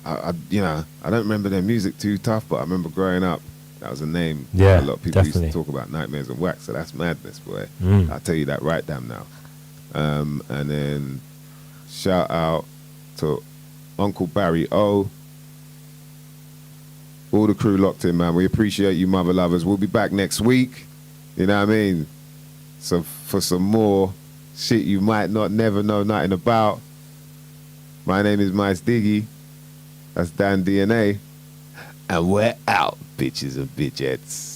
right? I don't remember their music too tough, but I remember growing up, that was a name. Yeah, a lot of people definitely used to talk about Nightmares on Wax, so that's madness, boy. I'll tell you that right damn now. And then shout out to Uncle Barry O. All the crew locked in, man. We appreciate you, mother lovers. We'll be back next week. You know what I mean? So for some more shit you might never know nothing about. My name is Mice Diggy. That's Dan DNA. And we're out, bitches and bitchettes.